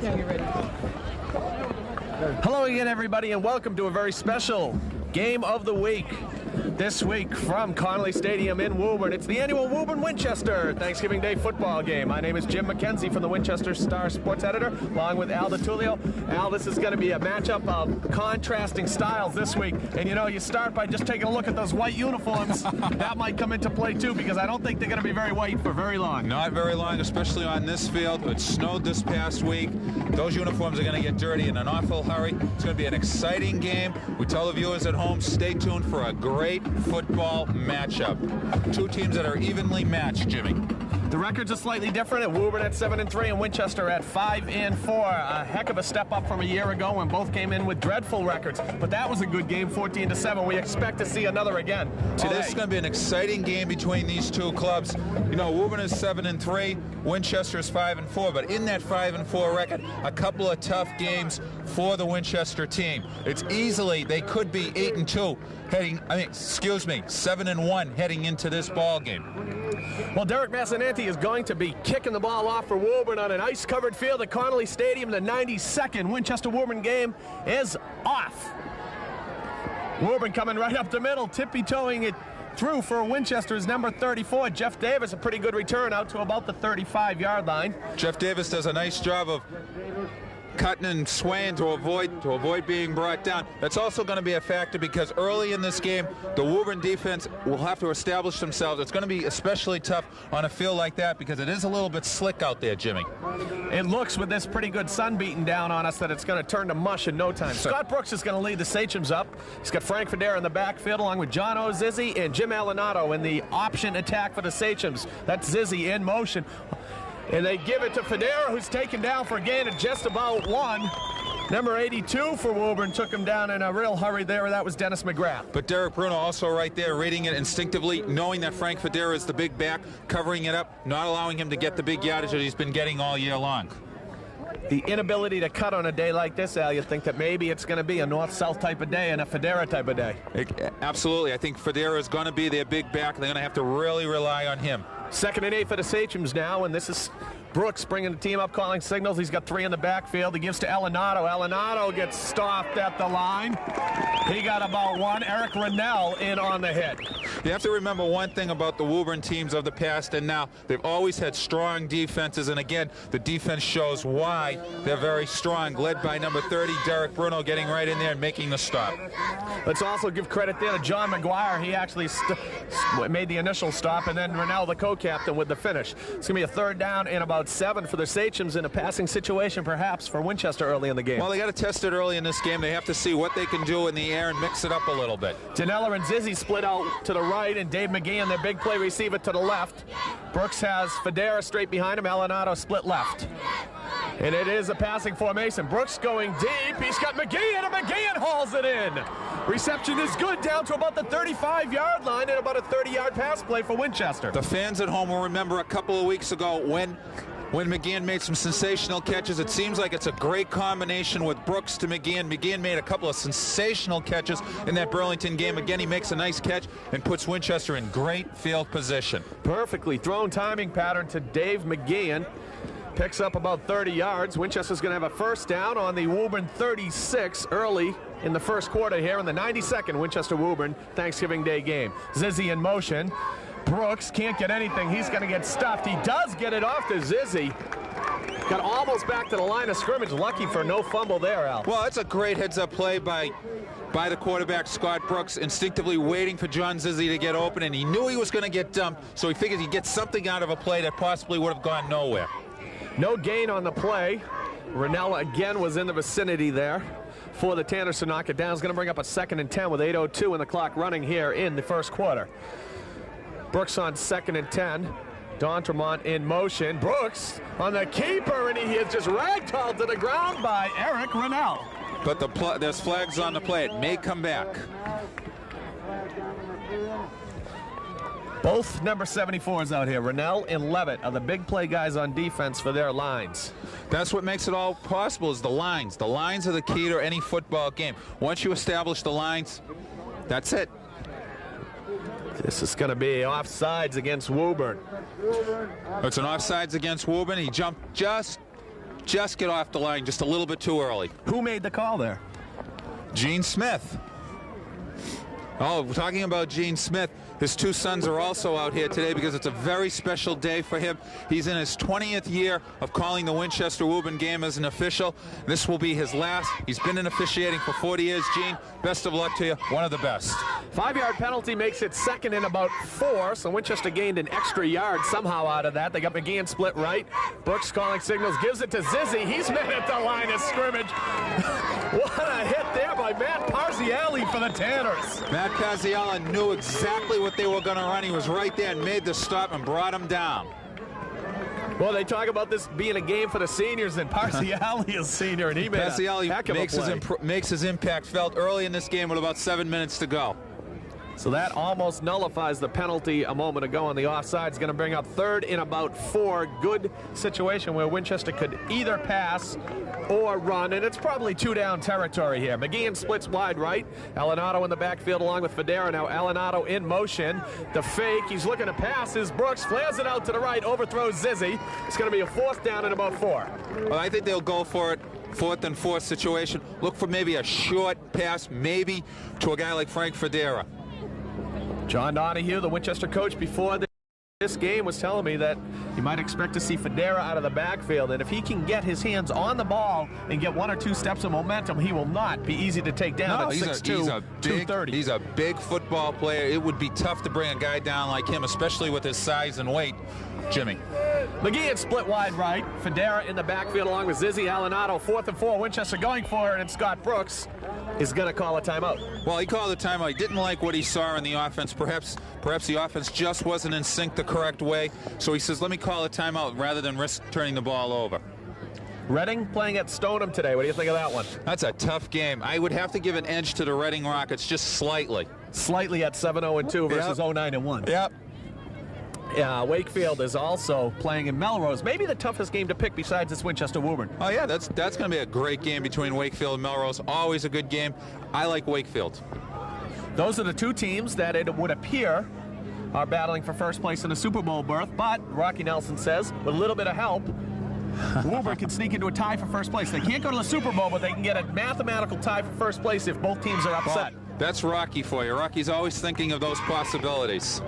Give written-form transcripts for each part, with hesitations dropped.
Winchester, get ready. Hello again, everybody, and welcome to a very special game of the week. This week from Connolly Stadium in Woburn. It's the annual Woburn-Winchester Thanksgiving Day football game. My name is Jim McKenzie from the Winchester Star Sports Editor, along with Al DiTullio. Al, this is going to be a matchup of contrasting styles this week. And, you know, you start by just taking a look at those white uniforms. That might come into play, too, because I don't think they're going to be very white for very long. Not very long, especially on this field. It snowed this past week. Those uniforms are going to get dirty in an awful hurry. It's going to be an exciting game. We tell the viewers at home, stay tuned for a great football matchup. Two teams that are evenly matched, Jimmy. The records are slightly different at Woburn at 7-3 and Winchester at 5-4. A heck of a step up from a year ago when both came in with dreadful records. But that was a good game, 14-7. We expect to see another again today. This is going to be an exciting game between these two clubs. You know, Woburn is 7-3, Winchester is 5-4. But in that 5-4 record, a couple of tough games for the Winchester team. It's easily, they could be 8-2 heading, 7-1 heading into this ball game. Well, Derek Massananti is going to be kicking the ball off for Woburn on an ice-covered field at Connolly Stadium. The 92nd Winchester-Woburn game is off. Woburn coming right up the middle, tippy-toeing it through for Winchester's number 34, Jeff Davis. A pretty good return out to about the 35-yard line. Jeff Davis does a nice job of cutting and swaying to avoid being brought down. That's also going to be a factor because early in this game, the Woburn defense will have to establish themselves. It's going to be especially tough on a field like that because it is a little bit slick out there, Jimmy. It looks with this pretty good sun beating down on us that it's going to turn to mush in no time. Scott Brooks is going to lead the Sachems up. He's got Frank Federa in the backfield along with John O'Zizzi and Jim Alanato in the option attack for the Sachems. That's Zizzi in motion. And they give it to Federa, who's taken down for a gain of just about one. Number 82 for Woburn took him down in a real hurry there. That was Dennis McGrath. But Derek Bruno also right there, reading it instinctively, knowing that Frank Federa is the big back, covering it up, not allowing him to get the big yardage that he's been getting all year long. The inability to cut on a day like this, Al, you think that maybe it's going to be a north-south type of day and a Federa type of day. Absolutely. I think Federa is going to be their big back. They're going to have to really rely on him. 2nd and 8 for the Sachems now, and this is Brooks bringing the team up, calling signals. He's got 3 in the backfield. He gives to Alanato. Alanato gets stopped at the line. He got about 1. Eric Rennell in on the hit. You have to remember one thing about the Woburn teams of the past and now. They've always had strong defenses, and again, the defense shows why they're very strong, led by number 30, Derek Bruno, getting right in there and making the stop. Let's also give credit there to John McGuire. He actually made the initial stop, and then Rennell, the co-captain, with the finish. It's going to be a 3rd down and about 7 for the Sachems in a passing situation, perhaps, for Winchester early in the game. Well, they got to test it early in this game. They have to see what they can do in the air and mix it up a little bit. Danella and Zizzi split out to the right, and Dave McGeehan, their big play receiver, to the left. Brooks has Federa straight behind him. Alanato split left. And it is a passing formation. Brooks going deep. He's got McGeehan, and McGeehan hauls it in. Reception is good down to about the 35-yard line and about a 30-yard pass play for Winchester. The fans at home will remember a couple of weeks ago when McGeehan made some sensational catches. It seems like it's a great combination with Brooks to McGeehan. McGeehan made a couple of sensational catches in that Burlington game. Again, he makes a nice catch and puts Winchester in great field position. Perfectly thrown timing pattern to Dave McGeehan. Picks up about 30 yards. Winchester's going to have a 1st down on the Woburn 36 early in the 1st quarter here in the 92nd Winchester-Woburn Thanksgiving Day game. Zizzi in motion. Brooks can't get anything. He's going to get stuffed. He does get it off to Zizzi. Got almost back to the line of scrimmage. Lucky for no fumble there, Al. Well, it's a great heads-up play by the quarterback, Scott Brooks, instinctively waiting for John Zizzi to get open, and he knew he was going to get dumped, so he figured he'd get something out of a play that possibly would have gone nowhere. No gain on the play. Rennell again was in the vicinity there for the Tanners to knock it down. It's going to bring up a 2nd and 10 with 8:02 in the clock running here in the 1st quarter. Brooks on 2nd and 10. D'Entremont in motion. Brooks on the keeper, and he is just ragdolled to the ground by Eric Rennell. But there's flags on the play. It may come back. Both number 74s out here, Rennell and Levitt, are the big play guys on defense for their lines. That's what makes it all possible is the lines. The lines are the key to any football game. Once you establish the lines, that's it. This is going to be offsides against Woburn. It's an offsides against Woburn. He jumped just just get off the line just a little bit too early. Who made the call there? Gene Smith. Oh, we're talking about Gene Smith. His two sons are also out here today because it's a very special day for him. He's in his 20th year of calling the Winchester-Woburn game as an official. This will be his last. He's been in officiating for 40 years. Gene, best of luck to you. One of the best. 5-yard penalty makes it second and about 4, so Winchester gained an extra yard somehow out of that. They got McGeehan split right. Brooks calling signals, gives it to Zizzy. He's met at the line of scrimmage. What a hit there by Matt Parziale for the Tanners. Matt Parziale knew exactly what they were going to run. He was right there and made the stop and brought him down. Well, they talk about this being a game for the seniors, and Parziale is senior, and he made a heck of a play. Makes his impact felt early in this game with about 7 minutes to go. So that almost nullifies the penalty a moment ago on the offside. It's going to bring up third in about 4. Good situation where Winchester could either pass or run, and it's probably 2-down territory here. McGeehan splits wide right. Alenado in the backfield along with Federa. Now Alenado in motion. The fake, he's looking to pass. Is Brooks, flares it out to the right, overthrows Zizzy. It's going to be a 4th down in about 4. Well, I think they'll go for it. 4th and 4 situation. Look for maybe a short pass, maybe to a guy like Frank Federa. John Donahue, the Winchester coach, before this game was telling me that you might expect to see Federa out of the backfield, and if he can get his hands on the ball and get 1 or 2 steps of momentum, he will not be easy to take down at 6'2", 230. He's a big football player. It would be tough to bring a guy down like him, especially with his size and weight, Jimmy. McGeehan split wide right. Federa in the backfield along with Zizzy. Alenado, 4th and 4. Winchester going for it, and Scott Brooks is going to call a timeout. Well, he called a timeout. He didn't like what he saw in the offense. Perhaps the offense just wasn't in sync the correct way. So he says, let me call a timeout rather than risk turning the ball over. Reading playing at Stoneham today. What do you think of that one? That's a tough game. I would have to give an edge to the Reading Rockets, just slightly. Slightly at 7-0-2 versus 0-9-1. Yep. Wakefield is also playing in Melrose. Maybe the toughest game to pick besides this Winchester-Woburn. Oh, yeah, that's going to be a great game between Wakefield and Melrose. Always a good game. I like Wakefield. Those are the two teams that it would appear are battling for first place in the Super Bowl berth, but Rocky Nelson says with a little bit of help, Woburn can sneak into a tie for first place. They can't go to the Super Bowl, but they can get a mathematical tie for first place if both teams are upset. Well, that's Rocky for you. Rocky's always thinking of those possibilities.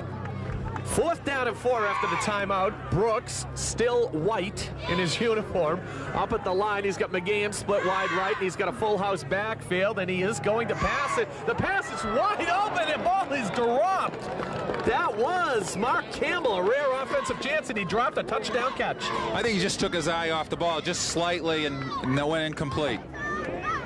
4th down and 4 after the timeout. Brooks, still white in his uniform, up at the line. He's got McGeehan split wide right. He's got a full house backfield, and he is going to pass it. The pass is wide open, and ball is dropped. That was Mark Campbell, a rare offensive chance, and he dropped a touchdown catch. I think he just took his eye off the ball just slightly and went incomplete.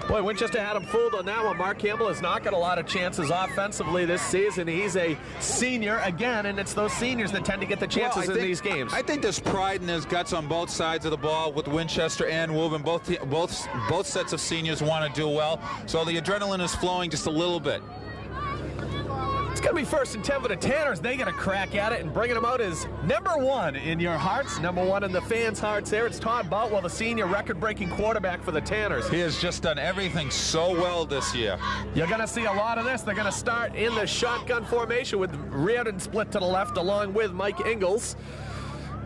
Boy, Winchester had him fooled on that one. Mark Campbell has not got a lot of chances offensively this season. He's a senior again, and it's those seniors that tend to get the chances in these games. I think there's pride in his guts on both sides of the ball with Winchester and Woburn. Both sets of seniors want to do well, so the adrenaline is flowing just a little bit. It's going to be 1st and 10 for the Tanners. They get a crack at it, and bringing them out is number 1 in your hearts, number 1 in the fans' hearts there. It's Todd Boutwell, the senior record-breaking quarterback for the Tanners. He has just done everything so well this year. You're going to see a lot of this. They're going to start in the shotgun formation with Reardon split to the left along with Mike Ingalls.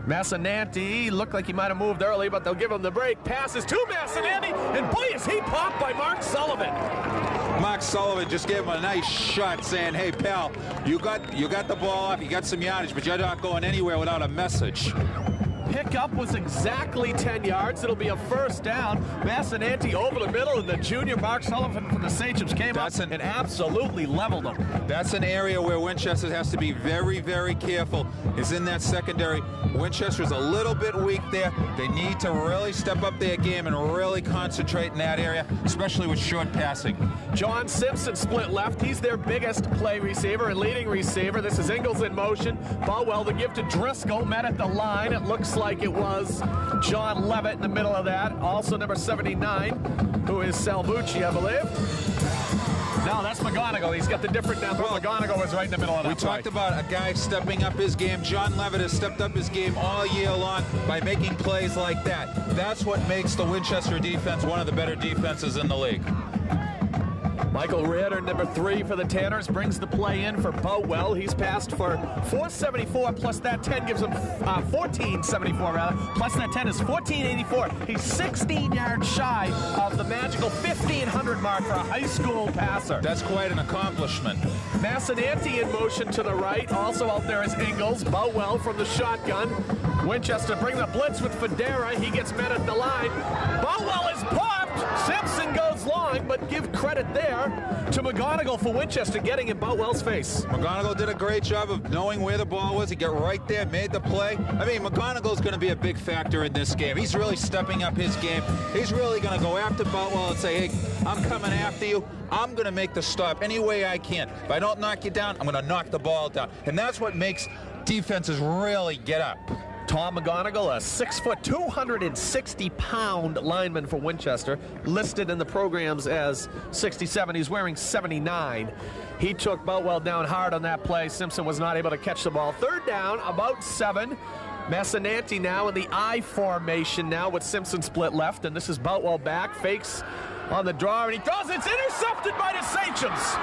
Massinanti looked like he might have moved early, but they'll give him the break. Passes to Massinanti, and boy, is he popped by Mark Sullivan. Mark Sullivan just gave him a nice shot saying, hey, pal, you got the ball off, you got some yardage, but you're not going anywhere without a message. Pickup was exactly 10 yards. It'll be a 1st down. Massinanti over the middle, and the junior Mark Sullivan from the Sachems came up and absolutely leveled them. That's an area where Winchester has to be very, very careful, is in that secondary. Winchester's a little bit weak there. They need to really step up their game and really concentrate in that area, especially with short passing. John Simpson split left. He's their biggest play receiver and leading receiver. This is Ingalls in motion. Boutwell, the give to Driscoll, met at the line. It looks like it was John Levitt in the middle of that. Also number 79, who is Salvucci, I believe. No, that's McGonigal. He's got the different number. McGonigal was right in the middle of that. We talked about a guy stepping up his game. John Levitt has stepped up his game all year long by making plays like that. That's what makes the Winchester defense one of the better defenses in the league. Michael Ritter, number 3 for the Tanners, brings the play in for Boutwell. He's passed for 474, plus that 10 gives him 1474 rather. Plus that 10 is 1484. He's 16 yards shy of the magical 1500 mark for a high school passer. That's quite an accomplishment. Massananti in motion to the right. Also out there is Ingalls. Boutwell from the shotgun. Winchester bring the blitz with Federa. He gets met at the line. Boutwell is popped. Simpson goes long, but give credit there to McGonigal for Winchester getting in Boutwell's face. McGonigal did a great job of knowing where the ball was. He got right there, made the play. I mean, McGonigal's going to be a big factor in this game. He's really stepping up his game. He's really going to go after Boutwell and say, hey, I'm coming after you. I'm going to make the stop any way I can. If I don't knock you down, I'm going to knock the ball down. And that's what makes defenses really get up. Tom McGonigal, a 6-foot, 260-pound lineman for Winchester, listed in the programs as 67. He's wearing 79. He took Boutwell down hard on that play. Simpson was not able to catch the ball. Third down, about 7. Massananti now in the I formation now with Simpson split left, and this is Boutwell back, fakes on the draw, and he throws. It's intercepted by the Sachums.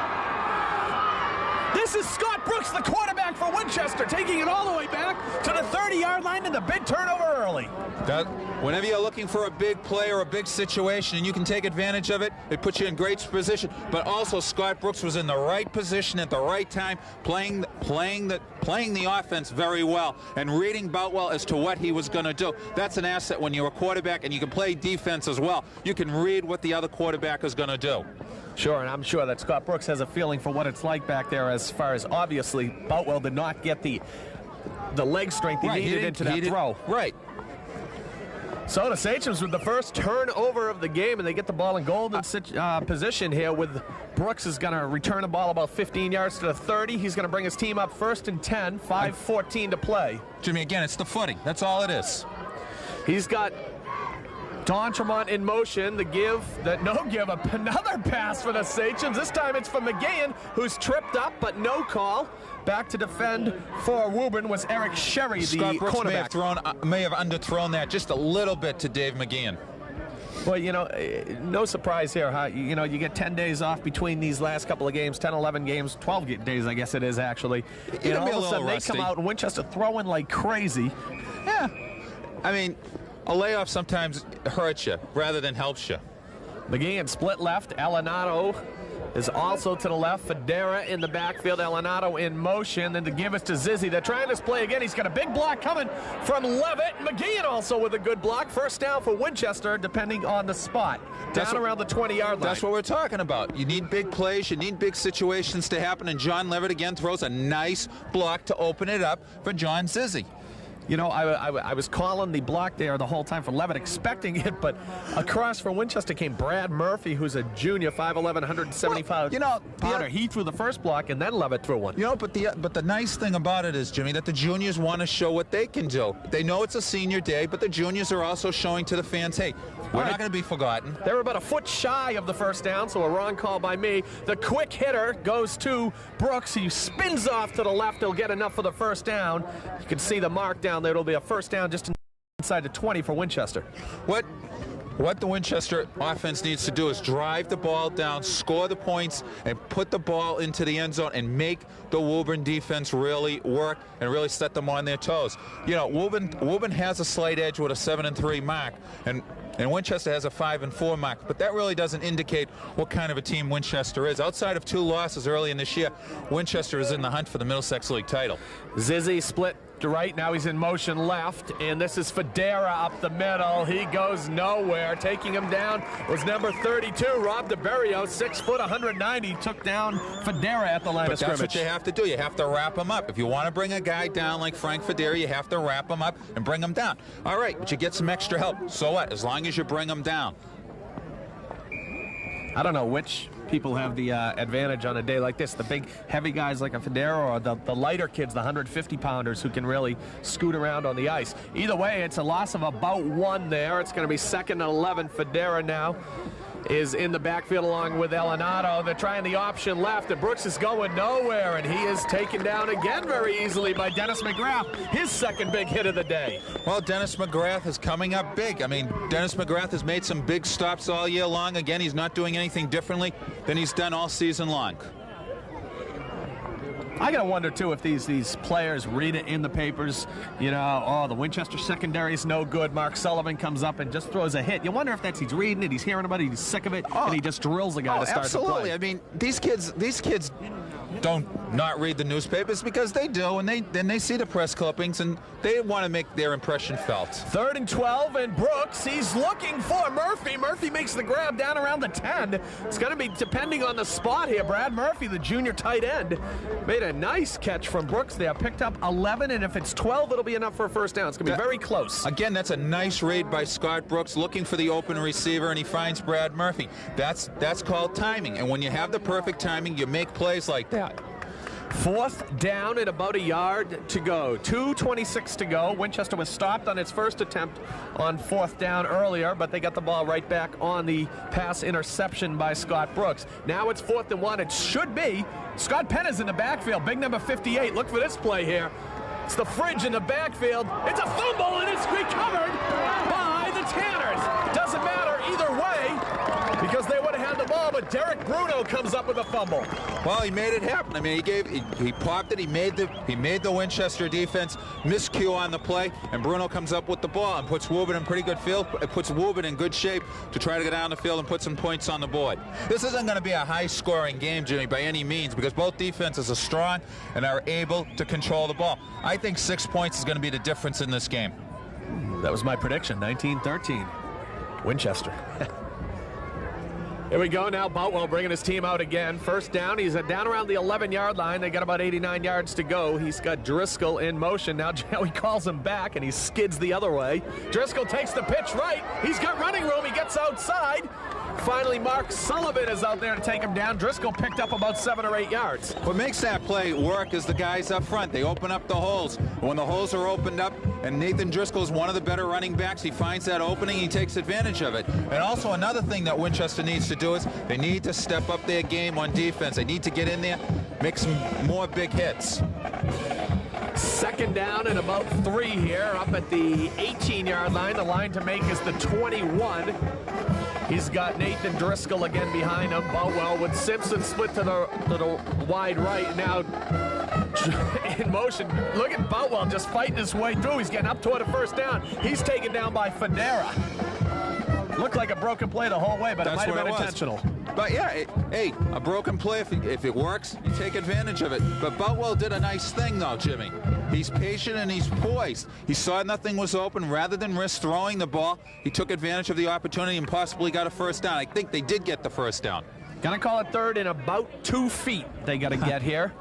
This is Scott Brooks, the quarterback for Winchester, taking it all the way back to the 30-yard line and the big turnover early. Whenever you're looking for a big play or a big situation and you can take advantage of it, it puts you in great position. But also Scott Brooks was in the right position at the right time, playing the offense very well and reading Boutwell as to what he was going to do. That's an asset when you're a quarterback and you can play defense as well. You can read what the other quarterback is going to do. Sure, and I'm sure that Scott Brooks has a feeling for what it's like back there, as far as obviously Boutwell did not get the leg strength he needed into that throw. Right. So the Sachums with the first turnover of the game, and they get the ball in golden position here with Brooks is going to return the ball about 15 yards to the 30. He's going to bring his team up 1st and 10, 5:14 to play. Jimmy, again, it's the footing. That's all it is. He's got Don Tremont in motion, another pass for the Sachums. This time it's for McGeehan, who's tripped up, but no call. Back to defend for Woburn was Eric Sherry, the Scott Brooks cornerback. may have underthrown that just a little bit to Dave McGeehan. Well, you know, no surprise here, huh? You know, you get 10 days off between these last couple of games, 10, 11 games, 12 days, I guess it is, actually. And all of a sudden, they come out and Winchester throwing like crazy. Yeah. I mean, a layoff sometimes hurts you rather than helps you. McGeehan split left. Elinato is also to the left. Federa in the backfield. Elinato in motion. Then to give it to Zizzi. They're trying this play again. He's got a big block coming from Levitt. McGeehan also with a good block. First down for Winchester, depending on the spot. Down around the 20-yard line. That's what we're talking about. You need big plays. You need big situations to happen. And John Levitt again throws a nice block to open it up for John Zizzi. You know, I was calling the block there the whole time for Levitt, expecting it, but across from Winchester came Brad Murphy, who's a junior, 5'11", 175 pounder. He threw the first block, and then Levitt threw one. You know, but the nice thing about it is, Jimmy, that the juniors want to show what they can do. They know it's a senior day, but the juniors are also showing to the fans, hey, we're not going to be forgotten. They were about a foot shy of the first down, so a wrong call by me. The quick hitter goes to Brooks. He spins off to the left. He'll get enough for the first down. You can see the mark down there. It'll be a first down just inside the 20 for Winchester. What the Winchester offense needs to do is drive the ball down, score the points, and put the ball into the end zone and make the Woburn defense really work and really set them on their toes. You know, Woburn has a slight edge with a 7-3 mark, and Winchester has a 5-4 mark, but that really doesn't indicate what kind of a team Winchester is. Outside of 2 losses early in this year, Winchester is in the hunt for the Middlesex League title. Zizzi split to right, now he's in motion left, and this is Federa up the middle. He goes nowhere. Taking him down was number 32, Rob DeBerrio, 6 foot, 190, took down Federa at the line of scrimmage. That's what you have to do. You have to wrap him up. If you want to bring a guy down like Frank Federa, you have to wrap him up and bring him down. All right, but you get some extra help. So what? As long as you bring him down. I don't know which people have the advantage on a day like this. The big, heavy guys like a Federa, or the lighter kids, the 150-pounders who can really scoot around on the ice. Either way, it's a loss of about 1 there. It's going to be 2nd and 11. Federa now is in the backfield along with Elinato. They're trying the option left, and Brooks is going nowhere, and he is taken down again very easily by Dennis McGrath, his second big hit of the day. Well, Dennis McGrath is coming up big. I mean, Dennis McGrath has made some big stops all year long. Again, he's not doing anything differently than he's done all season long. I gotta wonder too if these players read it in the papers, you know, oh, the Winchester secondary is no good. Mark Sullivan comes up and just throws a hit. You wonder if that's he's reading it, he's hearing about it, he's sick of it, and he just drills the guy to start absolutely. the play. I mean, these kids don't not read the newspapers because they do, and they see the press clippings and they want to make their impression felt. 3rd and 12, and Brooks, he's looking for Murphy. Murphy makes the grab down around the 10. It's going to be depending on the spot here. Brad Murphy, the junior tight end, made a nice catch from Brooks there. Picked up 11, and if it's 12, it'll be enough for a first down. It's going to be very close. Again, that's a nice read by Scott Brooks, looking for the open receiver, and he finds Brad Murphy. That's called timing, and when you have the perfect timing, you make plays like that. 4th down and about a yard to go. 2:26 to go. Winchester was stopped on its first attempt on 4th down earlier, but they got the ball right back on the pass interception by Scott Brooks. Now it's 4th and 1. It should be. Scott Penn is in the backfield. Big number 58. Look for this play here. It's the fridge in the backfield. It's a fumble, and it's recovered by the Tanners. Doesn't matter either way because they would have had the ball, but Derek Bruno comes up with a fumble. Well, he made it happen. I mean, he popped it. He made the Winchester defense miscue on the play, and Bruno comes up with the ball and puts Woburn in pretty good field. It puts Woburn in good shape to try to get down the field and put some points on the board. This isn't going to be a high-scoring game, Jimmy, by any means, because both defenses are strong and are able to control the ball. I think 6 points is going to be the difference in this game. That was my prediction. 19-13, Winchester. Here we go now. Boutwell bringing his team out again. First down. He's down around the 11-yard line. They got about 89 yards to go. He's got Driscoll in motion. Now Joey calls him back, and he skids the other way. Driscoll takes the pitch right. He's got running room. He gets outside. Finally, Mark Sullivan is out there to take him down. Driscoll picked up about 7 or 8 yards. What makes that play work is the guys up front. They open up the holes. When the holes are opened up, and Nathan Driscoll is one of the better running backs, he finds that opening, he takes advantage of it. And also another thing that Winchester needs to do is they need to step up their game on defense. They need to get in there, make some more big hits. 2nd down and about 3 here, up at the 18-yard line. The line to make is the 21. He's got Nathan Driscoll again behind him. Boutwell with Simpson split to the wide right. Now in motion. Look at Boutwell just fighting his way through. He's getting up toward a first down. He's taken down by Federa. Looked like a broken play the whole way, but it might have been intentional. But yeah, hey, a broken play, if it works, you take advantage of it. But Boutwell did a nice thing, though, Jimmy. He's patient and he's poised. He saw nothing was open. Rather than risk throwing the ball, he took advantage of the opportunity and possibly got a first down. I think they did get the first down. Gonna call it 3rd and about 2 feet they got to get here.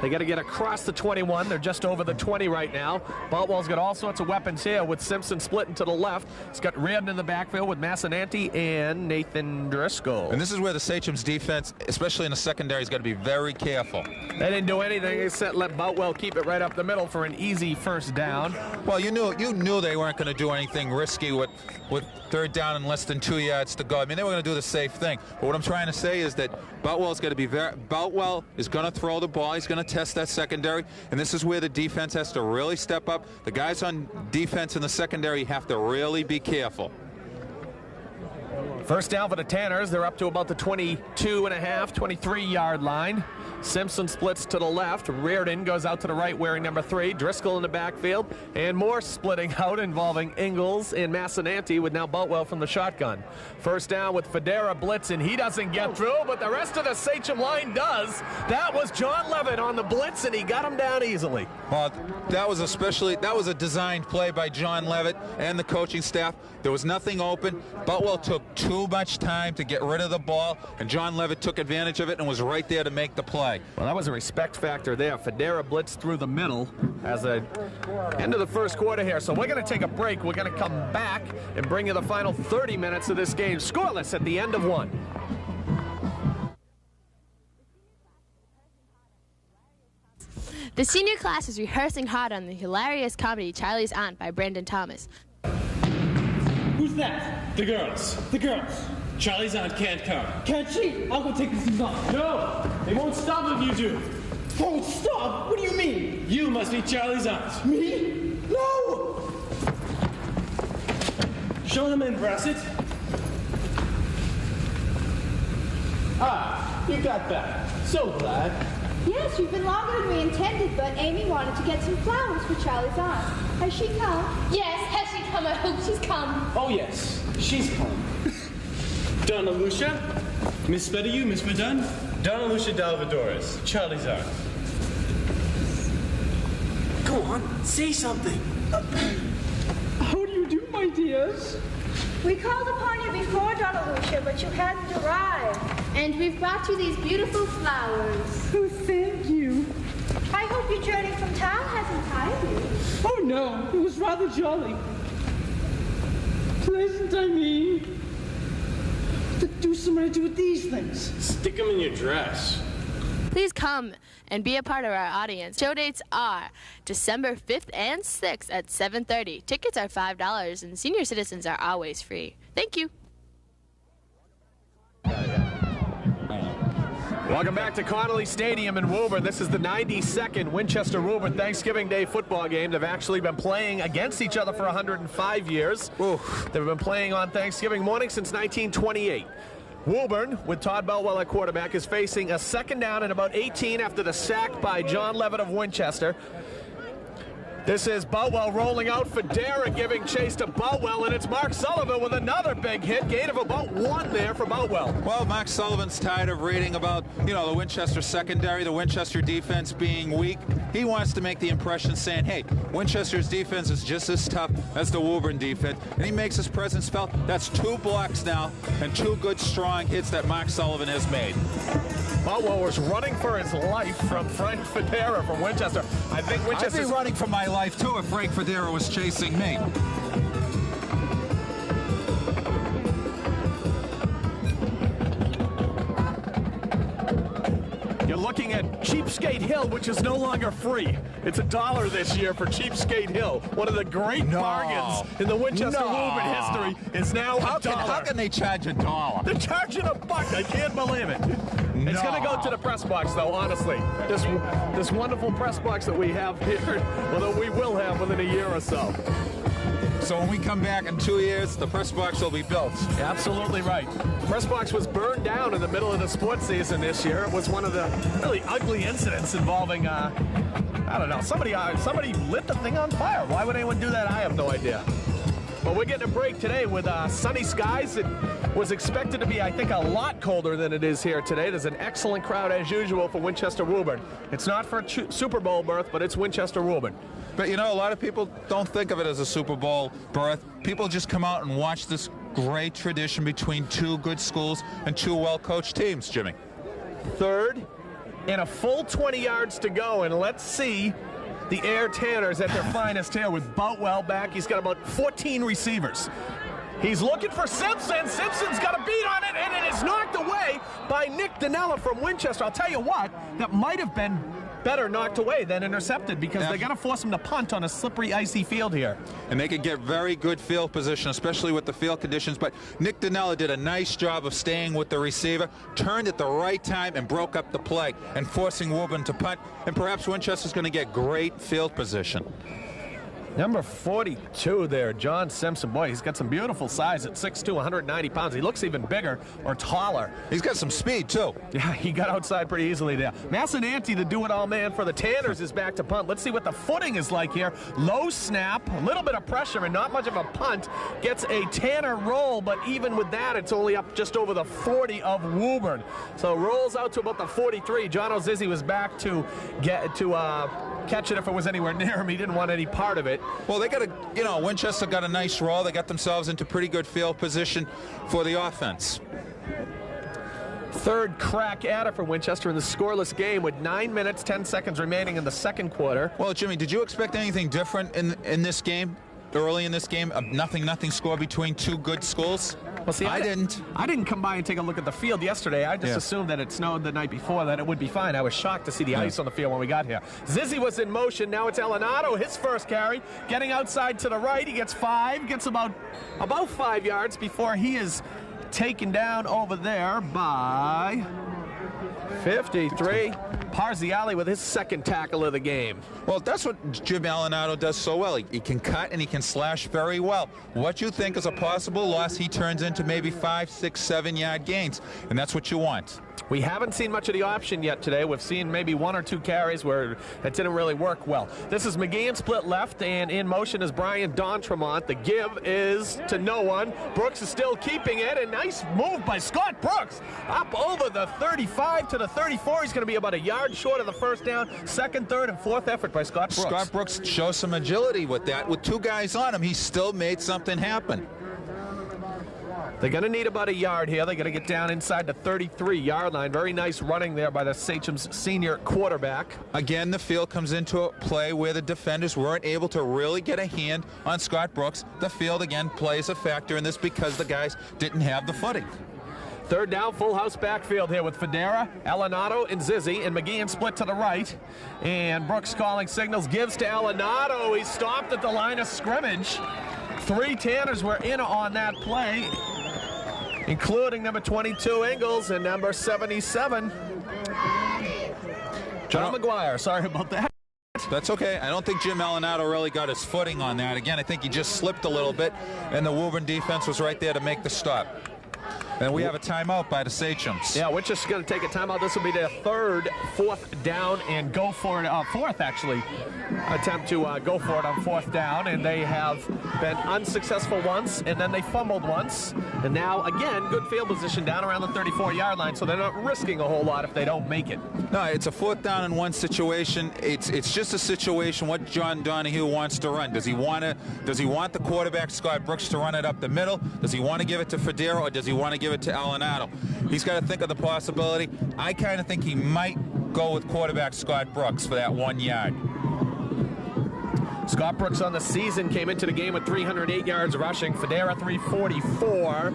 They got to get across the 21. They're just over the 20 right now. Boutwell's got all sorts of weapons here with Simpson splitting to the left. He's got Reardon in the backfield with Massinanti and Nathan Driscoll. And this is where the Sachem's defense, especially in the secondary, has got to be very careful. They didn't do anything except let Boutwell keep it right up the middle for an easy first down. Well, you knew they weren't going to do anything risky with 3rd down and less than 2 yards to go. I mean, they were going to do the safe thing. But what I'm trying to say is that Boutwell's got to be Boutwell is going to throw the ball. He's going to test that secondary, and this is where the defense has to really step up. The guys on defense in the secondary have to really be careful. First down for the Tanners. They're up to about the 22.5, 23-yard line. Simpson splits to the left. Reardon goes out to the right wearing number 3. Driscoll in the backfield. And more splitting out involving Ingalls and Massinanti with now Boutwell from the shotgun. First down with Federa blitzing. He doesn't get through, but the rest of the Sachem line does. That was John Levitt on the blitz, and he got him down easily. Well, that was a designed play by John Levitt and the coaching staff. There was nothing open. Boutwell took too much time to get rid of the ball, and John Levitt took advantage of it and was right there to make the play. Well, that was a respect factor there. Federa blitzed through the middle as the end of the first quarter here. So we're going to take a break. We're going to come back and bring you the final 30 minutes of this game. Scoreless at the end of 1. The senior class is rehearsing hard on the hilarious comedy Charlie's Aunt by Brandon Thomas. Who's that? The girls. The girls. Charlie's aunt can't come. Can't she? I'll go take these things off. No, they won't stop if you do. Won't stop? What do you mean? You must be Charlie's aunt. Me? No! Show them in, Brasset. Ah, you got back. So glad. Yes, you've been longer than we intended, but Amy wanted to get some flowers for Charlie's aunt. Has she come? Yes, has she come? I hope she's come. Oh, yes. She's come. Donna Lucia, Miss Betty, Miss Verdun, Donna Lucia Dalvadores, Charlie's aunt. Go on, say something. How do you do, my dears? We called upon you before, Donna Lucia, but you hadn't arrived. And we've brought you these beautiful flowers. Oh, thank you. I hope your journey from town hasn't tired you. Oh, no, it was rather jolly. Pleasant, I mean. The deuce am I to do with these things? Stick them in your dress. Please come and be a part of our audience. Show dates are December 5th and 6th at 7:30. Tickets are $5 and senior citizens are always free. Thank you. Welcome back to Connolly Stadium in Woburn. This is the 92nd Winchester-Woburn Thanksgiving Day football game. They've actually been playing against each other for 105 years. Oof. They've been playing on Thanksgiving morning since 1928. Woburn, with Todd Beltwell at quarterback, is facing a second down and about 18 after the sack by John Levitt of Winchester. This is Boutwell rolling out for Dara, giving chase to Boutwell, and it's Mark Sullivan with another big hit. Gain of about 1 there for Boutwell. Well, Mark Sullivan's tired of reading about, the Winchester secondary, the Winchester defense being weak. He wants to make the impression saying, hey, Winchester's defense is just as tough as the Woburn defense, and he makes his presence felt. That's 2 blocks now and 2 good, strong hits that Mark Sullivan has made. Boutwell was running for his life from Frank Federa from Winchester. I think Winchester's... I'd be running for my life, too, if Frank Federa was chasing me. You're looking at Cheapskate Hill, which is no longer free. It's $1 this year for Cheapskate Hill. One of the great bargains in the Winchester Woburn history is now $1. How can they charge $1? They're charging $1. I can't believe it. It's going to go to the press box, though, honestly. This wonderful press box that we have here, well, that we will have within a year or so. So when we come back in 2 years, the press box will be built. Absolutely right. Press box was burned down in the middle of the sports season this year. It was one of the really ugly incidents involving, I don't know, somebody lit the thing on fire. Why would anyone do that? I have no idea. But we're getting a break today with sunny skies. It was expected to be, I think, a lot colder than it is here today. There's an excellent crowd, as usual, for Winchester-Woburn. It's not for a Super Bowl berth, but it's Winchester-Woburn. But, a lot of people don't think of it as a Super Bowl berth. People just come out and watch this great tradition between 2 good schools and 2 well-coached teams, Jimmy. Third, and a full 20 yards to go, and let's see the Air Tanners at their finest here with Boutwell back. He's got about 14 receivers. He's looking for Simpson. Simpson's got a beat on it, and it is knocked away by Nick Danella from Winchester. I'll tell you what, that might have been better knocked away than intercepted, because they're going to force him to punt on a slippery, icy field here. And they can get very good field position, especially with the field conditions. But Nick Danella did a nice job of staying with the receiver, turned at the right time, and broke up the play, and forcing Woburn to punt. And perhaps Winchester's going to get great field position. Number 42 there, John Simpson. Boy, he's got some beautiful size at 6'2", 190 pounds. He looks even bigger or taller. He's got some speed, too. Yeah, he got outside pretty easily there. Massinanti, the do-it-all man for the Tanners, is back to punt. Let's see what the footing is like here. Low snap, a little bit of pressure, and not much of a punt. Gets a Tanner roll, but even with that, it's only up just over the 40 of Woburn. So rolls out to about the 43. John O'Zizzi was back to get to catch it if it was anywhere near him. He didn't want any part of it. Well, they got Winchester got a nice roll. They got themselves into pretty good field position for the offense. Third crack at it for Winchester in the scoreless game with 9 minutes, 10 seconds remaining in the second quarter. Well, Jimmy, did you expect anything different in this game? Early in this game, a nothing score between 2 good schools? Well, see, I didn't. I didn't come by and take a look at the field yesterday. I just assumed that it snowed the night before, that it would be fine. I was shocked to see the ice on the field when we got here. Zizzi was in motion. Now it's Elinato, his first carry, getting outside to the right. He gets 5, gets about 5 yards before he is taken down over there by 53. Parziale with his second tackle of the game. Well, that's what Jim Alanado does so well. He can cut and he can slash very well. What you think is a possible loss, he turns into maybe 5, 6, 7-yard gains, and that's what you want. We haven't seen much of the option yet today. We've seen maybe 1 or 2 carries where it didn't really work well. This is McGeehan split left, and in motion is Brian Dontremont. The give is to no one. Brooks is still keeping it, and nice move by Scott Brooks. Up over the 35 to the 34. He's going to be about a yard short of the first down. Second, third, and fourth effort by Scott Brooks. Scott Brooks shows some agility with that. With 2 guys on him, he still made something happen. They're going to need about a yard here. They're going to get down inside the 33-yard line. Very nice running there by the Sachem's senior quarterback. Again, the field comes into a play where the defenders weren't able to really get a hand on Scott Brooks. The field, again, plays a factor in this because the guys didn't have the footing. Third down, full house backfield here with Federa, Alanado, and Zizzi, and McGeehan split to the right. And Brooks calling signals, gives to Alanado. He stopped at the line of scrimmage. 3 Tanners were in on that play, including number 22, Ingles, and number 77, John McGuire. Sorry about that. That's okay. I don't think Jim Alanado really got his footing on that. Again, I think he just slipped a little bit, and the Woburn defense was right there to make the stop. And we have a timeout by the Sachems. Yeah, Winchester's going to take a timeout. This will be their third, fourth down, and go for it. Fourth, actually, attempt to go for it on fourth down. And they have been unsuccessful once, and then they fumbled once. And now, again, good field position down around the 34-yard line, so they're not risking a whole lot if they don't make it. No, it's a 4th down and 1 situation. It's just a situation what John Donahue wants to run. Does he want the quarterback, Scott Brooks, to run it up the middle? Does he want to give it to Federa, or does he want to give it to Alanado? He's got to think of the possibility. I kind of think he might go with quarterback Scott Brooks for that 1 yard. Scott Brooks on the season came into the game with 308 yards rushing. Federa 344.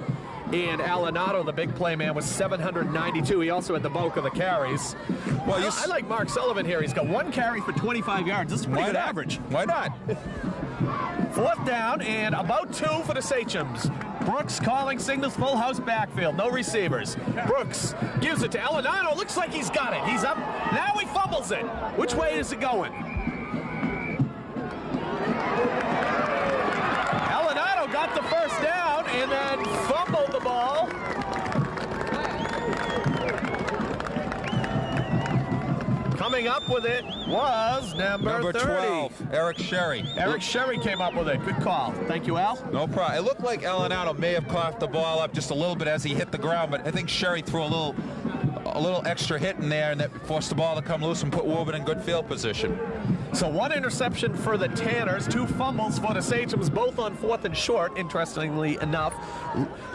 And Alanado, the big play man, was 792. He also had the bulk of the carries. Well, I like Mark Sullivan here. He's got 1 carry for 25 yards. This is pretty good average. Why not? 4th down and about 2 for the Sachems. Brooks calling signals, full house backfield, no receivers. Brooks gives it to Alanado. Looks like he's got it. He's up. Now he fumbles it. Which way is it going? Alanado got the first down and then fumbled the ball. Coming up with it was number 30. 12, Eric Sherry. Eric Sherry came up with it. Good call. Thank you, Al. No problem. It looked like Alanado may have coughed the ball up just a little bit as he hit the ground, but I think Sherry threw a little extra hit in there, and that forced the ball to come loose and put Woburn in good field position. So 1 interception for the Tanners, 2 fumbles for the Sachems, both on 4th and short, interestingly enough.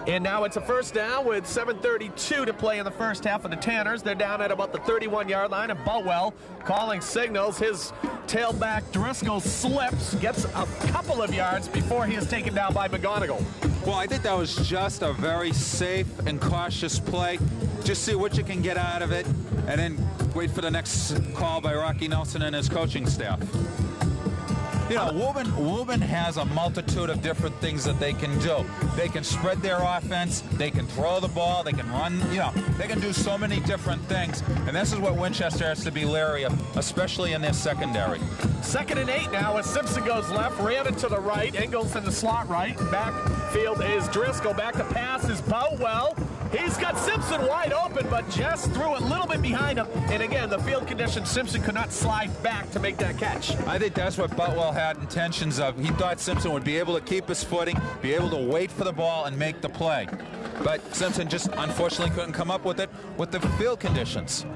And now it's a first down with 7:32 to play in the first half of the Tanners. They're down at about the 31-yard line, and Boutwell calling signals. His tailback Driscoll slips, gets a couple of yards before he is taken down by McGonigal. Well, I think that was just a very safe and cautious play. Just see what you can get out of it, and then wait for the next call by Rocky Nelson and his coaching staff. You know, Woburn has a multitude of different things that they can do. They can spread their offense, they can throw the ball, they can run, they can do so many different things. And this is what Winchester has to be leery of, especially in their secondary. 2nd and 8 now as Simpson goes left, ran it to the right, Ingles in the slot right. Backfield is Driscoll, back to pass is Boutwell. He's got Simpson wide open, but just threw a little bit behind him. And again, the field conditions, Simpson could not slide back to make that catch. I think that's what Boutwell had intentions of. He thought Simpson would be able to keep his footing, be able to wait for the ball and make the play. But Simpson just unfortunately couldn't come up with it with the field conditions.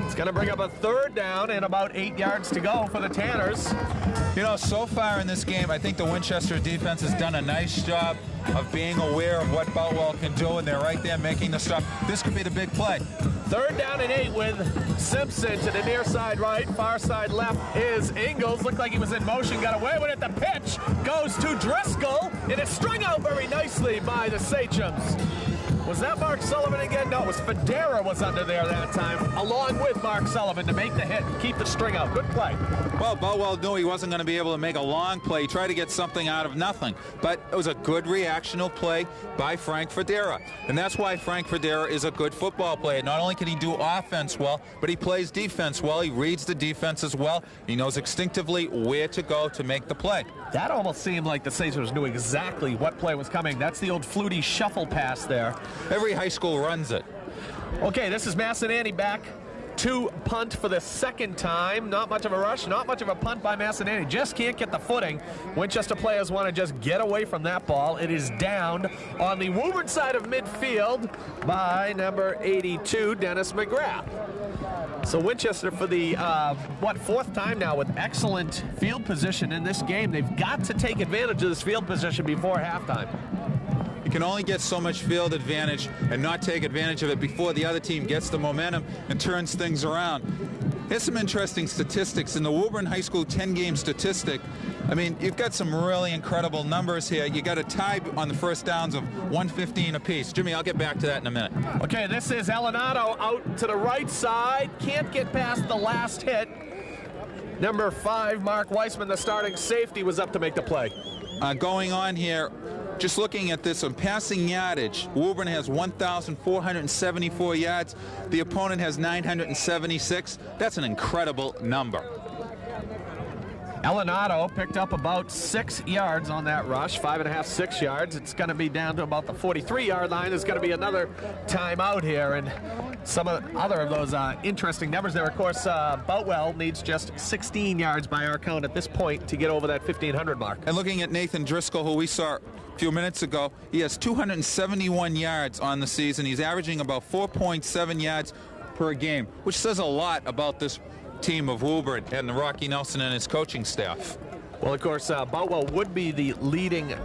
It's going to bring up a 3rd down and about 8 yards to go for the Tanners. You know, so far in this game, I think the Winchester defense has done a nice job of being aware of what Boutwell can do, and they're right there making the stop. This could be the big play. 3rd down and 8 with Simpson to the near side right, far side left is Ingles. Looked like he was in motion, got away with it. The pitch goes to Driscoll, and it's strung out very nicely by the Sachems. Was that Mark Sullivan again? No, it was Federa was under there that time, along with Mark Sullivan to make the hit and keep the string out. Good play. Well, Boutwell knew he wasn't going to be able to make a long play. He tried to get something out of nothing. But it was a good reactional play by Frank Federa. And that's why Frank Federa is a good football player. Not only can he do offense well, but he plays defense well. He reads the defense as well. He knows instinctively where to go to make the play. That almost seemed like the Sacers knew exactly what play was coming. That's the old Flutie shuffle pass there. Every high school runs it. Okay, this is Massananti back to punt for the second time. Not much of a rush, not much of a punt by Massananti. Just can't get the footing. Winchester players want to just get away from that ball. It is down on the Woburn side of midfield by number 82, Dennis McGrath. So Winchester for the, fourth time now with excellent field position in this game. They've got to take advantage of this field position before halftime. You can only get so much field advantage and not take advantage of it before the other team gets the momentum and turns things around. Here's some interesting statistics. In the Woburn High School 10-game statistic, I mean, you've got some really incredible numbers here. You got a tie on the first downs of 115 apiece. Jimmy, I'll get back to that in a minute. Okay, this is Elinato out to the right side. Can't get past the last hit. Number 5, Mark Weissman, the starting safety, was up to make the play. Going on here, just looking at this on passing yardage, Woburn has 1,474 yards. The opponent has 976. That's an incredible number. Elinato picked up about 6 yards on that rush, 5.5, 6 yards. It's going to be down to about the 43-yard line. There's going to be another timeout here, and some other of those interesting numbers there. Of course, Boutwell needs just 16 yards by our count at this point to get over that 1,500 mark. And looking at Nathan Driscoll, who we saw a few minutes ago, he has 271 yards on the season. He's averaging about 4.7 yards per game, which says a lot about this team of Woburn and Rocky Nelson and his coaching staff. Well, of course, Boutwell would be the leading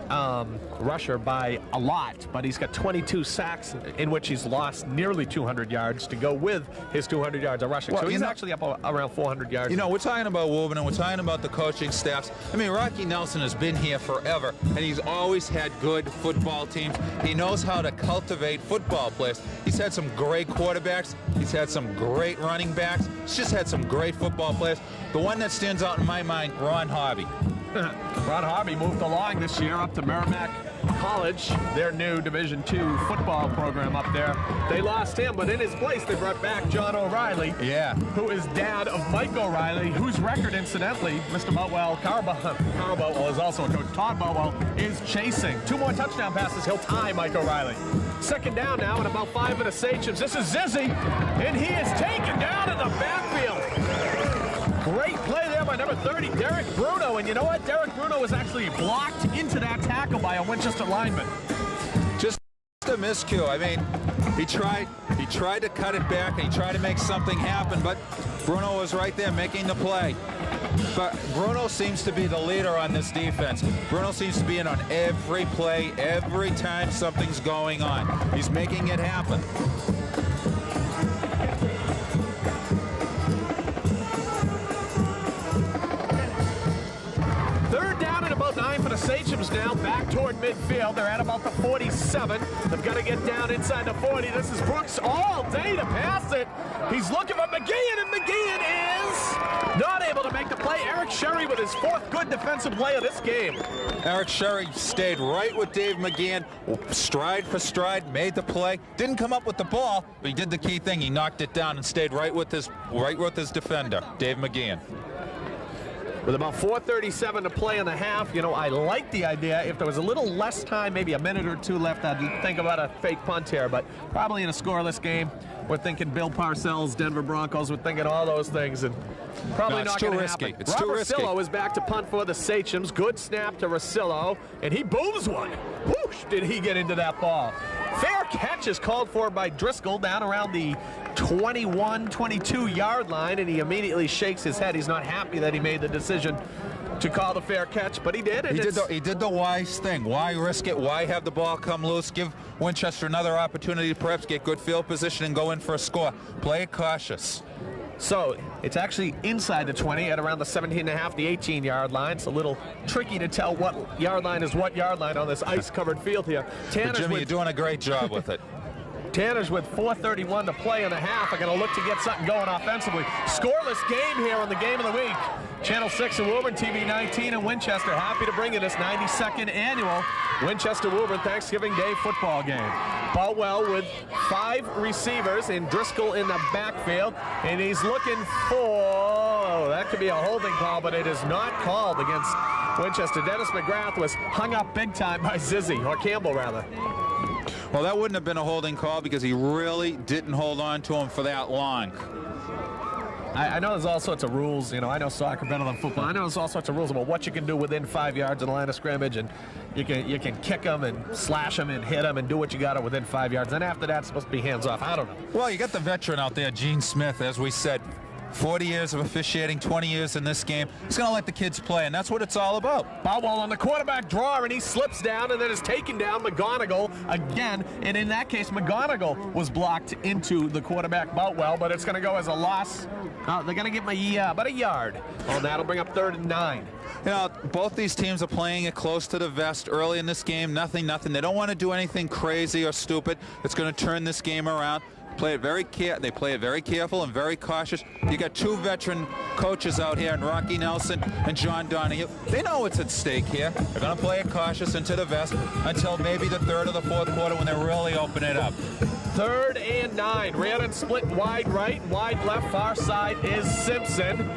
rusher by a lot, but he's got 22 sacks in which he's lost nearly 200 yards to go with his 200 yards of rushing. Well, so he's actually up around 400 yards. You know, we're talking about Woburn and we're talking about the coaching staffs. I mean, Rocky Nelson has been here forever, and he's always had good football teams. He knows how to cultivate football players. He's had some great quarterbacks. He's had some great running backs. He's just had some great football players. The one that stands out in my mind, Ron Harvey. Ron Harvey moved along this year up to Merrimack College, their new Division II football program up there. They lost him, but in his place they brought back John O'Reilly, who is dad of Mike O'Reilly, whose record, incidentally, Mr. Boutwell, Carl Boutwell is also a coach. Todd Boutwell is chasing. 2 more touchdown passes, he'll tie Mike O'Reilly. Second down now, and about 5 for the Sachems. This is Zizzy, and he is taken down in the backfield. Great play there by number 30, Derek Bruno. And you know what? Derek Bruno was actually blocked into that tackle by a Winchester lineman. Just a miscue. I mean, he tried to cut it back and he tried to make something happen, but Bruno was right there making the play. But Bruno seems to be the leader on this defense. Bruno seems to be in on every play, every time something's going on. He's making it happen. The Sachems now back toward midfield. They're at about the 47. They've got to get down inside the 40. This is Brooks all day to pass it. He's looking for McGeehan, and McGeehan is not able to make the play. Eric Sherry with his 4th good defensive play of this game. Eric Sherry stayed right with Dave McGeehan, stride for stride, made the play. Didn't come up with the ball, but he did the key thing. He knocked it down and stayed right with his defender, Dave McGeehan. With about 4:37 to play in the half, you know, I like the idea. If there was a little less time, maybe a minute or 2 left, I'd think about a fake punt here. But probably in a scoreless game, we're thinking Bill Parcells, Denver Broncos. We're thinking all those things, and probably not going to happen. It's too risky. Rosillo is back to punt for the Sachems. Good snap to Rosillo, and he booms one. Whoosh, did he get into that ball. Fair catch is called for by Driscoll down around the 21, 22-yard line, and he immediately shakes his head. He's not happy that he made the decision to call the fair catch, but he did. And he did the wise thing. Why risk it? Why have the ball come loose? Give Winchester another opportunity to perhaps get good field position and go in for a score. Play it cautious. So it's actually inside the 20 at around the 17.5, the 18-yard line. It's a little tricky to tell what yard line is what yard line on this ice-covered field here. But Jimmy, you're doing a great job with it. Tanners with 4:31 to play in the half are going to look to get something going offensively. Scoreless game here on the Game of the Week. Channel 6 in Woburn, TV 19 in Winchester. Happy to bring you this 92nd annual Winchester-Woburn Thanksgiving Day football game. Boutwell with 5 receivers and Driscoll in the backfield. And he's looking for, that could be a holding call, but it is not called against Winchester. Dennis McGrath was hung up big time by Zizzy, or Campbell rather. Well, that wouldn't have been a holding call because he really didn't hold on to him for that long. I know there's all sorts of rules. You know, I know soccer better than football. I know there's all sorts of rules about what you can do within 5 yards of the line of scrimmage, and you can kick them and slash them and hit them and do what you got to within 5 yards. Then after that, it's supposed to be hands off. I don't know. Well, you got the veteran out there, Gene Smith, as we said. 40 years of officiating, 20 years in this game. He's going to let the kids play, and that's what it's all about. Boutwell on the quarterback draw, and he slips down and then is taken down. McGonigal again, and in that case, McGonigal was blocked into the quarterback Boutwell, but it's going to go as a loss. They're going to give him about a yard. Oh, that'll bring up 3rd and 9. You know, both these teams are playing it close to the vest early in this game. Nothing. They don't want to do anything crazy or stupid that's going to turn this game around. They play it very careful and very cautious. You got 2 veteran coaches out here, and Rocky Nelson and John Donahue. They know what's at stake here. They're going to play it cautious into the vest until maybe the 3rd or the 4th quarter when they really open it up. 3rd and 9. Rhiannon split wide right, wide left. Far side is Simpson.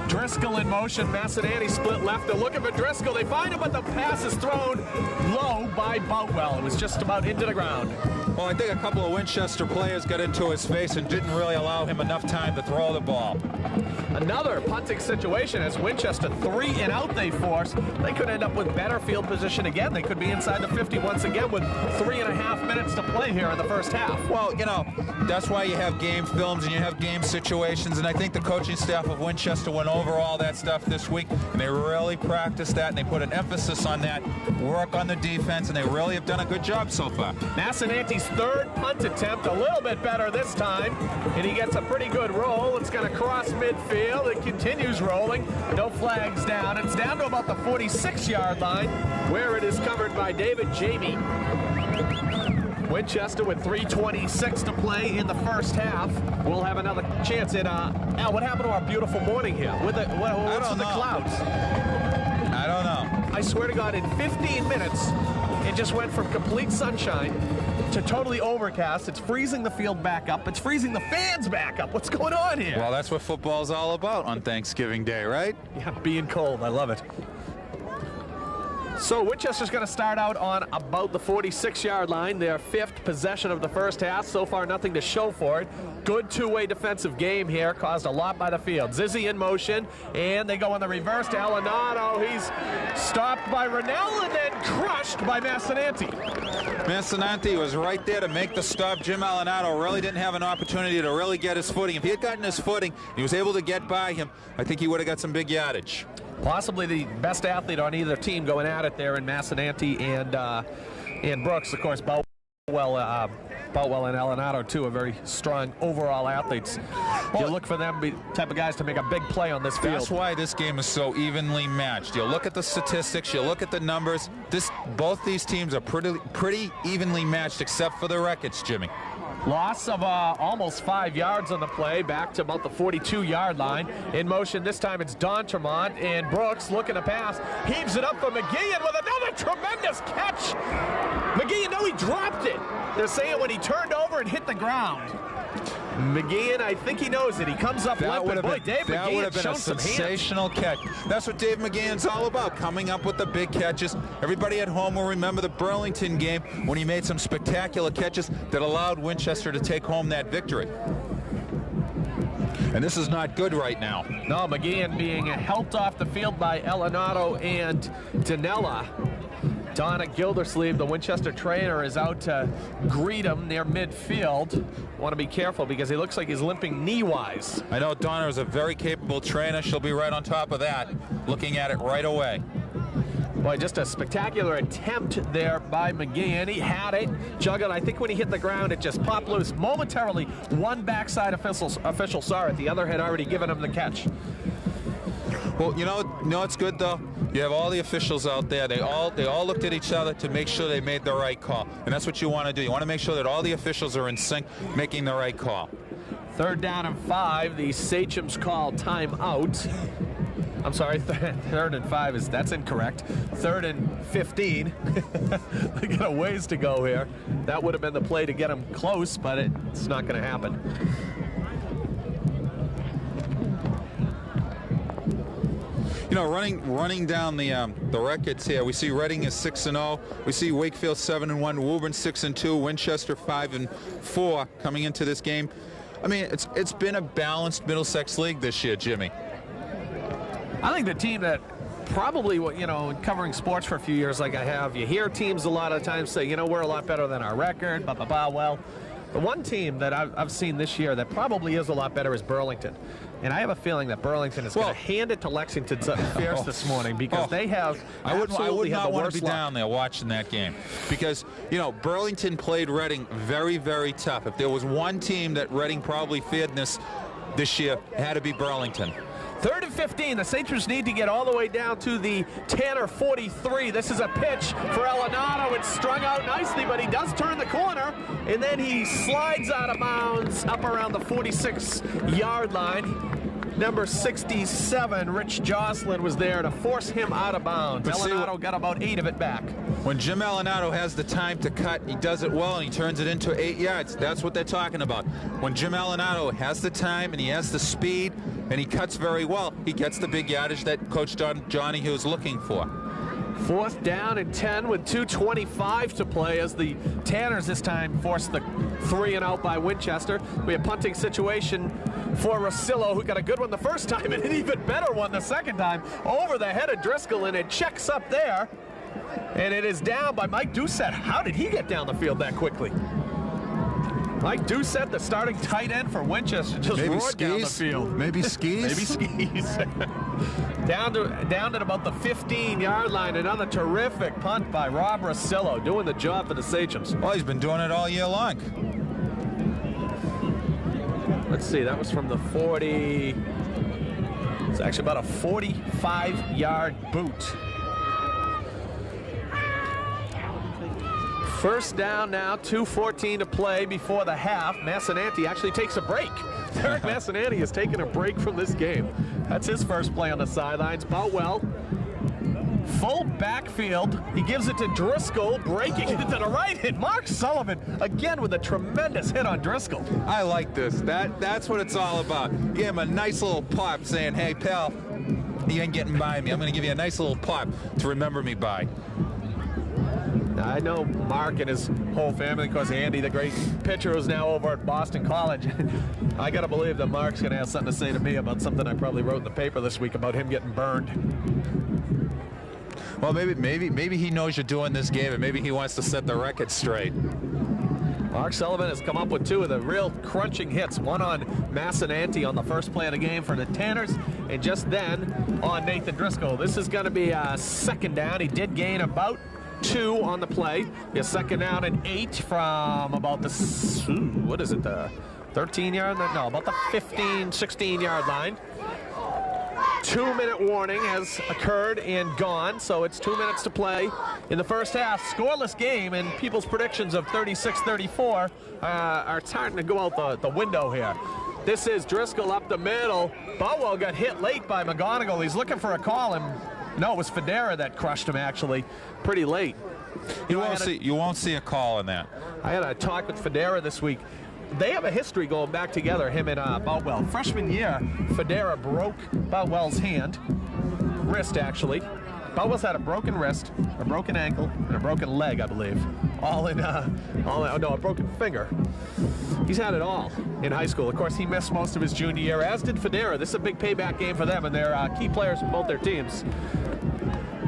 Driscoll in motion. Massananti split left. They're looking for Driscoll. They find him, but the pass is thrown low by Boutwell. It was just about into the ground. Well, I think a couple of Winchester players got into his face and didn't really allow him enough time to throw the ball. Another punting situation as Winchester 3 and out they force. They could end up with better field position again. They could be inside the 50 once again with 3.5 minutes to play here in the first half. Well, you know, that's why you have game films and you have game situations, and I think the coaching staff of Winchester went over all that stuff this week, and they really practiced that, and they put an emphasis on that, work on the defense, and they really have done a good job so far. Massananti's 3rd punt attempt, a little bit better this time, and he gets a pretty good roll. It's going to cross midfield. It continues rolling. No flags down. It's down to about the 46-yard line, where it is covered by David Jamie. Winchester with 3:26 to play in the first half. We'll have another chance at, Al, what happened to our beautiful morning here? What's with the clouds? I don't know. I swear to God, in 15 minutes, it just went from complete sunshine to totally overcast. It's freezing the field back up. It's freezing the fans back up. What's going on here? Well, that's what football's all about on Thanksgiving Day, right? Yeah, being cold. I love it. So Winchester's going to start out on about the 46-yard line, their 5th possession of the first half. So far, nothing to show for it. Good two-way defensive game here, caused a lot by the field. Zizzy in motion, and they go on the reverse to Elinato. He's stopped by Rennell and then crushed by Massananti. Massananti was right there to make the stop. Jim Elinato really didn't have an opportunity to really get his footing. If he had gotten his footing, he was able to get by him, I think he would have got some big yardage. Possibly the best athlete on either team going at it there in Massananti and Brooks. Of course, Boutwell and Elinato, too, are very strong overall athletes. You look for them, the type of guys to make a big play on this field. That's why this game is so evenly matched. You look at the statistics, you look at the numbers. Both these teams are pretty evenly matched, except for the records, Jimmy. Loss of almost 5 yards on the play, back to about the 42-yard line. In motion, this time it's D'Entremont, and Brooks looking to pass. Heaves it up for McGeehan with another tremendous catch. McGeehan, no, he dropped it. They're saying when he turned over and hit the ground. McGeehan, I think he knows it. He comes up limping. Boy, Dave McGeehan would have been a sensational catch. That's what Dave McGeehan's all about, coming up with the big catches. Everybody at home will remember the Burlington game when he made some spectacular catches that allowed Winchester to take home that victory. And this is not good right now. No, McGeehan being helped off the field by Elinato and Danella. Donna Gildersleeve, the Winchester trainer, is out to greet him near midfield. Want to be careful because he looks like he's limping knee-wise. I know Donna is a very capable trainer. She'll be right on top of that, looking at it right away. Boy, just a spectacular attempt there by McGeehan. He had it, juggled. I think when he hit the ground, it just popped loose. Momentarily, one backside official saw it. The other had already given him the catch. Well, you know what's good though? You have all the officials out there. They all looked at each other to make sure they made the right call, and that's what you want to do. You want to make sure that all the officials are in sync, making the right call. 3rd down and 5. The Sachems call timeout. I'm sorry, 3rd and 5 that's incorrect. 3rd and 15. They got a ways to go here. That would have been the play to get them close, but it's not going to happen. You know, running down the records here, we see Reading is 6-0. We see Wakefield 7-1, Woburn 6-2, Winchester 5-4 coming into this game. I mean, it's been a balanced Middlesex league this year, Jimmy. I think the team that probably, you know, covering sports for a few years like I have, you hear teams a lot of times say, you know, we're a lot better than our record, blah, blah, blah. Well, the one team that I've seen this year that probably is a lot better is Burlington. And I have a feeling that Burlington is going to hand it to Lexington fierce this morning because they have I would not want to be luck. down there watching that game because, you know, Burlington played Reading very, very tough. If there was one team that Reading probably feared this year, it had to be Burlington. 3rd and 15. The Sachems need to get all the way down to the Tanner 43. This is a pitch for Elinato. It's strung out nicely, but he does turn the corner, and then he slides out of bounds up around the 46-yard line. Number 67, Rich Jocelyn, was there to force him out of bounds. Elinato got about 8 of it back. When Jim Elinato has the time to cut, he does it well, and he turns it into 8 yards. That's what they're talking about. When Jim Elinato has the time and he has the speed and he cuts very well, he gets the big yardage that Coach Johnny Hughes looking for. 4th down and 10 with 2:25 to play as the Tanners this time force the 3 and out by Winchester. We have punting situation for Rosillo, who got a good one the first time and an even better one the second time over the head of Driscoll, and it checks up there. And it is down by Mike Doucette. How did he get down the field that quickly? Mike Doucette, the starting tight end for Winchester, just roared down the field. Maybe skis. Maybe skis. down at about the 15-yard line. Another terrific punt by Rob Rosillo, doing the job for the Sachems. Well, he's been doing it all year long. Let's see, that was from the 40. It's actually about a 45-yard boot. 1st down now, 2:14 to play before the half. Massananti actually takes a break. Derek Massananti has taken a break from this game. That's his first play on the sidelines. Boutwell, full backfield. He gives it to Driscoll, breaking it to the right. Hit Mark Sullivan again with a tremendous hit on Driscoll. I like this. That's what it's all about. Give him a nice little pop saying, hey, pal, you ain't getting by me. I'm going to give you a nice little pop to remember me by. I know Mark and his whole family, of course, Andy, the great pitcher, who's now over at Boston College. I got to believe that Mark's going to have something to say to me about something I probably wrote in the paper this week about him getting burned. Well, maybe he knows you're doing this game, and maybe he wants to set the record straight. Mark Sullivan has come up with 2 of the real crunching hits, one on Massananti on the first play of the game for the Tanners, and just then on Nathan Driscoll. This is going to be a 2nd down. He did gain about 2 on the play. A 2nd down and 8 from about the, what is it, the 13-yard line? No, about the 15, 16-yard line. 2-minute warning has occurred and gone, so it's 2 minutes to play in the first half. Scoreless game, and people's predictions of 36-34 are starting to go out the window here. This is Driscoll up the middle. Boutwell got hit late by McGonigal. He's looking for a call, and no, it was Federa that crushed him, actually, pretty late. You won't see a call in that. I had a talk with Federa this week. They have a history going back together, him and Boutwell. Freshman year, Federa broke Boutwell's wrist, actually. Boutwell's had a broken wrist, a broken ankle, and a broken leg, I believe. A broken finger. He's had it all in high school. Of course, he missed most of his junior year, as did Federa. This is a big payback game for them, and they're key players from both their teams.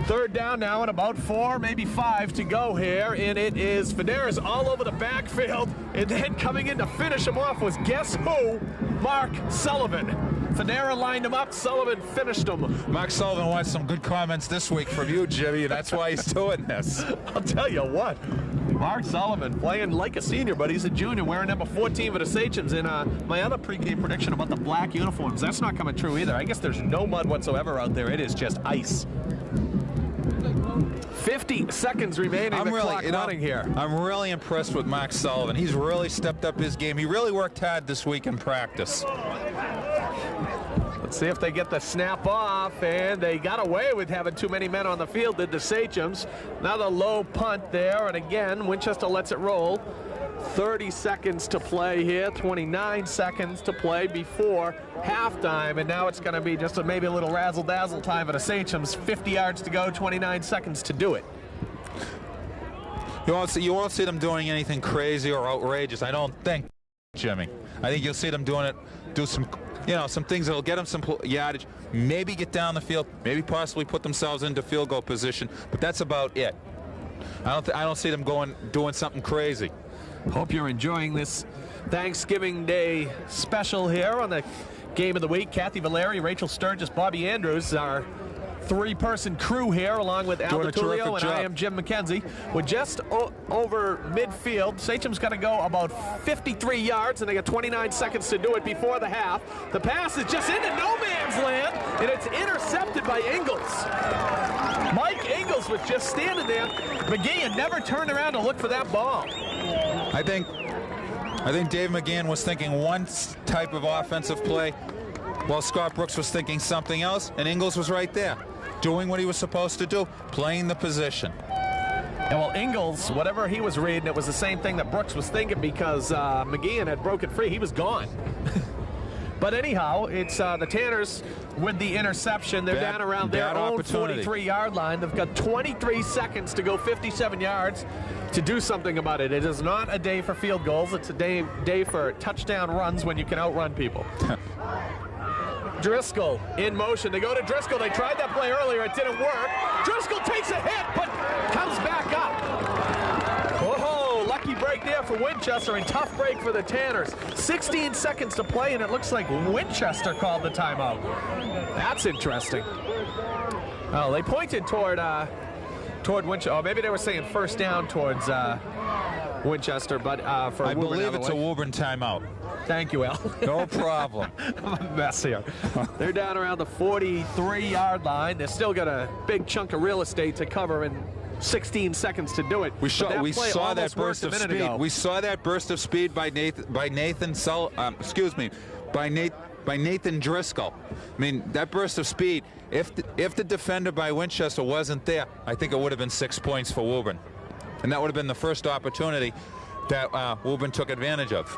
3rd down now and about 4, maybe 5 to go here, and it is Federa's all over the backfield, and then coming in to finish him off was, guess who? Mark Sullivan. Federa lined him up, Sullivan finished him. Mark Sullivan wants some good comments this week from you, Jimmy, and that's why he's doing this. I'll tell you what, Mark Sullivan playing like a senior, but he's a junior, wearing number 14 for the Sachems. And my other pregame prediction about the black uniforms, that's not coming true either. I guess there's no mud whatsoever out there. It is just ice. 50 seconds remaining. Running here. I'm really impressed with Mark Sullivan. He's really stepped up his game. He really worked hard this week in practice. Let's see if they get the snap off, and they got away with having too many men on the field, did the Sachems. Another low punt there, and again, Winchester lets it roll. 30 seconds to play here, 29 seconds to play before halftime, and now it's going to be just maybe a little razzle-dazzle time for the Sachems. 50 yards to go, 29 seconds to do it. You won't see them doing anything crazy or outrageous, I don't think, Jimmy. I think you'll see them do some things that'll get them some yardage, maybe get down the field, maybe possibly put themselves into field goal position, but that's about it. I don't see them doing something crazy. Hope you're enjoying this Thanksgiving Day special here on the Game of the Week. Kathy Valeri, Rachel Sturgis, Bobby Andrews, our three-person crew here, along with Al DiTullio, and I am Jim McKenzie. We're just over midfield. Sachem's got to go about 53 yards, and they got 29 seconds to do it before the half. The pass is just into no man's land, and it's intercepted by Ingalls. Mike Ingalls was just standing there. McGee never turned around to look for that ball. I think Dave McGann was thinking one type of offensive play, while Scott Brooks was thinking something else, and Ingalls was right there, doing what he was supposed to do, playing the position. And well, Ingalls, whatever he was reading, it was the same thing that Brooks was thinking, because McGeehan had broken free. He was gone. But anyhow, it's the Tanners with the interception. They're down around their own 43-yard line. They've got 23 seconds to go 57 yards to do something about it. It is not a day for field goals. It's a day for touchdown runs when you can outrun people. Driscoll in motion. They go to Driscoll. They tried that play earlier. It didn't work. Driscoll takes a hit, but comes back up. Whoa, lucky break there for Winchester, and tough break for the Tanners. 16 seconds to play, and it looks like Winchester called the timeout. That's interesting. Oh, they pointed toward Winchester. Oh, maybe they were saying first down towards Winchester, but for I Woburn, believe it's a Woburn timeout. Thank you, Al. No problem. I'm a mess here. They're down around the 43-yard line. They've still got a big chunk of real estate to cover in 16 seconds to do it. We saw that burst of speed. We saw that burst of speed by Nathan Driscoll. I mean, that burst of speed. If the defender by Winchester wasn't there, I think it would have been 6 points for Woburn, and that would have been the first opportunity that Woburn took advantage of.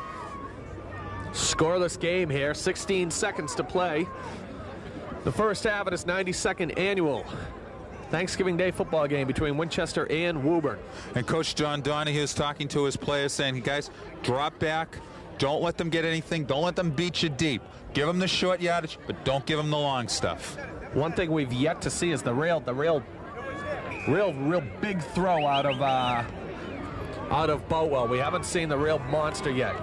Scoreless game here, 16 seconds to play. The first half of this 92nd annual Thanksgiving Day football game between Winchester and Woburn. And Coach John Donahue is talking to his players, saying, guys, drop back. Don't let them get anything. Don't let them beat you deep. Give them the short yardage, but don't give them the long stuff. One thing we've yet to see is the real big throw out of Boutwell. We haven't seen the real monster yet.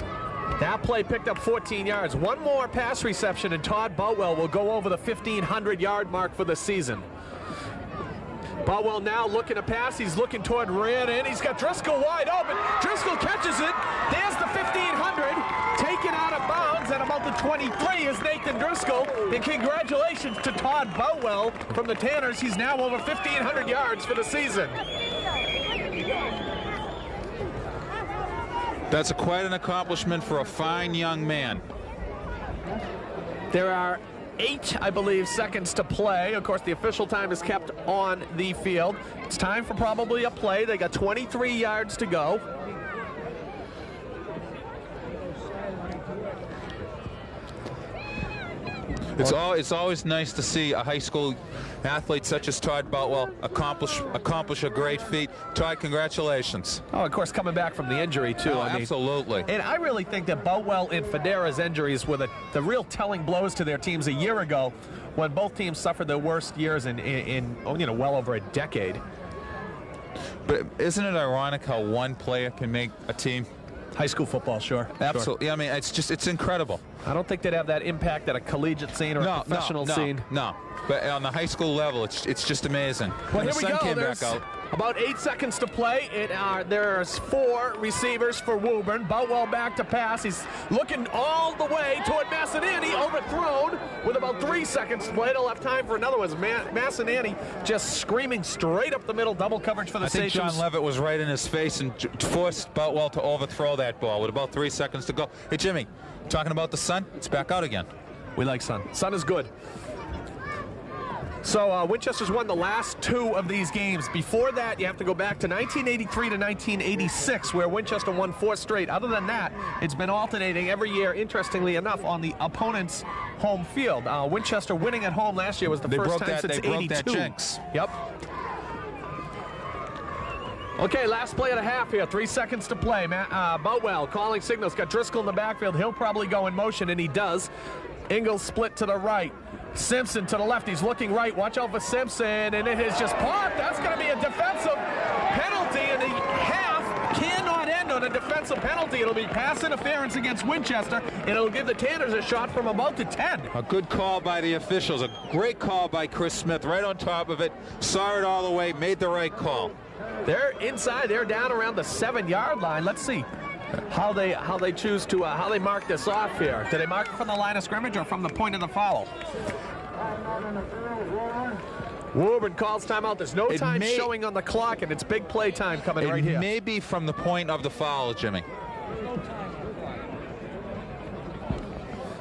That play picked up 14 yards. One more pass reception, and Todd Boutwell will go over the 1,500-yard mark for the season. Boutwell now looking to pass. He's looking toward Rand, and he's got Driscoll wide open. Driscoll catches it. There's the 1,500. Taken out of bounds at about the 23 is Nathan Driscoll. And congratulations to Todd Boutwell from the Tanners. He's now over 1,500 yards for the season. That's quite an accomplishment for a fine young man. There are 8, I believe, seconds to play. Of course, the official time is kept on the field. It's time for probably a play. They got 23 yards to go. It's always nice to see a high school athlete such as Todd Boutwell accomplish a great feat. Todd, congratulations. Oh, of course, coming back from the injury, too. Oh, absolutely. And I really think that Boutwell and Federa's injuries were the real telling blows to their teams a year ago, when both teams suffered their worst years in well over a decade. But isn't it ironic how one player can make a team? High school football, sure. Absolutely. Sure. I mean, it's incredible. I don't think they'd have that impact at a collegiate scene or a professional scene. No, but on the high school level, it's just amazing. Well, here we go. Came back out. About 8 seconds to play. There's 4 receivers for Woburn. Boutwell back to pass. He's looking all the way toward Massinani. Overthrown with about 3 seconds to play. They'll have time for another one. Massinani just screaming straight up the middle. Double coverage for the Sachems. I think John Levitt was right in his face and forced Boutwell to overthrow that ball with about 3 seconds to go. Hey, Jimmy, talking about the sun, it's back out again. We like sun. Sun is good. So Winchester's won the last 2 of these games. Before that, you have to go back to 1983 to 1986, where Winchester won 4 straight. Other than that, it's been alternating every year, interestingly enough, on the opponent's home field. Winchester winning at home last year was the first time since 82. They broke that jinx. Yep. Okay, last play of the half here. 3 seconds to play. Boutwell calling signals. Got Driscoll in the backfield. He'll probably go in motion, and he does. Ingles split to the right. Simpson to the left. He's looking right. Watch out for Simpson, and it has just popped. That's going to be a defensive penalty, and the half cannot end on a defensive penalty. It'll be pass interference against Winchester, and it'll give the Tanners a shot from about to 10. A good call by the officials. A great call by Chris Smith right on top of it. Saw it all the way, made the right call. They're inside. They're down around the 7-yard line. Let's see how they choose to how they mark this off here. Do they mark it from the line of scrimmage or from the point of the foul? Woburn calls timeout. There's no time showing on the clock, and it's big play time coming right here. It may be from the point of the foul, Jimmy.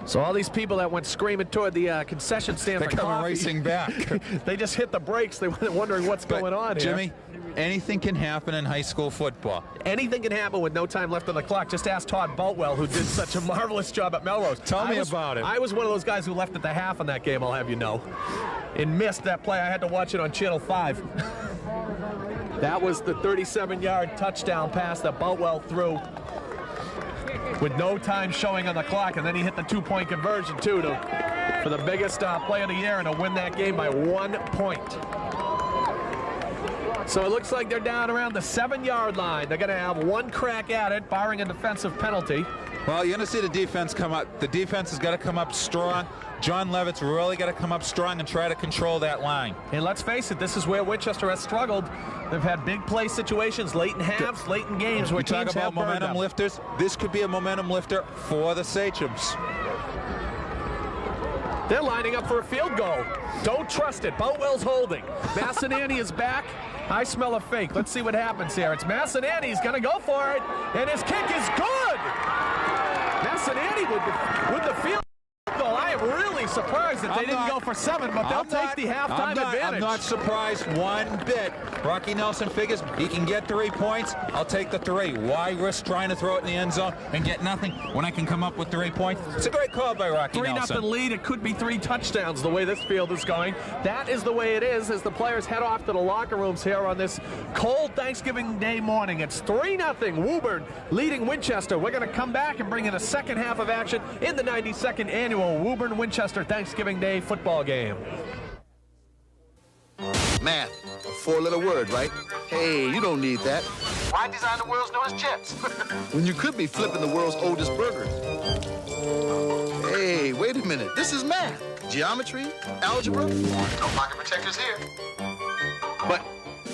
So all these people that went screaming toward the concession stand They're for coffee, coming racing back. They just hit the brakes. They were wondering what's going on here. Jimmy, anything can happen in high school football. Anything can happen with no time left on the clock. Just ask Todd Boutwell, who did such a marvelous job at Melrose. Tell me about it. I was one of those guys who left at the half on that game, I'll have you know, and missed that play. I had to watch it on Channel 5. That was the 37-yard touchdown pass that Boutwell threw with no time showing on the clock, and then he hit the 2-point conversion, too, for the biggest play of the year and to win that game by 1 point. So it looks like they're down around the 7-yard line. They're going to have one crack at it, barring a defensive penalty. Well, you're going to see the defense come up. The defense has got to come up strong. John Levitt's really got to come up strong and try to control that line. And let's face it, this is where Winchester has struggled. They've had big play situations late in halves, late in games where teams talk about momentum lifters. This could be a momentum lifter for the Sachems. They're lining up for a field goal. Don't trust it. Boutwell's holding. Massinani is back. I smell a fake. Let's see what happens here. It's Massinani. He's going to go for it, and his kick is good. Massinani with the field goal. I am really surprised that they didn't go for 7, but they'll take the halftime advantage. I'm not surprised one bit. Rocky Nelson figures he can get 3 points. I'll take the 3. Why risk trying to throw it in the end zone and get nothing when I can come up with 3 points? It's a great call by Rocky Nelson. 3-0 lead. It could be 3 touchdowns the way this field is going. That is the way it is as the players head off to the locker rooms here on this cold Thanksgiving Day morning. It's 3-0 Woburn leading Winchester. We're going to come back and bring in a second half of action in the 92nd annual Woburn-Winchester Thanksgiving Day football game. Math, a 4-letter word, right? Hey, you don't need that. Why design the world's newest chips? When you could be flipping the world's oldest burgers. Hey, wait a minute. This is math. Geometry, algebra. No pocket protectors here. But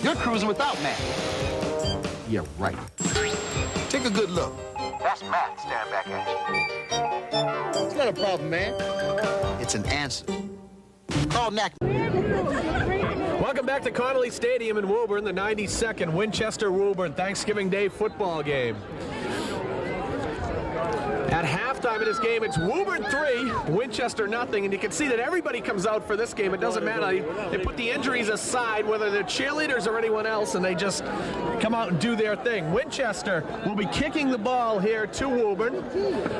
you're cruising without math. Yeah, right. Take a good look. That's math staring back at you. It's not a problem, man. It's an answer. Call NAC. Welcome back to Connolly Stadium in Woburn, the 92nd Winchester-Woburn Thanksgiving Day football game. At halftime of this game, it's Woburn 3, Winchester nothing, and you can see that everybody comes out for this game. It doesn't matter. They put the injuries aside, whether they're cheerleaders or anyone else, and they just come out and do their thing. Winchester will be kicking the ball here to Woburn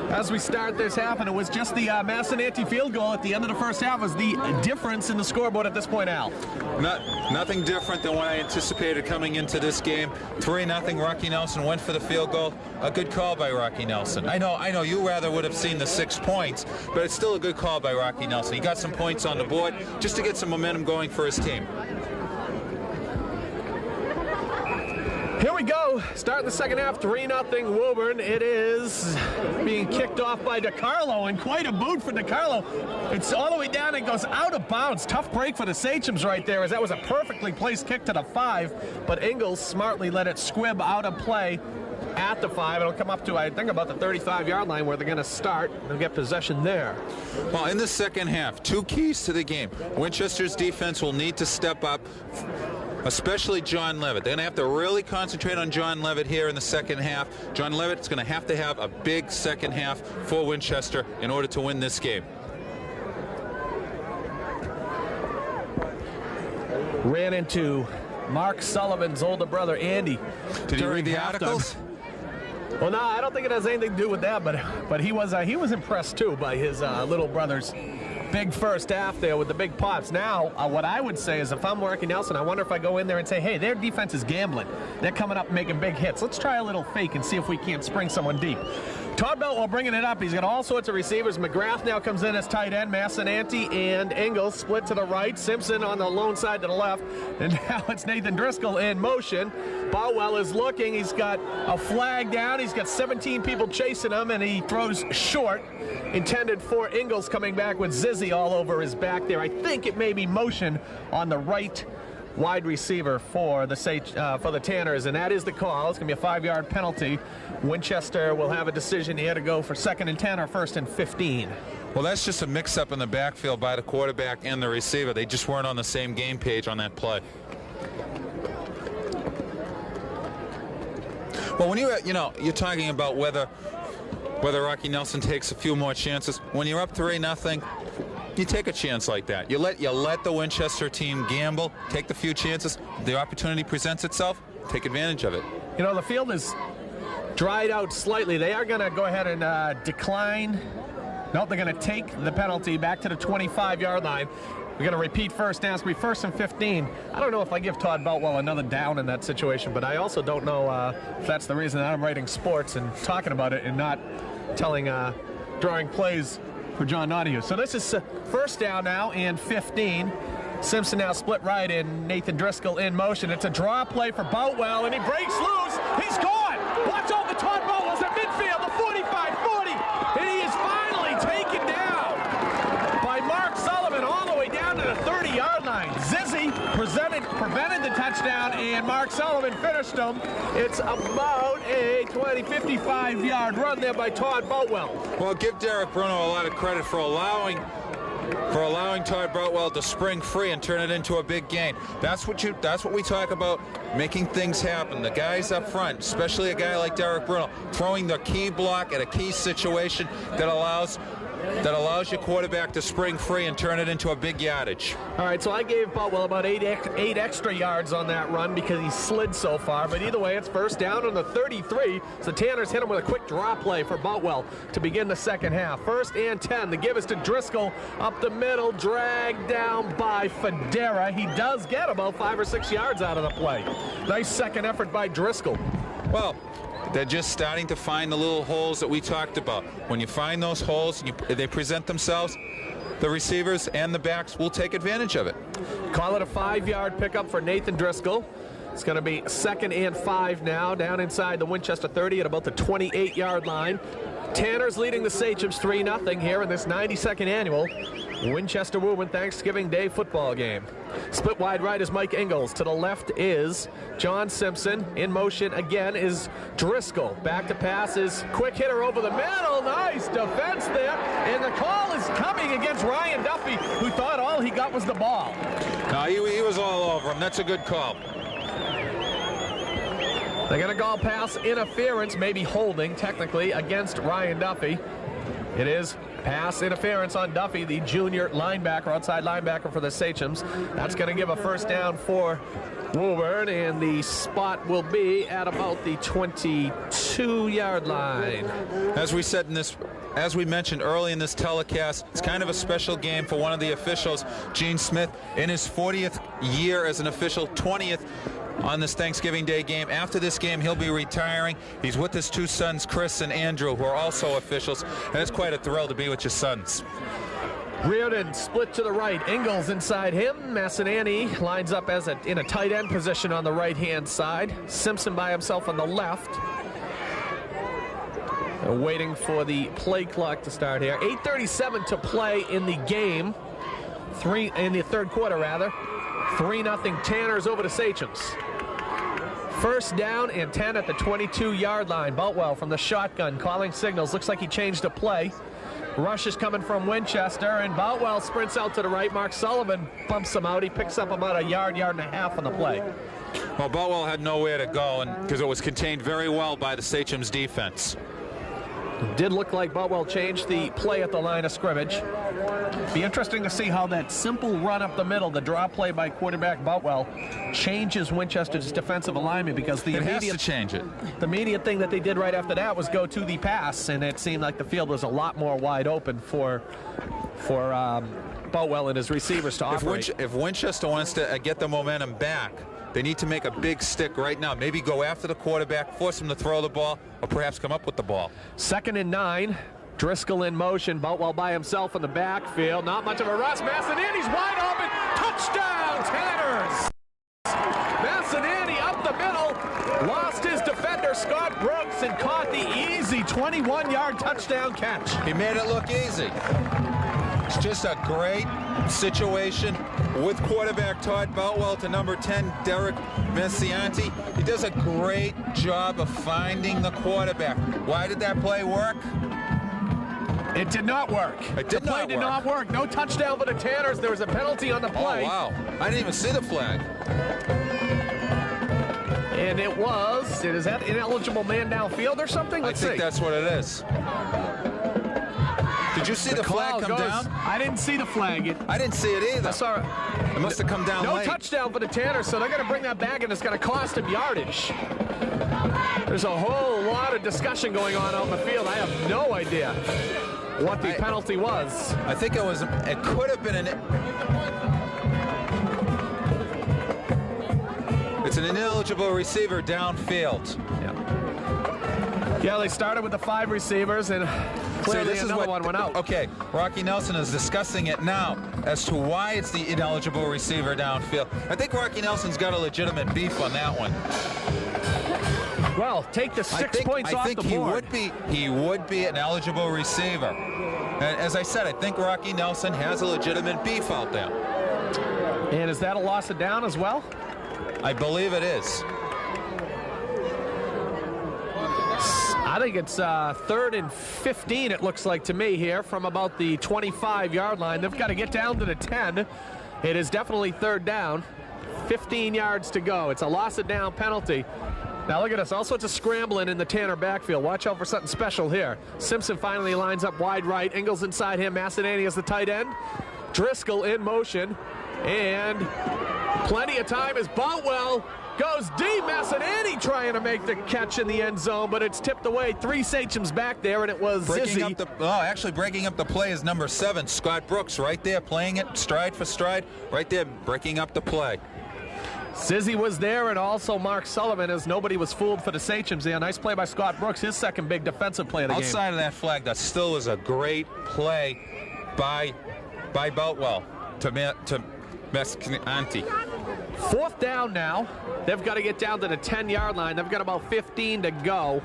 as we start this half, and it was just the Massinani field goal at the end of the first half was the difference in the scoreboard at this point, Al. Nothing different than what I anticipated coming into this game. 3-0. Rocky Nelson went for the field goal. A good call by Rocky Nelson. I know you rather would have seen the 6 points, but it's still a good call by Rocky Nelson. He got some points on the board just to get some momentum going for his team. Here we go. go. Starting the second half, 3-0 Woburn. It is being kicked off by DiCarlo, and quite a boot for DiCarlo. It's all the way down and goes out of bounds. Tough break for the Sachems right there, as that was a perfectly placed kick to the 5, but Ingles smartly let it squib out of play at the 5. It'll come up to, I think, about the 35-yard line where they're going to start. They'll get possession there. Well, in the second half, 2 keys to the game. Winchester's defense will need to step up, especially John Levitt. They're going to have to really concentrate on John Levitt here in the second half. John Levitt's going to have a big second half for Winchester in order to win this game. Ran into Mark Sullivan's older brother, Andy. Did you read the articles? Well, no, I don't think it has anything to do with that, but he was impressed, too, by his little brother's big first half there with the big pops. Now, what I would say is if I'm Rocky Nelson, I wonder if I go in there and say, hey, their defense is gambling. They're coming up and making big hits. Let's try a little fake and see if we can't spring someone deep. Todd Beltwell bringing it up. He's got all sorts of receivers. McGrath now comes in as tight end. Massananti and Ingles split to the right. Simpson on the lone side to the left. And now it's Nathan Driscoll in motion. Boutwell is looking. He's got a flag down. He's got 17 people chasing him, and he throws short. Intended for Ingles, coming back with Zizzy all over his back there. I think it may be motion on the right wide receiver for the Tanners, and that is the call. It's going to be a 5-yard penalty. Winchester will have a decision here to go for 2nd and 10 or 1st and 15. Well, that's just a mix-up in the backfield by the quarterback and the receiver. They just weren't on the same game page on that play. Well, when you're talking about whether Rocky Nelson takes a few more chances. When you're up 3-0, you take a chance like that. You let the Winchester team gamble, take the few chances. The opportunity presents itself, take advantage of it. You know, the field is dried out slightly. They are going to go ahead and decline. No, they're going to take the penalty back to the 25-yard line. We're going to repeat first down. It's going to be 1st and 15. I don't know if I give Todd Beltwell another down in that situation, but I also don't know if that's the reason that I'm writing sports and talking about it and not drawing plays for John Donahue. So this is first down now and 15. Simpson now split right in. Nathan Driscoll in motion. It's a draw play for Boutwell, and he breaks loose. He's gone. Watch out, the Todd Boutwell's at midfield, the 45-40, and he is finally taken down by Mark Sullivan all the way down to the 30-yard line. Zizzy prevented the touchdown, and Mark Sullivan finished him. It's about a 55-yard run there by Todd Boutwell. Well, give Derek Bruno a lot of credit for allowing Todd Boutwell to spring free and turn it into a big gain. That's what we talk about, making things happen. The guys up front, especially a guy like Derek Bruno, throwing the key block at a key situation that allows your quarterback to spring free and turn it into a big yardage. All right, so I gave Boutwell about eight extra yards on that run because he slid so far. But either way, it's first down on the 33. So Tanners hit him with a quick draw play for Boutwell to begin the second half. 1st and 10. The give is to Driscoll up the middle, dragged down by Federa. He does get about 5 or 6 yards out of the play. Nice second effort by Driscoll. Well, they're just starting to find the little holes that we talked about. When you find those holes, they present themselves, the receivers and the backs will take advantage of it. Call it a 5-yard pickup for Nathan Driscoll. It's going to be 2nd and 5 now, down inside the Winchester 30 at about the 28-yard line. Tanners leading the Sachems 3-0 here in this 92nd annual Winchester Woburn Thanksgiving Day football game. Split wide right is Mike Ingles. To the left is John Simpson. In motion again is Driscoll. Back to pass is quick hitter over the middle. Nice defense there. And the call is coming against Ryan Duffy, who thought all he got was the ball. No, he was all over him. That's a good call. They're going to call pass interference, maybe holding technically, against Ryan Duffy. It is pass interference on Duffy, the junior linebacker, outside linebacker for the Sachems. That's going to give a first down for Woburn, and the spot will be at about the 22-yard line. As we mentioned early in this telecast, it's kind of a special game for one of the officials, Gene Smith, in his 40th year as an official, 20th on this Thanksgiving Day game. After this game, he'll be retiring. He's with his 2 sons, Chris and Andrew, who are also officials, and it's quite a thrill to be with your sons. Reardon split to the right. Ingalls inside him. Massinani lines up as in a tight end position on the right-hand side. Simpson by himself on the left. Waiting for the play clock to start here. 8:37 to play in the game. In the third quarter, rather. 3-0 Tanners over to Sachem's. First down and 10 at the 22-yard line. Boutwell from the shotgun calling signals. Looks like he changed the play. Rush is coming from Winchester, and Boutwell sprints out to the right. Mark Sullivan bumps him out. He picks up about a yard and a half on the play. Well, Boutwell had nowhere to go because it was contained very well by the Sachem's defense. It did look like Boutwell changed the play at the line of scrimmage. Be interesting to see how that simple run up the middle, the draw play by quarterback Boutwell, changes Winchester's defensive alignment, because it has to change it. The immediate thing that they did right after that was go to the pass, and it seemed like the field was a lot more wide open for Boutwell and his receivers to operate. If Winchester wants to get the momentum back, they need to make a big stick right now. Maybe go after the quarterback, force him to throw the ball, or perhaps come up with the ball. 2nd and 9. Driscoll in motion. Boutwell by himself in the backfield. Not much of a rush. Massinani's wide open. Touchdown, Tanners! Massinani up the middle. Lost his defender, Scott Brooks, and caught the easy 21-yard touchdown catch. He made it look easy. It's just a great situation with quarterback Todd Boutwell to number 10, Derek Messianti. He does a great job of finding the quarterback. Why did that play work? It did not work. The play did not work. No touchdown for the Tanners. There was a penalty on the play. Oh, wow. I didn't even see the flag. And is that ineligible man downfield or something? I think that's what it is. Did you see the flag come down? I didn't see the flag. I didn't see it either. I saw it. It must have come down late. No touchdown for the Tanners, so they're going to bring that back, and it's going to cost him yardage. There's a whole lot of discussion going on out in the field. I have no idea what the penalty was. I think it could have been it's an ineligible receiver downfield. Yeah, they started with the 5 receivers, and clearly another one went out. Okay, Rocky Nelson is discussing it now as to why it's the ineligible receiver downfield. I think Rocky Nelson's got a legitimate beef on that one. Well, take the 6 points off the board. He would be an eligible receiver. And as I said, I think Rocky Nelson has a legitimate beef out there. And is that a loss of down as well? I believe it is. I think it's 3rd and 15, it looks like to me here, from about the 25-yard line. They've got to get down to the 10. It is definitely 3rd down. 15 yards to go. It's a loss of down penalty. Now look at this, all sorts of scrambling in the Tanner backfield. Watch out for something special here. Simpson finally lines up wide right. Ingalls inside him. Massinani is the tight end. Driscoll in motion. And plenty of time as Boutwell goes deep. Massinani trying to make the catch in the end zone, but it's tipped away. 3 Sachems back there, and it was Zizzy. Actually breaking up the play is number 7, Scott Brooks, right there, playing it stride for stride, right there, breaking up the play. Zizzy was there, and also Mark Sullivan, as nobody was fooled for the Sachems there. Nice play by Scott Brooks, his second big defensive play of the game. Outside of that flag, that still is a great play by Boutwell to Mescanti. 4th down now. They've got to get down to the 10-yard line. They've got about 15 to go.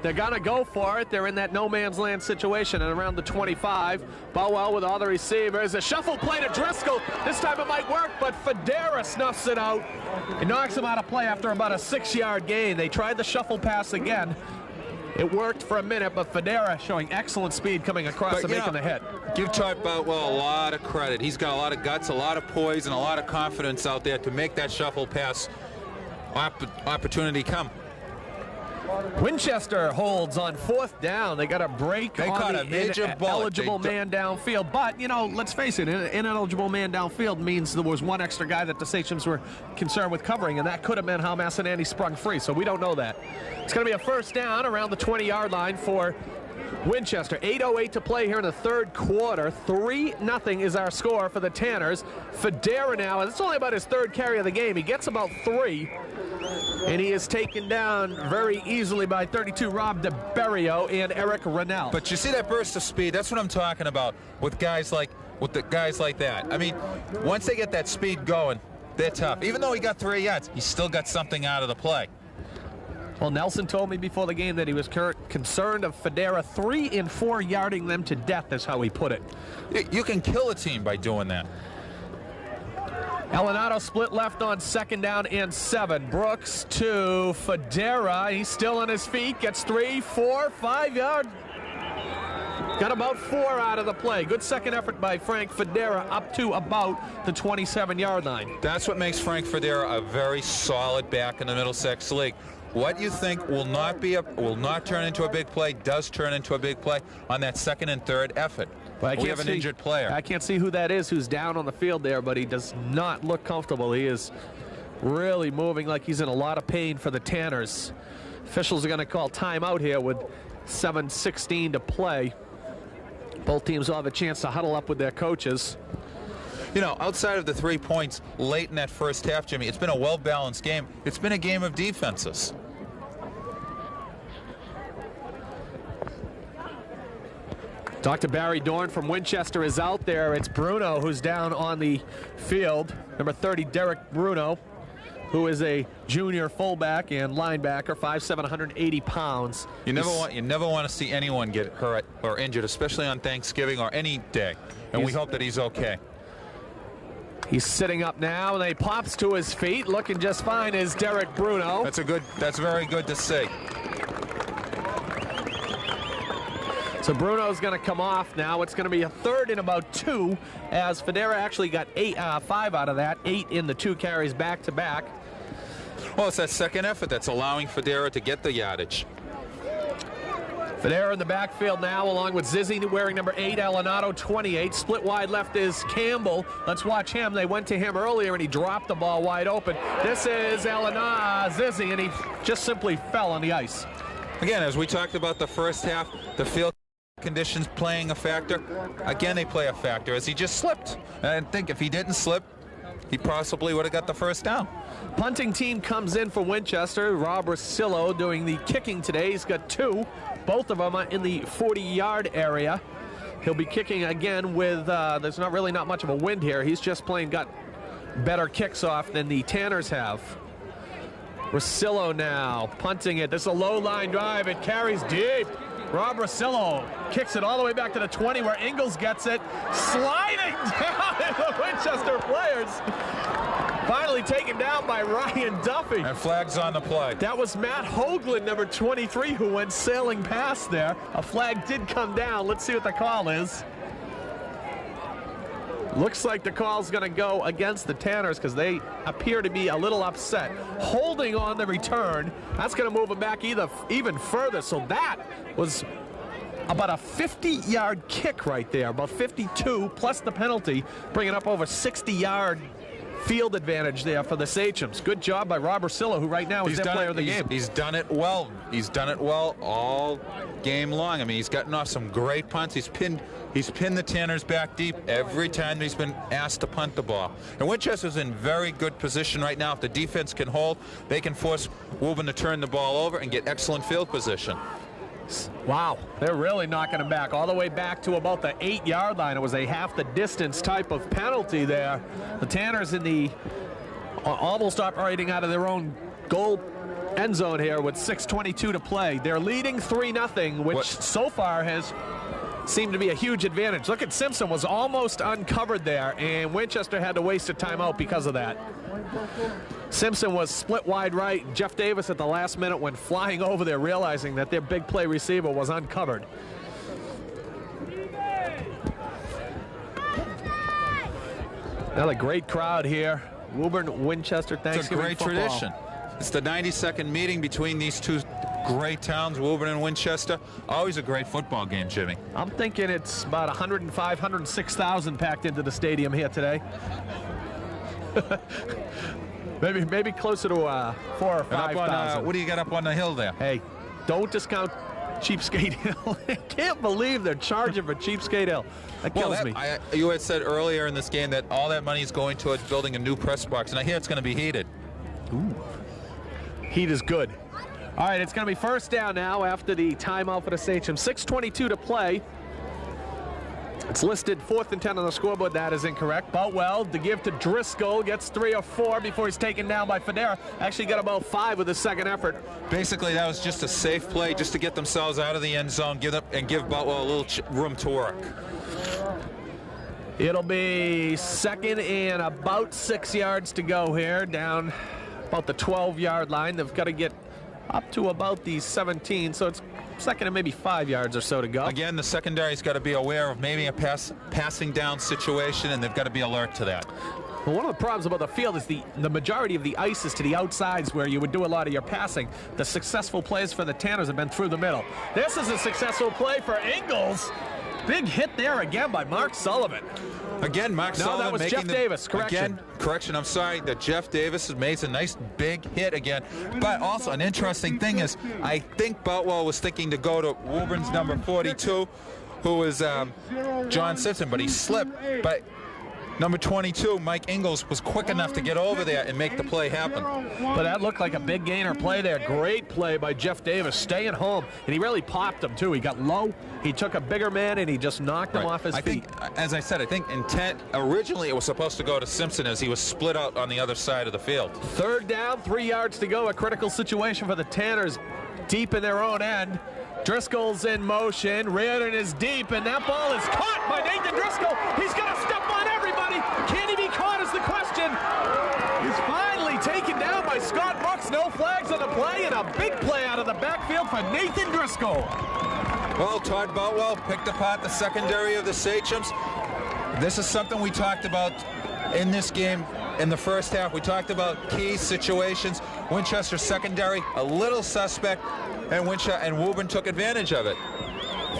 They're going to go for it. They're in that no-man's land situation at around the 25. Boutwell with all the receivers. A shuffle play to Driscoll. This time it might work, but Federa snuffs it out. He knocks him out of play after about a 6-yard gain. They tried the shuffle pass again. It worked for a minute, but Federa showing excellent speed coming across and making the hit. Give Todd Boutwell a lot of credit. He's got a lot of guts, a lot of poise, and a lot of confidence out there to make that shuffle pass opportunity come. Winchester holds on 4th down. They got a break on the ineligible man downfield. But, you know, let's face it, ineligible man downfield means there was one extra guy that the Sachems were concerned with covering, and that could have been how Massinani sprung free, so we don't know that. It's going to be a 1st down around the 20-yard line for Winchester. 8:08 to play here in the 3rd quarter. 3-0 is our score for the Tanners. Federa now, it's only about his 3rd carry of the game. He gets about 3. And he is taken down very easily by 32 Rob DeBerrio and Eric Rennell. But you see that burst of speed? That's what I'm talking about with guys like with the guys like that. I mean, once they get that speed going, they're tough. Even though he got 3 yards, he still got something out of the play. Well, Nelson told me before the game that he was concerned of Federa 3 and 4 yarding them to death, is how he put it. You can kill a team by doing that. Alenado split left on 2nd down and 7. Brooks to Federa. He's still on his feet. Gets 3, 4, 5 yards. Got about 4 out of the play. Good second effort by Frank Federa up to about the 27-yard line. That's what makes Frank Federa a very solid back in the Middlesex League. What you think will not turn into a big play does turn into a big play on that 2nd and 3rd effort. We have an injured player. I can't see who that is who's down on the field there, but he does not look comfortable. He is really moving like he's in a lot of pain for the Tanners. Officials are going to call timeout here with 7:16 to play. Both teams will have a chance to huddle up with their coaches. You know, outside of the 3 points late in that first half, Jimmy, it's been a well-balanced game. It's been a game of defenses. Dr. Barry Dorn from Winchester is out there. It's Bruno who's down on the field. Number 30, Derek Bruno, who is a junior fullback and linebacker, 5'7", 180 pounds. You never want to see anyone get hurt or injured, especially on Thanksgiving or any day. And we hope that he's okay. He's sitting up now, and he pops to his feet, looking just fine, is Derek Bruno. That's very good to see. So Bruno's going to come off now. It's going to be a 3rd and about 2, as Federa actually got 5 out of that, 8 in the 2 carries back to back. Well, it's that second effort that's allowing Federa to get the yardage. Federa in the backfield now, along with Zizzi wearing number 8, Alenado 28. Split wide left is Campbell. Let's watch him. They went to him earlier, and he dropped the ball wide open. This is Zizzi, and he just simply fell on the ice. Again, as we talked about the first half, the field conditions playing a factor. Again, they play a factor, as he just slipped. And I think if he didn't slip, he possibly would have got the first down. Punting team comes in for Winchester. Rob Rosillo doing the kicking today. He's got 2. Both of them are in the 40-yard area. He'll be kicking again with, there's not much of a wind here. He's just got better kicks off than the Tanners have. Rosillo now punting it. This is a low line drive. It carries deep. Rob Rosillo kicks it all the way back to the 20 where Ingalls gets it. Sliding down the Winchester players. Finally taken down by Ryan Duffy. And flags on the play. That was Matt Hoagland, number 23, who went sailing past there. A flag did come down. Let's see what the call is. Looks like the call's going to go against the Tanners because they appear to be a little upset. Holding on the return. That's going to move them back even further. So that was about a 50-yard kick right there, about 52 plus the penalty, bringing up over 60-yard field advantage there for the Sachems. Good job by Rob Rosillo, who right now is their player of the game. He's done it well. He's done it well all game long. I mean, he's gotten off some great punts. He's pinned the Tanners back deep every time he's been asked to punt the ball. And Winchester's in very good position right now. If the defense can hold, they can force Woburn to turn the ball over and get excellent field position. Wow, they're really knocking him back all the way back to about the 8-yard line. It was a half the distance type of penalty there. The Tanners in the almost operating out of their own goal end zone here with 6:22 to play. They're leading 3-0, which so far has seemed to be a huge advantage. Look at Simpson, was almost uncovered there, and Winchester had to waste a timeout because of that. Simpson was split wide right. Jeff Davis at the last minute went flying over there, realizing that their big play receiver was uncovered. Another great crowd here. Woburn, Winchester, Thanksgiving It's a great tradition. It's the 92nd meeting between these two great towns, Woburn and Winchester. Always a great football game, Jimmy. I'm thinking it's about 105, 106,000 packed into the stadium here today. Maybe closer to 4,000 or 5,000. What do you got up on the hill there? Hey, don't discount Cheapskate Hill. I can't believe they're charging for Cheapskate Hill. That kills me. You had said earlier in this game that all that money is going towards building a new press box, and I hear it's going to be heated. Ooh. Heat is good. All right, it's going to be first down now after the timeout for the Sachems. 6:22 to play. It's listed 4th and 10 on the scoreboard. That is incorrect. Boutwell to give to Driscoll. Gets 3 or 4 before he's taken down by Federa. Actually got about 5 with his second effort. Basically, that was just a safe play just to get themselves out of the end zone, give Boutwell a little room to work. It'll be 2nd and about 6 yards to go here, down about the 12-yard line. They've got to get up to about the 17, so it's 2nd and maybe 5 yards or so to go. Again, the secondary's got to be aware of maybe a passing down situation, and they've got to be alert to that. Well, one of the problems about the field is the majority of the ice is to the outsides where you would do a lot of your passing. The successful plays for the Tanners have been through the middle. This is a successful play for Ingles. Big hit there again by Mark Sullivan. Again, Mark Sullivan. No, that was Jeff Davis. Correction. Again, correction. I'm sorry that Jeff Davis has made a nice big hit again. But also, an interesting thing is, I think Boutwell was thinking to go to Woburn's number 42, who was John Simpson, but he slipped. But number 22, Mike Ingles, was quick enough to get over there and make the play happen. But that looked like a big gainer play there. Great play by Jeff Davis, staying home. And he really popped him, too. He got low. He took a bigger man, and he just knocked him off his feet. As I said, I think intent, originally it was supposed to go to Simpson as he was split out on the other side of the field. 3rd down, 3 yards to go. A critical situation for the Tanners deep in their own end. Driscoll's in motion. Reardon is deep, and that ball is caught by Nathan Driscoll. He's going to step on everybody. Can he be caught is the question. He's finally taken down by Scott Brooks. No flags on the play, and a big play out of the backfield for Nathan Driscoll. Well, Todd Boutwell picked apart the secondary of the Sachems. This is something we talked about in this game in the first half. We talked about key situations. Winchester secondary, a little suspect, and Woburn took advantage of it.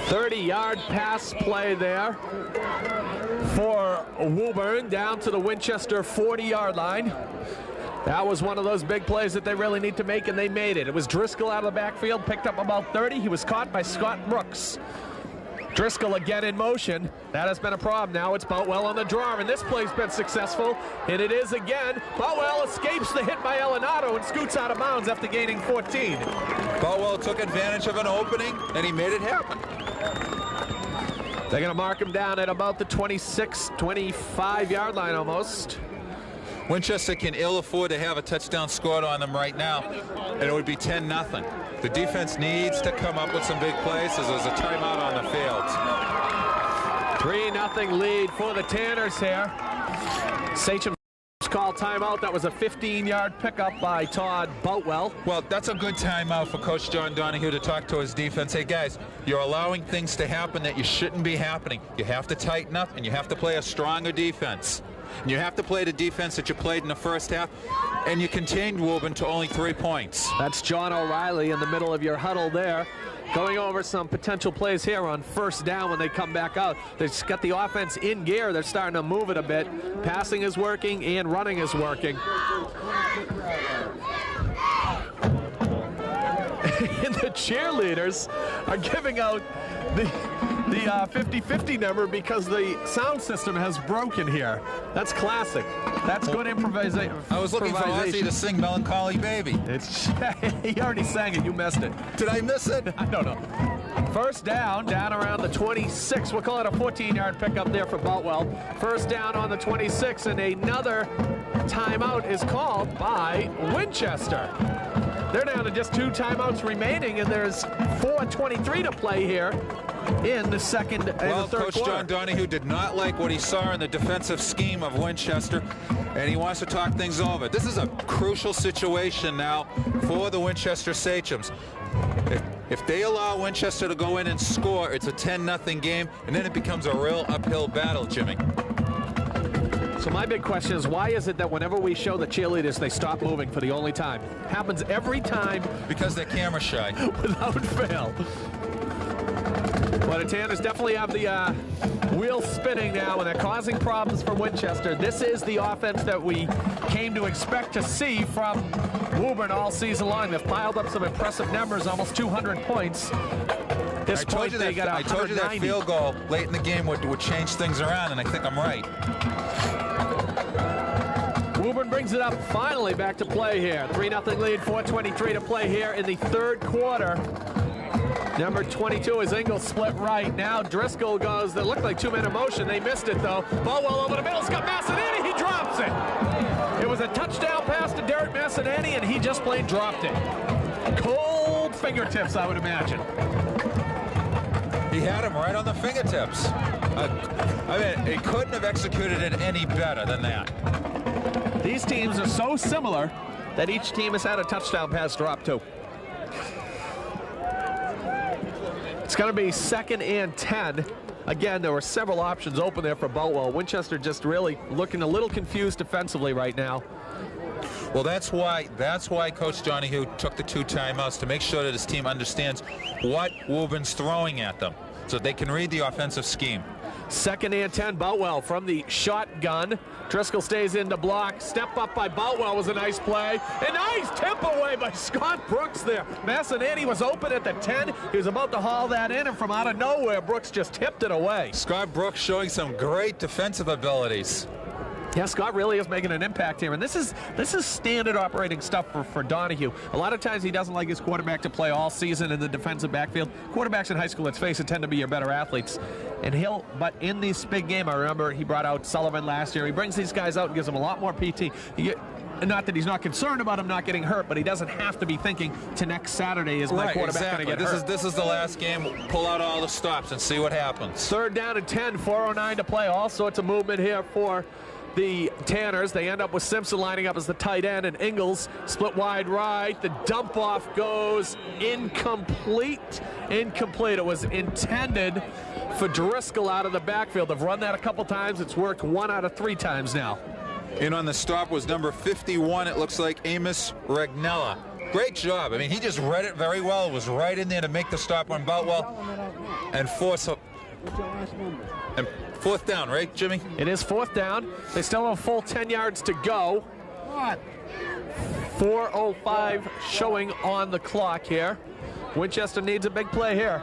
30-yard pass play there for Woburn down to the Winchester 40-yard line. That was one of those big plays that they really need to make, and they made it. It was Driscoll out of the backfield, picked up about 30. He was caught by Scott Brooks. Driscoll again in motion. That has been a problem. Now it's Boutwell on the draw, and this play's been successful, and it is again. Boutwell escapes the hit by Elinado and scoots out of bounds after gaining 14. Boutwell took advantage of an opening, and he made it happen. They're going to mark him down at about the 26, 25-yard line almost. Winchester can ill afford to have a touchdown scored on them right now, and it would be 10-0. The defense needs to come up with some big plays as there's a timeout on the field. 3-0 lead for the Tanners here. Sachem called timeout. That was a 15-yard pickup by Todd Boutwell. Well, that's a good timeout for Coach John Donahue to talk to his defense. Hey, guys, you're allowing things to happen that you shouldn't be happening. You have to tighten up, and you have to play a stronger defense. And you have to play the defense that you played in the first half, and you contained Woburn to only 3 points. That's John O'Reilly in the middle of your huddle there, going over some potential plays here on 1st down when they come back out. They've got the offense in gear. They're starting to move it a bit. Passing is working and running is working. And the cheerleaders are giving out the 50-50 number because the sound system has broken here. That's classic. That's good improvisation. I was looking for Ozzy to sing Melancholy Baby. He already sang it. You missed it. Did I miss it? I don't know. 1st down around the 26. We'll call it a 14-yard pickup there for Boutwell. 1st down on the 26, and another timeout is called by Winchester. They're down to just 2 timeouts remaining, and there's 4:23 to play here in the second and the third Coach quarter. John Donahue did not like what he saw in the defensive scheme of Winchester, and he wants to talk things over. This is a crucial situation now for the Winchester Sachems. If they allow Winchester to go in and score, it's a 10-0 game, and then it becomes a real uphill battle, Jimmy. So my big question is, why is it that whenever we show the cheerleaders, they stop moving for the only time? Happens every time. Because they're camera shy. Without fail. But the Tanners definitely have the wheels spinning now, and they're causing problems for Winchester. This is the offense that we came to expect to see from Woburn all season long. They've piled up some impressive numbers, almost 200 points. I told you that field goal late in the game would change things around, and I think I'm right. Woburn brings it up finally back to play here. 3-0 lead, 4:23 to play here in the third quarter. Number 22 is Ingles, split right. Now Driscoll goes, that looked like two-man motion. They missed it, though. Bowell over the middle. It's got Massanani. He drops it. It was a touchdown pass to Derek Massanani, and he just plain dropped it. Cold fingertips, I would imagine. He had him right on the fingertips. I mean, he couldn't have executed it any better than that. These teams are so similar that each team has had a touchdown pass drop too. It's going to be 2nd and 10. Again, there were several options open there for Boatwell. Winchester just really looking a little confused defensively right now. Well, that's why Coach Donahue took the 2 timeouts, to make sure that his team understands what Woburn's throwing at them, so they can read the offensive scheme. 2nd and 10, Boutwell from the shotgun. Driscoll stays in to block. Step up by Boutwell was a nice play. A nice tip away by Scott Brooks there. Massanani was open at the 10. He was about to haul that in, and from out of nowhere, Brooks just tipped it away. Scott Brooks showing some great defensive abilities. Yeah, Scott really is making an impact here, and this is standard operating stuff for Donahue. A lot of times he doesn't like his quarterback to play all season in the defensive backfield. Quarterbacks in high school, let's face it, tend to be your better athletes. But in this big game, I remember he brought out Sullivan last year. He brings these guys out and gives them a lot more PT. Not that he's not concerned about him not getting hurt, but he doesn't have to be thinking to next Saturday is my quarterback going to get hurt. This is the last game. Pull out all the stops and see what happens. 3rd down and 10, 4:09 to play. All sorts of movement here for the Tanners. They end up with Simpson lining up as the tight end, and Ingles split wide right. The dump off goes incomplete. It was intended for Driscoll out of the backfield. They've run that a couple times. It's worked 1 out of 3 times now. In on the stop was number 51. It looks like Amos Ragnella. Great job. I mean, he just read it very well. Was right in there to make the stop on Boutwell and force up. And 4th down, right, Jimmy? It is 4th down. They still have a full 10 yards to go. 4:05 showing on the clock here. Winchester needs a big play here.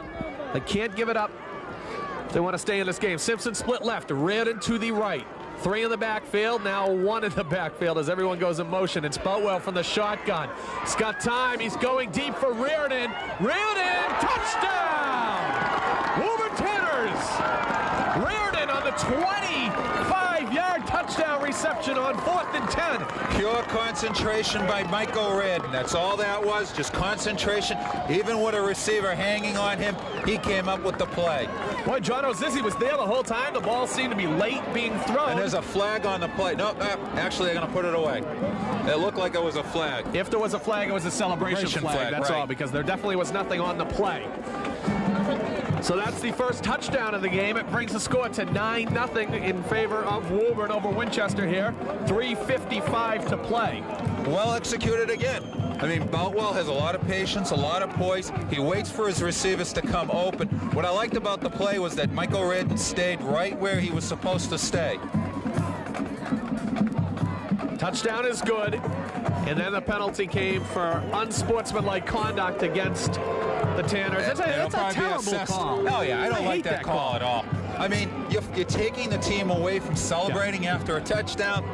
They can't give it up. They want to stay in this game. Simpson split left, Reardon to the right. 3 in the backfield, now 1 in the backfield as everyone goes in motion. It's Boutwell from the shotgun. He's got time. He's going deep for Reardon. Reardon, touchdown! Woburn Tanners! Reardon on the 25-yard touchdown reception on 4th and 10. Pure concentration by Michael Reardon. That's all that was, just concentration. Even with a receiver hanging on him, he came up with the play. Boy, John O'Zizzi was there the whole time. The ball seemed to be late being thrown. And there's a flag on the play. No, actually, they're going to put it away. It looked like it was a flag. If there was a flag, it was a celebration flag. That's all, because there definitely was nothing on the play. So that's the first touchdown of the game. It brings the score to 9-0 in favor of Woburn over Winchester here. 3:55 to play. Well executed again. I mean, Boutwell has a lot of patience, a lot of poise. He waits for his receivers to come open. What I liked about the play was that Michael Reardon stayed right where he was supposed to stay. Touchdown is good. And then the penalty came for unsportsmanlike conduct against the Tanners. That's a terrible call. Oh, yeah, I don't like that call at all. I mean, you're taking the team away from celebrating after a touchdown.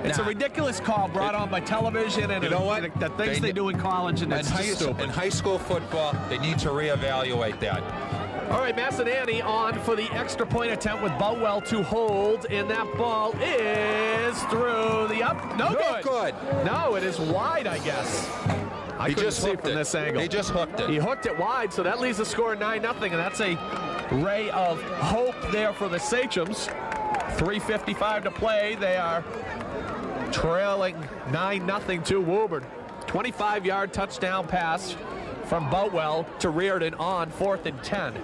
It's a ridiculous call brought on by television, and you know what? The things they do in college, and it's stupid. In high school football, they need to reevaluate that. All right, Massanani on for the extra point attempt with Boutwell to hold, and that ball is through the up. No good. No, it is wide, I guess. I couldn't see from this angle. He just hooked it. He hooked it wide, so that leaves the score 9-0, and that's a ray of hope there for the Sachems. 3:55 to play. They are trailing 9-0 to Woburn. 25-yard touchdown pass from Boutwell to Reardon on 4th and 10.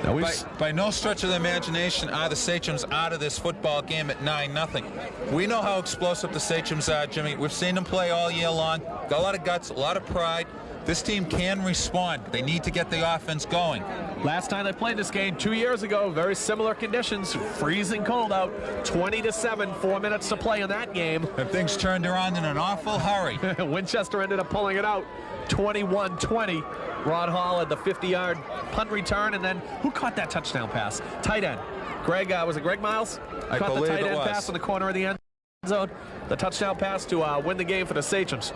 Now by no stretch of the imagination are the Sachems out of this football game at 9-0. We know how explosive the Sachems are, Jimmy. We've seen them play all year long. Got a lot of guts, a lot of pride. This team can respond. They need to get the offense going. Last time they played this game 2 years ago, very similar conditions, freezing cold out, 20-7, 4 minutes to play in that game. And things turned around in an awful hurry. Winchester ended up pulling it out, 21-20. Rod Hall had the 50-yard punt return, and then who caught that touchdown pass? Tight end. Was it Greg Miles? Caught the tight end pass in the corner of the end zone. The touchdown pass to win the game for the Sachems.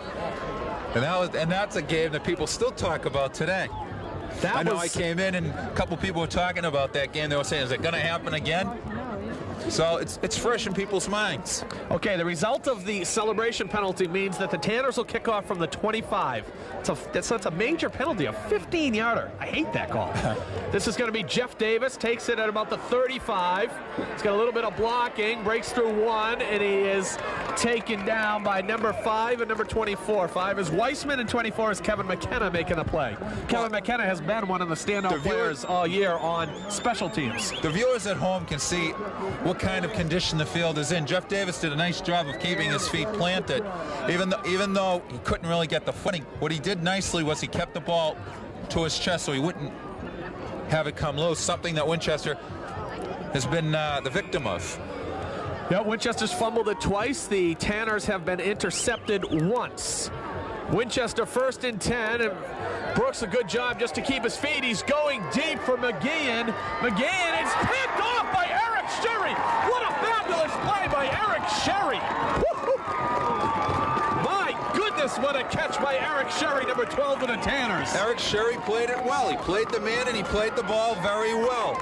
And that's a game that people still talk about today. I know I came in and a couple people were talking about that game. They were saying, is it going to happen again? So it's fresh in people's minds. Okay, the result of the celebration penalty means that the Tanners will kick off from the 25. That's a major penalty, a 15-yarder. I hate that call. This is going to be Jeff Davis, takes it at about the 35. He's got a little bit of blocking, breaks through one, and he is taken down by number 5 and number 24. 5 is Weissman, and 24 is Kevin McKenna making the play. Kevin McKenna has been one of the standout players all year on special teams. The viewers at home can see what kind of condition the field is in. Jeff Davis did a nice job of keeping his feet planted, even though he couldn't really get the footing. What he did nicely was he kept the ball to his chest so he wouldn't have it come loose, something that Winchester has been the victim of. Yeah, Winchester's fumbled it twice. The Tanners have been intercepted once. Winchester 1st and 10, and Brooks a good job just to keep his feet. He's going deep for McGeehan. McGeehan is picked off by Eric Sherry. What a fabulous play by Eric Sherry. My goodness, what a catch by Eric Sherry, number 12 of the Tanners. Eric Sherry played it well. He played the man and he played the ball very well.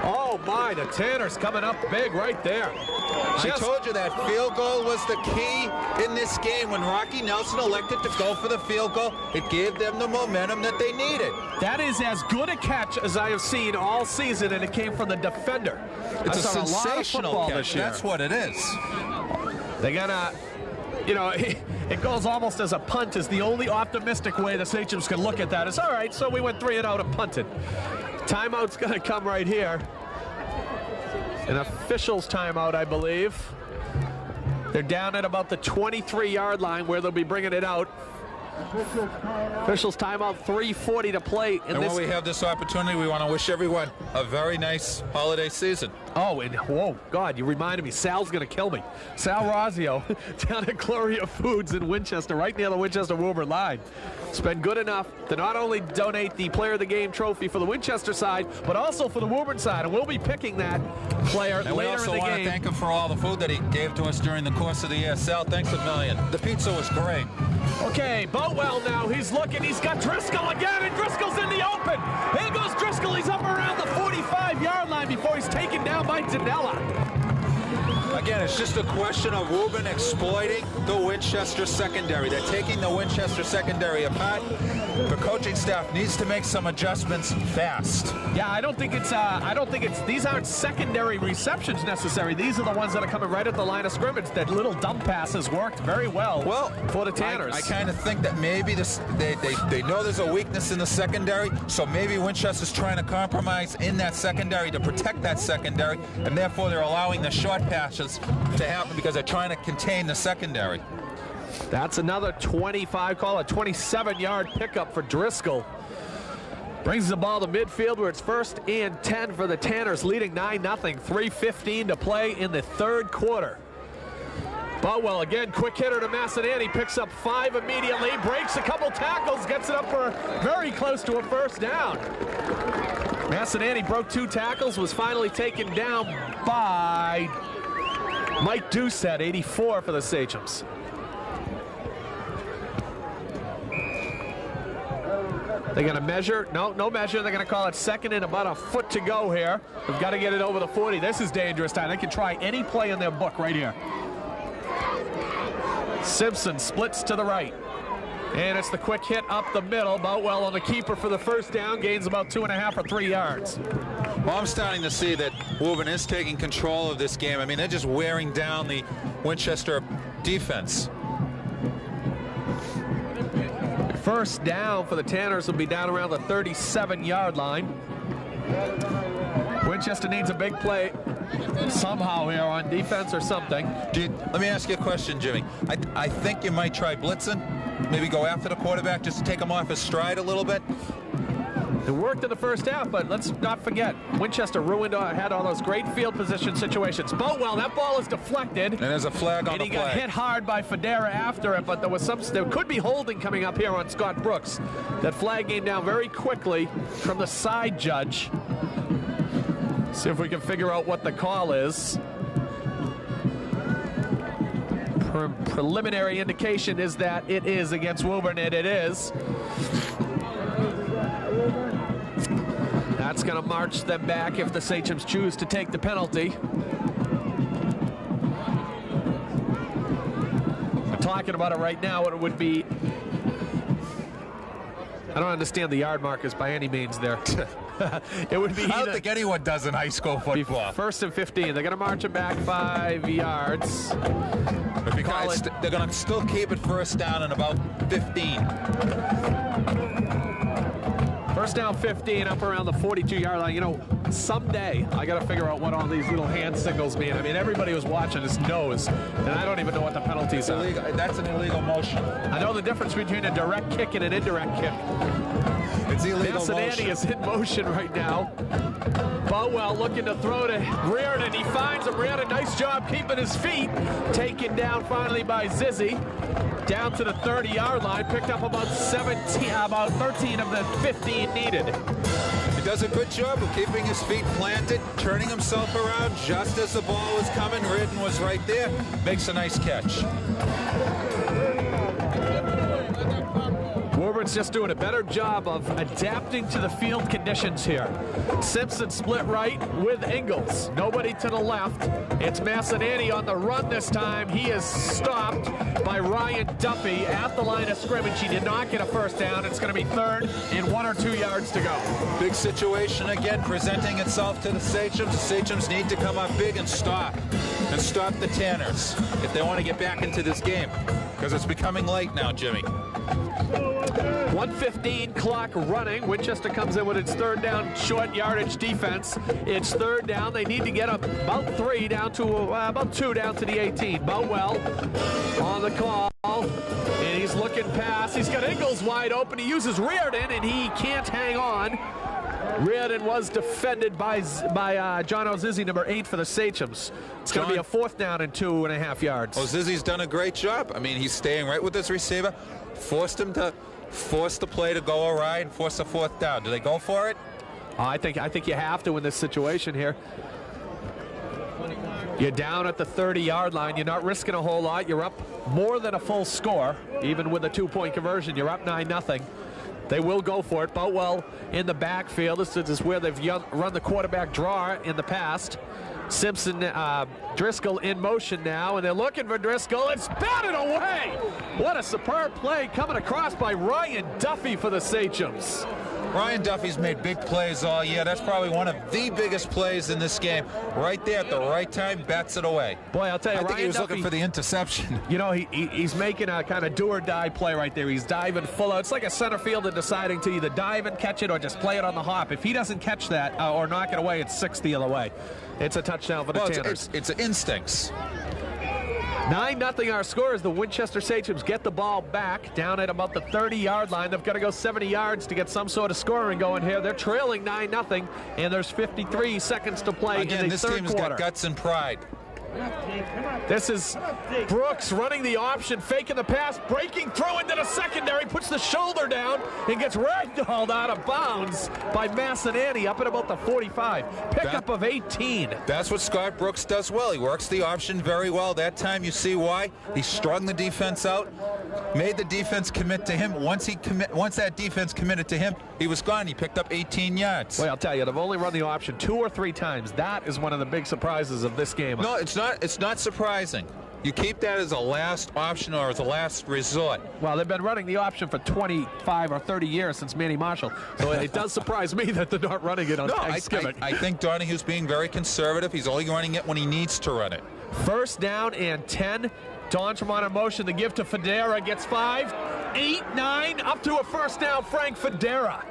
Oh my, the Tanners coming up big right there. I told you that field goal was the key in this game. When Rocky Nelson elected to go for the field goal, it gave them the momentum that they needed. That is as good a catch as I have seen all season, and it came from the defender. It's a sensational catch. That's what it is. They gotta, it goes almost as a punt is the only optimistic way the Sachems can look at that. Is all right, so we went 3 and out and punted. Timeout's going to come right here. An official's timeout, I believe. They're down at about the 23-yard line where they'll be bringing it out. Official's timeout, 3:40 to play. And when we have this opportunity, we want to wish everyone a very nice holiday season. Oh, and whoa, God, you reminded me. Sal's going to kill me. Sal Razio down at Gloria Foods in Winchester, right near the Winchester-Woburn line. It's been good enough to not only donate the Player of the Game trophy for the Winchester side, but also for the Woburn side. And we'll be picking that player later in the game. And we also want to thank him for all the food that he gave to us during the course of the year. Sal, thanks a million. The pizza was great. Okay, Boatwell now. He's looking. He's got Driscoll again, and Driscoll's in the open. Here goes Driscoll. He's up around the 45-yard line before he's taken down by Danella. Again, it's just a question of Woburn exploiting the Winchester secondary. They're taking the Winchester secondary apart. The coaching staff needs to make some adjustments fast. Yeah, I don't think it's these aren't secondary receptions necessary. These are the ones that are coming right at the line of scrimmage. That little dump passes worked very well for the Tanners. I kind of think that maybe they know there's a weakness in the secondary, so maybe Winchester's trying to compromise in that secondary to protect that secondary, and therefore they're allowing the short passes to happen because they're trying to contain the secondary. That's another 25 call, a 27-yard pickup for Driscoll. Brings the ball to midfield where it's 1st and 10 for the Tanners, leading 9-0. 3:15 to play in the third quarter. Boatwell again, quick hitter to Massanani, picks up 5 immediately, breaks a couple tackles, gets it up for very close to a first down. Massanani broke 2 tackles, was finally taken down by Mike Doucette, 84 for the Sachems. They're going to measure. No measure. They're going to call it 2nd and about a foot to go here. They've got to get it over the 40. This is dangerous time. They can try any play in their book right here. Simpson splits to the right. And it's the quick hit up the middle. Boatwell on the keeper for the first down. Gains about 2.5 or 3 yards. Well, I'm starting to see that Woburn is taking control of this game. I mean, they're just wearing down the Winchester defense. First down for the Tanners will be down around the 37-yard line. Winchester needs a big play somehow here on defense or something. Let me ask you a question, Jimmy. I think you might try blitzing. Maybe go after the quarterback just to take him off his stride a little bit. It worked in the first half, but let's not forget, Winchester had all those great field position situations. Boatwell, that ball is deflected. And there's a flag on the play. And he got hit hard by Federa after it, but there could be holding coming up here on Scott Brooks. That flag came down very quickly from the side judge. See if we can figure out what the call is. preliminary indication is that it is against Woburn, and it is. That's going to march them back if the Sachems choose to take the penalty. We're talking about it right now, and it would be... I don't understand the yard markers by any means there. It would be. I don't think anyone does in high school football. First and 15. They're going to march it back 5 yards. Because they're going to still keep it first down in about 15. First down 15 up around the 42-yard line. You know, someday I got to figure out what all these little hand signals mean. I mean, everybody was watching this knows, and I don't even know what the penalties are. That's an illegal motion. I know the difference between a direct kick and an indirect kick. It's illegal Cincinnati is in motion right now. Boutwell looking to throw to Reardon. He finds him. Reardon, nice job keeping his feet. Taken down finally by Zizzy. Down to the 30-yard line. Picked up about 13 of the 15 needed. He does a good job of keeping his feet planted, turning himself around just as the ball was coming. Reardon was right there. Makes a nice catch. Woburn's just doing a better job of adapting to the field conditions here. Simpson split right with Ingalls. Nobody to the left. It's Massanani on the run this time. He is stopped by Ryan Duffy at the line of scrimmage. He did not get a first down. It's going to be 3rd and 1 or 2 yards to go. Big situation again presenting itself to the Sachems. The Sachems need to come up big and stop the Tanners if they want to get back into this game, because it's becoming late now, Jimmy. 1:15 clock running. Winchester comes in with its 3rd down short yardage defense. It's 3rd down. They need to get about 3 down to about 2 down to the 18. Boutwell on the call, and he's looking past. He's got Ingalls wide open. He uses Reardon, and he can't hang on. Reardon was defended by John O'Zizzy, number 8 for the Sachems. It's going to be a 4th down and 2.5 yards. O'Zizzy's done a great job. I mean, he's staying right with his receiver. Forced him to force the play to go awry and force a 4th down. Do they go for it? I think you have to in this situation here. You're down at the 30-yard line. You're not risking a whole lot. You're up more than a full score. Even with a 2-point conversion, you're up 9-0. They will go for it. Boutwell in the backfield. This is where they've run the quarterback draw in the past. Simpson, Driscoll in motion now, and they're looking for Driscoll. It's batted away. What a superb play coming across by Ryan Duffy for the Sachems. Ryan Duffy's made big plays all year. That's probably one of the biggest plays in this game. Right there at the right time, bats it away. Boy, I'll tell you, I think Ryan he was Duffy, looking for the interception. You know, he's making a kind of do-or-die play right there. He's diving full out. It's like a center fielder deciding to either dive and catch it or just play it on the hop. If he doesn't catch that or knock it away, it's 6 the other way. It's a touchdown for the Tanners. It's instincts. 9-0 our score as the Winchester Sachems get the ball back down at about the 30-yard line. They've got to go 70 yards to get some sort of scoring going here. They're trailing 9-0, and there's 53 seconds to play in the third quarter. Again, this team's got guts and pride. This is Brooks running the option, faking the pass, breaking through into the secondary, puts the shoulder down, and gets ragdolled out of bounds by Massanani up at about the 45. Pickup of 18. That's what Scott Brooks does well. He works the option very well. That time you see why. He strung the defense out, made the defense commit to him. Once that defense committed to him, he was gone. He picked up 18 yards. Well, I'll tell you, they've only run the option 2 or 3 times. That is one of the big surprises of this game. No, it's not. It's not surprising. You keep that as a last option or as a last resort. Well, they've been running the option for 25 or 30 years since Manny Marshall. So it does surprise me that they're not running it on Thanksgiving. I think Donahue's being very conservative. He's only running it when he needs to run it. 1st down and 10. Dontremont in motion. The give to Federa gets 5, 8, 9. Up to a 1st down, Frank Federa.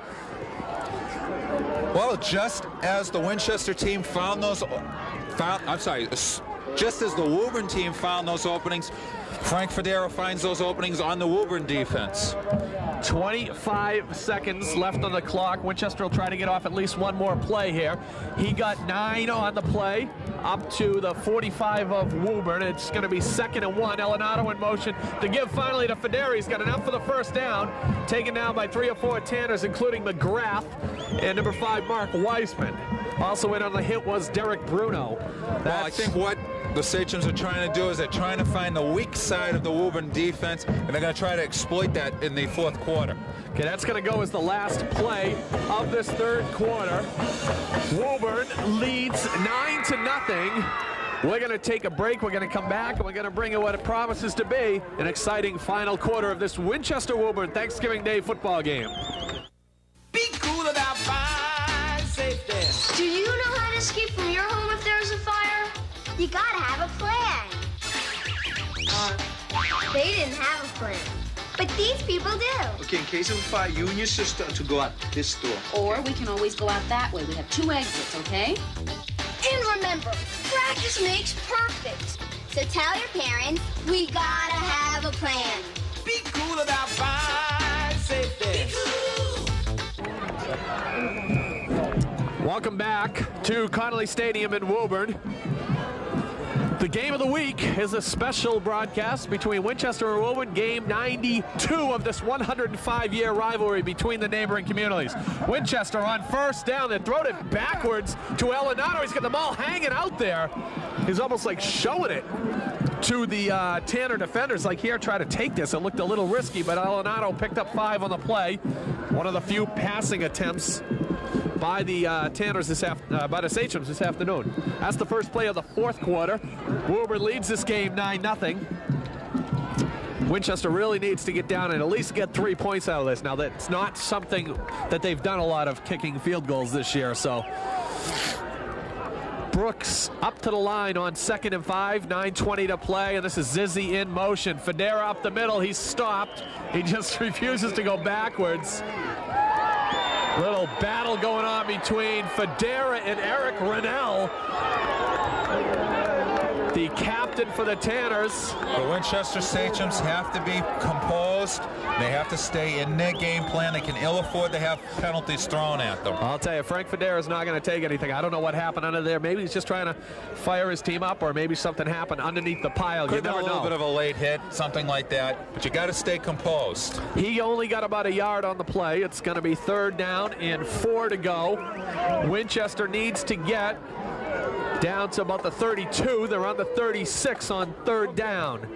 Well, just as the Winchester team just as the Woburn team found those openings, Frank Federa finds those openings on the Woburn defense. 25 seconds left on the clock. Winchester will try to get off at least one more play here. He got 9 on the play, up to the 45 of Woburn. It's going to be 2nd and 1. Elinato in motion to give finally to Federa. He's got enough for the 1st down. Taken down by 3 or 4 Tanners, including McGrath and number 5, Mark Weisman. Also in on the hit was Derek Bruno. Well, I think what the Sachems are trying to do is they're trying to find the weak side of the Woburn defense, and they're going to try to exploit that in the fourth quarter. Okay, that's going to go as the last play of this third quarter. Woburn leads 9-0. We're going to take a break. We're going to come back, and we're going to bring you what it promises to be an exciting final quarter of this Winchester-Woburn Thanksgiving Day football game. Be cool about fire safety. Do you know how to escape from your home if there's a fire? You gotta have a plan. They didn't have a plan, but these people do. Okay, in case of a fire, you and your sister are to go out this door. Or we can always go out that way. We have 2 exits, okay? And remember, practice makes perfect. So tell your parents, we gotta have a plan. Be cool about fire safety. Be cool. Welcome back to Connolly Stadium in Woburn. The game of the week is a special broadcast between Winchester and Woburn, game 92 of this 105-year rivalry between the neighboring communities. Winchester on first down. They throw it backwards to Elinato. He's got the ball hanging out there. He's almost like showing it to the Tanner defenders, like, here, try to take this. It looked a little risky, but Elinato picked up 5 on the play. One of the few passing attempts by the Tanners by the Sachems this afternoon. That's the first play of the fourth quarter. Woburn leads this game 9-0. Winchester really needs to get down and at least get 3 points out of this. Now, that's not something that they've done a lot of, kicking field goals this year, so. Brooks up to the line on 2nd and 5, 9:20 to play, and this is Zizzy in motion. Federa up the middle, he's stopped. He just refuses to go backwards. Little battle going on between Federa and Eric Rennell, the captain for the Tanners. The Winchester Sachems have to be composed. They have to stay in their game plan. They can ill afford to have penalties thrown at them. I'll tell you, Frank Federa is not going to take anything. I don't know what happened under there. Maybe he's just trying to fire his team up, or maybe something happened underneath the pile. Could you never have a little know. bit of a late hit, something like that. But you got to stay composed. He only got about a yard on the play. It's going to be 3rd down and 4 to go. Winchester needs to get down to about the 32. They're on the 36 on 3rd down.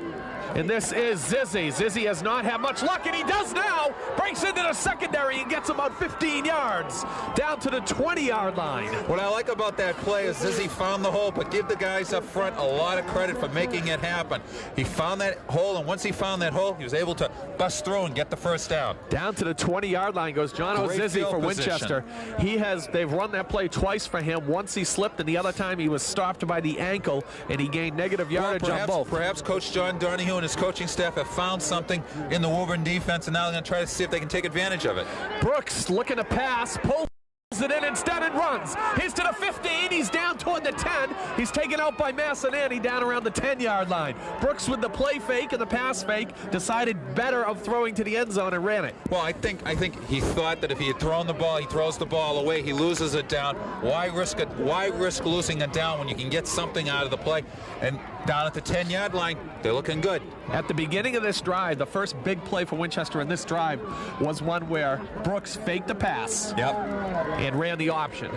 And this is Zizzy. Zizzy has not had much luck, and he does now. Breaks into the secondary and gets about 15 yards down to the 20-yard line. What I like about that play is Zizzy found the hole, but give the guys up front a lot of credit for making it happen. He found that hole, and once he found that hole, he was able to bust through and get the first down. Down to the 20-yard line goes John Zizzy for Winchester. They've run that play twice for him. Once he slipped, and the other time he was stopped by the ankle, and he gained negative yardage on both. Perhaps Coach John Donahue and his coaching staff have found something in the Woburn defense, and now they're going to try to see if they can take advantage of it. Brooks looking to pass, pulls it in instead and runs. He's to the 15, he's down toward the 10. He's taken out by Massananti down around the 10-yard line. Brooks with the play fake and the pass fake decided better of throwing to the end zone and ran it. Well, I think he thought that if he had thrown the ball, he throws the ball away, he loses it down. Why risk losing it down when you can get something out of the play? And down at the 10-yard line, they're looking good. At the beginning of this drive, the first big play for Winchester in this drive was one where Brooks faked the pass. Yep. And ran the option.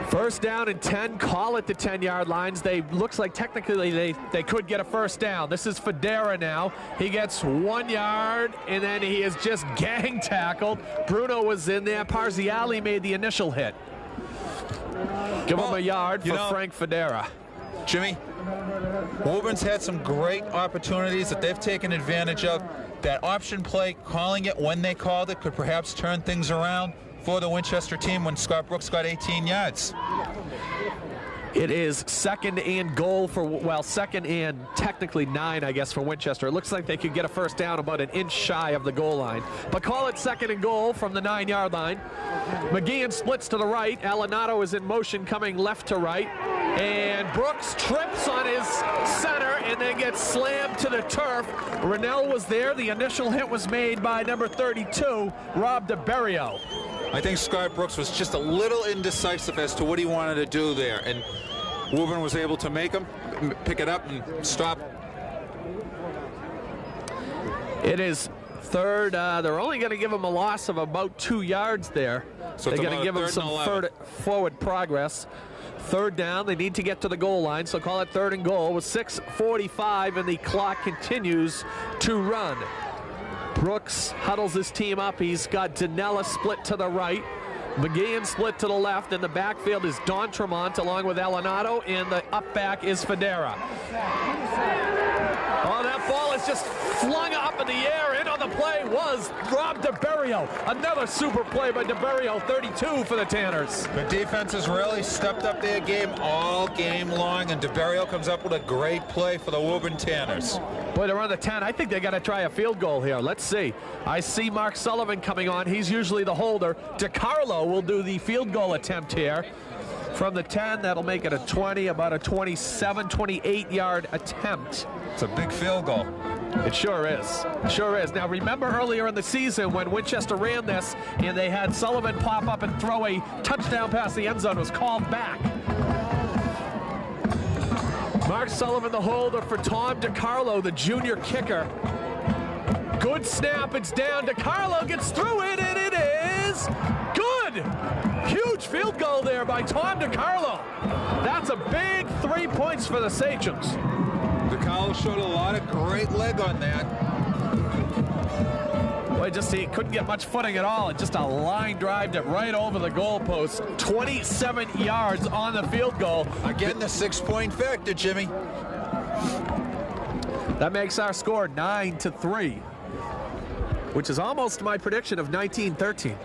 1st down and 10, call it the 10-yard lines. Looks like technically they could get a 1st down. This is Federa now. He gets 1 yard, and then he is just gang tackled. Bruno was in there. Parziali made the initial hit. Give him a yard for Frank Federa. Jimmy, Woburn's had some great opportunities that they've taken advantage of. That option play, calling it when they called it, could perhaps turn things around for the Winchester team when Scott Brooks got 18 yards. It is 2nd and goal for, well, 2nd and technically 9, I guess, for Winchester. It looks like they could get a 1st down about an inch shy of the goal line. But call it 2nd and goal from the 9-yard line. McGeehan splits to the right. Elinato is in motion coming left to right. And Brooks trips on his center and then gets slammed to the turf. Rennell was there. The initial hit was made by number 32, Rob DeBerrio. I think Scott Brooks was just a little indecisive as to what he wanted to do there, and Woburn was able to make him pick it up and stop. It is Third, they're only going to give him a loss of about 2 yards there. So they're going to give him some forward progress. Third down, they need to get to the goal line, so call it 3rd and goal with 6:45, and the clock continues to run. Brooks huddles his team up. He's got Danella split to the right, McGeehan split to the left. In the backfield is Don Tremont along with Elinato, and the up back is Federa. Oh, that ball is just flung up in the air. In on the play was Rob DeBerrio. Another super play by DeBerrio, 32 for the Tanners. The defense has really stepped up their game all game long, and DeBerrio comes up with a great play for the Woburn Tanners. Boy, they're on the 10. I think they got to try a field goal here. Let's see. I see Mark Sullivan coming on. He's usually the holder. DiCarlo will do the field goal attempt here. From the 10, that'll make it a 20, about a 27, 28-yard attempt. It's a big field goal. It sure is. It sure is. Now, remember earlier in the season when Winchester ran this and they had Sullivan pop up and throw a touchdown pass the end zone, was called back. Mark Sullivan, the holder for Tom DiCarlo, the junior kicker. Good snap. It's down. DiCarlo gets through it, and it is good. Huge field goal there by Tom DiCarlo. That's a big 3 points for the Sachems. DiCarlo showed a lot of great leg on that. Boy, he couldn't get much footing at all. And just a line drive it right over the goalpost. 27 yards on the field goal. Again, the 6-point factor, Jimmy. That makes our score 9-3, which is almost my prediction of 1913.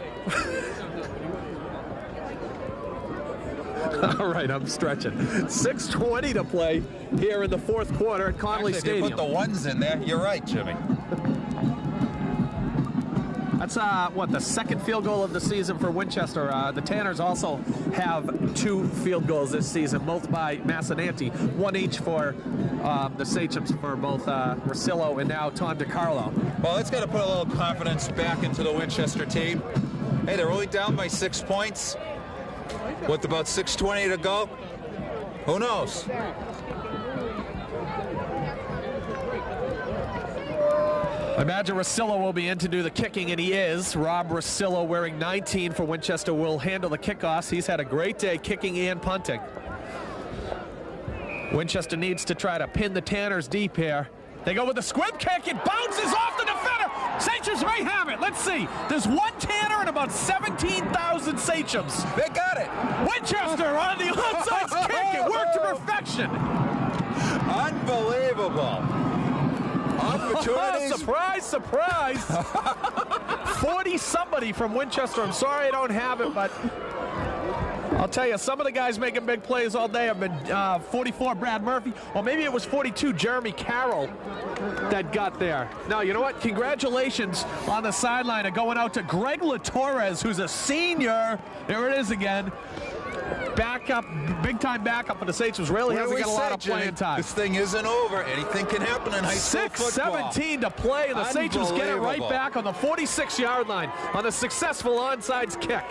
All right, I'm stretching. 6:20 to play here in the fourth quarter at Connolly Stadium. If you put the ones in there, you're right, Jimmy. That's the second field goal of the season for Winchester. The Tanners also have 2 field goals this season, both by Massananti, 1 each for the Sachems for both Rosillo and now Tom DiCarlo. Well, it's got to put a little confidence back into the Winchester team. Hey, they're only down by 6 points. With about 6:20 to go, who knows? I imagine Rosillo will be in to do the kicking, and he is. Rob Rosillo, wearing 19 for Winchester, will handle the kickoffs. He's had a great day kicking and punting. Winchester needs to try to pin the Tanners deep here. They go with the squib kick. It bounces off the defender. Sachems may have it. Let's see. There's 1 Tanner and about 17,000 Sachems. They got it. Winchester on the onside kick. It worked to perfection. Unbelievable. Opportunities. Surprise, surprise. 40-somebody from Winchester. I'm sorry I don't have it, but I'll tell you, some of the guys making big plays all day have been 44, Brad Murphy, or maybe it was 42, Jeremy Carroll, that got there. Now, you know what? Congratulations on the sideline of going out to Greg LaTorres, who's a senior. There it is again. Backup, big-time backup for the Sachems. Really hasn't got a lot of playing time. This thing isn't over. Anything can happen in high school football. 6:17 to play, and the Sachems get it right back on the 46-yard line on the successful onside kick.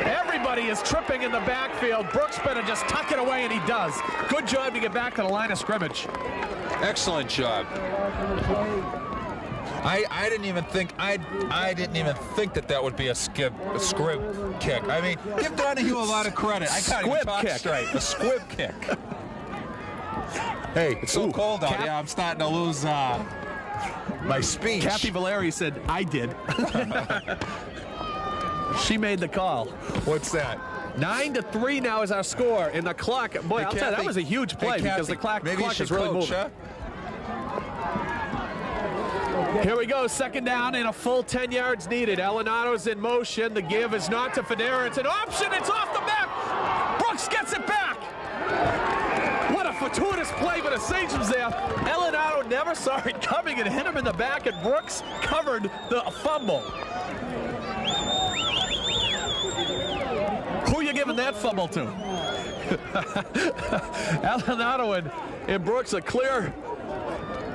Everybody is tripping in the backfield. Brooks better just tuck it away, and he does. Good job to get back to the line of scrimmage. Excellent job. I didn't even think that would be a squib kick. I mean, give Donahue a lot of credit. I can't even talk straight. A squib kick. Hey, it's so cold out here. I'm starting to lose my speech. Kathy Valeri said, I did. She made the call. What's that? 9-3 now is our score. And the clock, boy, I'll tell you, that was a huge play because the clock is really moving. Huh? Here we go, second down and a full 10 yards needed. Elinato's in motion. The give is not to Federa. It's an option. It's off the back. Brooks gets it back. What a fortuitous play by the Sachems there. Elinato never saw it coming and hit him in the back, and Brooks covered the fumble. Who are you giving that fumble to? Elinato and Brooks, a clear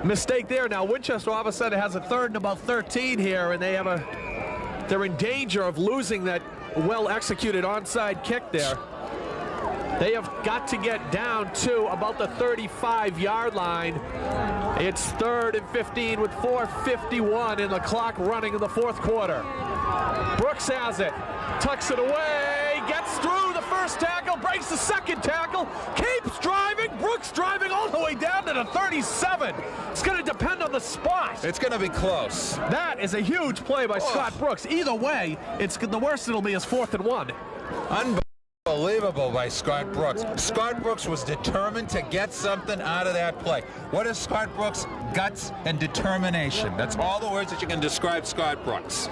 mistake there. Now Winchester all of a sudden has a 3rd and about 13 here, and they're in danger of losing that well-executed onside kick there. They have got to get down to about the 35-yard line. It's 3rd and 15 with 4:51 in the clock running in the fourth quarter. Brooks has it, tucks it away, gets through the first tackle, breaks the second tackle, keeps driving. Brooks driving all the way down to the 37. It's going to depend on the spot. It's going to be close. That is a huge play by Scott Brooks. Either way, it's the worst it'll be is 4th and 1. Unbelievable by Scott Brooks. Scott Brooks was determined to get something out of that play. What is Scott Brooks? Guts and determination. That's all the words that you can describe Scott Brooks.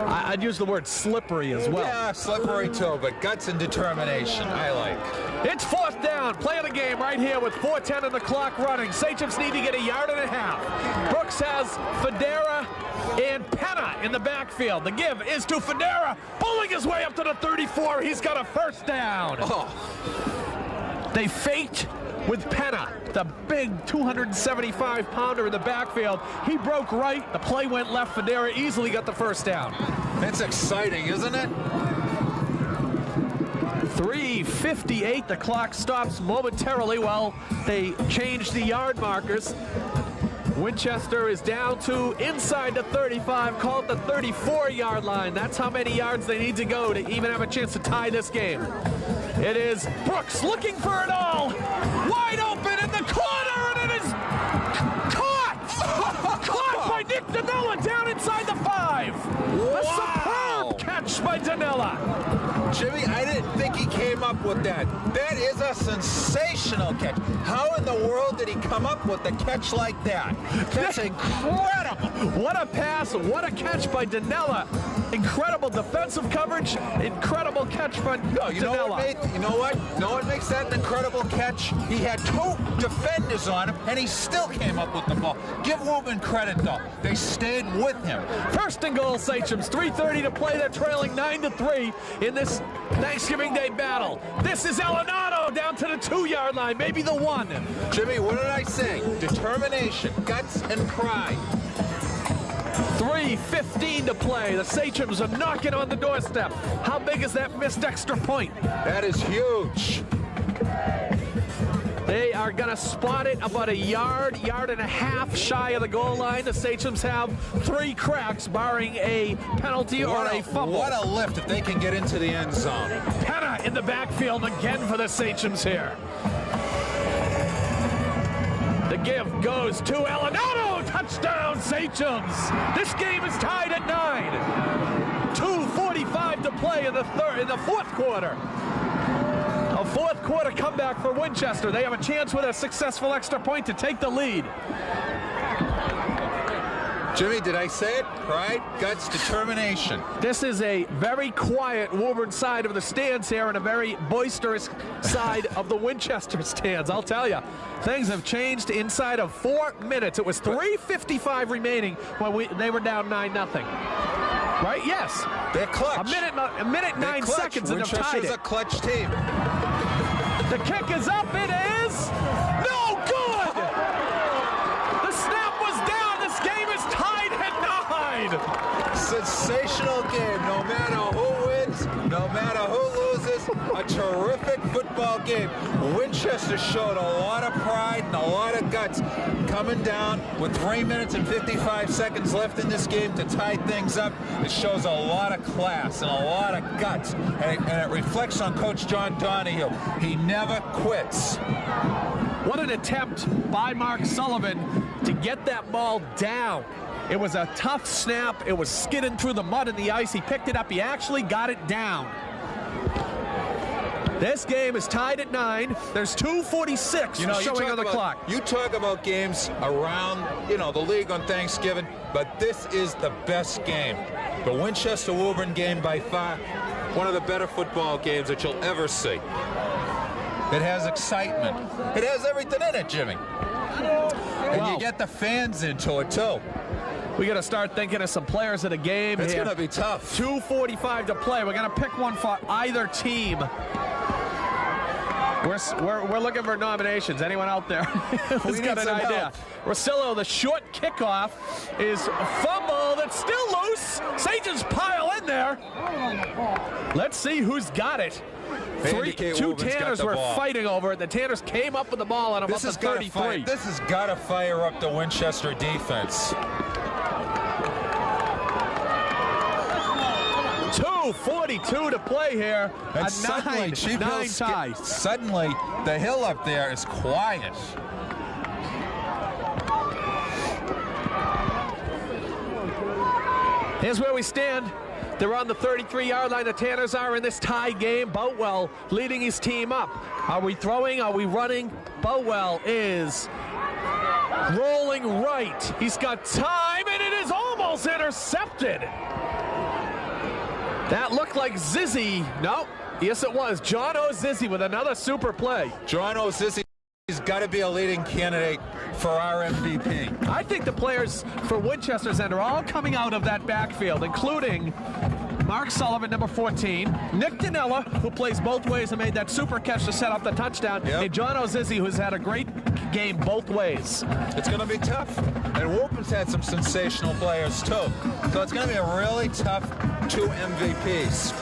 I'd use the word slippery as well. Yeah, slippery too, but guts and determination, I like. It's 4th down. Play of the game right here with 4:10 on the clock running. Sachems need to get 1.5 yards. Brooks has Federa and Penna in the backfield. The give is to Federa, pulling his way up to the 34. He's got a first down. They faked with Penna, the big 275-pounder in the backfield. He broke right. The play went left. Federa easily got the first down. It's exciting, isn't it? 3:58. The clock stops momentarily while they change the yard markers. Winchester is down to inside the 35, called the 34-yard line. That's how many yards they need to go to even have a chance to tie this game. It is Brooks looking for it all. Wide open in the corner, and it is caught! Caught by Nick Danella down inside the 5. A superb catch by Danella. Jimmy, I didn't think he came up with that. That is a sensational catch. How in the world did he come up with a catch like that? That's incredible. What a pass, what a catch by Danella. Incredible defensive coverage, incredible catch by Danella. You know what makes that an incredible catch? He had 2 defenders on him, and he still came up with the ball. Give Woburn credit, though. They stayed with him. First and goal, Sachems. 3:30 to play. They're trailing 9-3 in this Thanksgiving Day battle. This is Alenado down to the 2-yard line, maybe the 1. Jimmy, what did I say? Determination, guts, and pride. 3:15 to play. The Sachems are knocking on the doorstep. How big is that missed extra point? That is huge. They are going to spot it about a yard and a half shy of the goal line. The Sachems have 3 cracks, barring a penalty or a fumble. What a lift if they can get into the end zone. Penna in the backfield again for the Sachems here. The give goes to Alenado. Touchdown, Sachems. This game is tied at 9. 2:45 to play in the fourth quarter. A fourth quarter comeback for Winchester. They have a chance with a successful extra point to take the lead. Jimmy, did I say it? Pride, guts, determination. This is a very quiet Woburn side of the stands here and a very boisterous side of the Winchester stands. I'll tell you, things have changed inside of 4 minutes. It was 3:55 remaining when they were down 9-0. Right? Yes. They're clutch. A minute 9 seconds and they've tied it. Winchester's a clutch team. The kick is up. It is no good. The snap was down. This game is tied at 9. Sensational game. No matter who wins, no matter who loses, a terrific football game. Winchester showed a lot of pride and a lot of guts coming down with 3 minutes and 55 seconds left in this game to tie things up. It shows a lot of class and a lot of guts, and it reflects on Coach John Donahue. He never quits. What an attempt by Mark Sullivan to get that ball down. It was a tough snap. It was skidding through the mud and the ice. He picked it up. He actually got it down. This game is tied at 9. There's 2:46 showing on the clock. You talk about games around, the league on Thanksgiving, but this is the best game. The Winchester-Woburn game by far, one of the better football games that you'll ever see. It has excitement. It has everything in it, Jimmy. And you get the fans into it, too. We got to start thinking of some players of the game. It's going to be tough. 2:45 to play. We're going to pick one for either team. We're looking for nominations. Anyone out there who's got an idea? Rosillo, the short kickoff is a fumble that's still loose. Sages pile in there. Let's see who's got it. Two Tanners were fighting over it. The Tanners came up with the ball on about the 33. This has got to fire up the Winchester defense. 2:42 to play here. And A suddenly, nine tie. Suddenly, the hill up there is quiet. Here's where we stand. They're on the 33-yard line. The Tanners are in this tie game. Boatwell leading his team up. Are we throwing? Are we running? Boatwell is rolling right. He's got time, and it is almost intercepted. That looked like Zizzy. No. Yes, it was. John O'Zizzy with another super play. John O'Zizzy has got to be a leading candidate for our MVP. I think the players for Winchester's end are all coming out of that backfield, including Mark Sullivan, number 14, Nick Danella, who plays both ways and made that super catch to set up the touchdown, and John O'Zizzy, who's had a great game both ways. It's going to be tough. And Wobur's had some sensational players, too. So it's going to be a really tough 2 MVPs.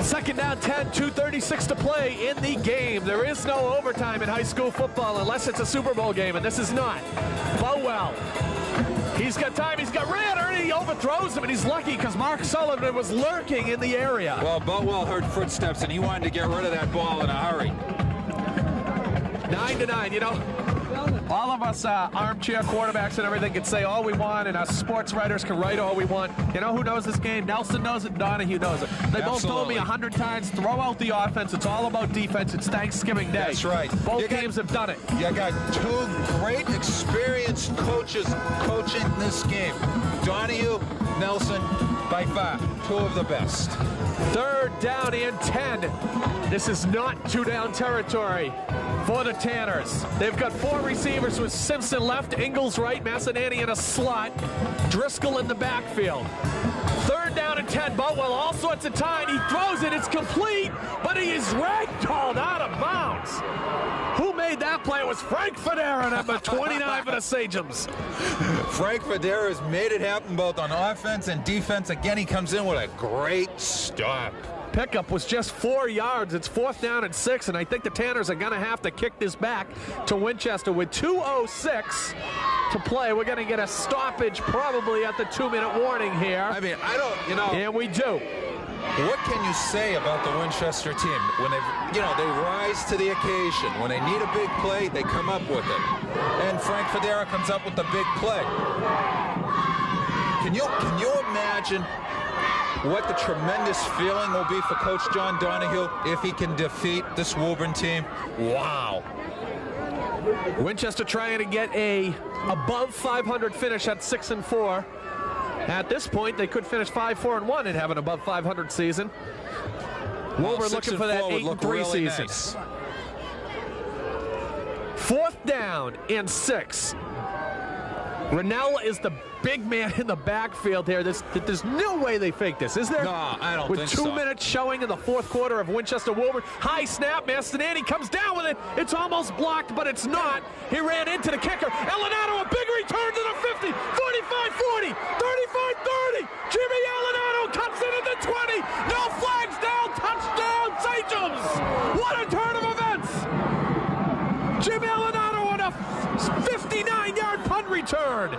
Second down 10, 2:36 to play in the game. There is no overtime in high school football unless it's a Super Bowl game, and this is not. Boatwell, he's got time, he's got Ranner, and he overthrows him, and he's lucky because Mark Sullivan was lurking in the area. Well, Boatwell heard footsteps, and he wanted to get rid of that ball in a hurry. 9-9, you know. All of us armchair quarterbacks and everything can say all we want, and us sports writers can write all we want. You know who knows this game? Nelson knows it, Donahue knows it. They both told me 100 times, throw out the offense. It's all about defense. It's Thanksgiving Day. That's right. Both games have done it. You got 2 great experienced coaches coaching this game. Donahue, Nelson, by far, 2 of the best. Third down and 10. This is not 2-down territory for the Tanners. They've got 4 receivers with Simpson left, Ingalls right, Massanani in a slot, Driscoll in the backfield. Third down and 10. Boatwell, all sorts of time. He throws it. It's complete, but he is ragdolled out of bounds. Who made that play? It was Frank Federa, number 29 for the Sagems. Frank Federa has made it happen both on offense and defense. Again, he comes in with a great stop. Pickup was just 4 yards. It's 4th down and 6, and I think the Tanners are going to have to kick this back to Winchester with 2:06 to play. We're going to get a stoppage probably at the 2-minute warning here. I mean, I don't, you know. And we do. What can you say about the Winchester team? When they rise to the occasion. When they need a big play, they come up with it. And Frank Federa comes up with the big play. Can you imagine what the tremendous feeling will be for Coach John Donahue if he can defeat this Woburn team? Wow. Winchester trying to get a above 500 finish at 6-4. At this point, they could finish 5-4-1 and have an above 500 season. Woburn looking for that 8-3 really season. Nice. 4th down and 6. Ronell is the big man in the backfield here. There's no way they fake this, is there? No, I don't think so. With 2 minutes showing in the 4th quarter of Winchester Woburn. High snap, Massanani comes down with it. It's almost blocked, but it's not. He ran into the kicker. Elinato, a big return to the 50, 45-40, 35-30. Jimmy Elinato cuts it at the 20. No flags down. Touchdown, Sagems. What a turn of events. Jimmy Elinato on a 59-yard punt return.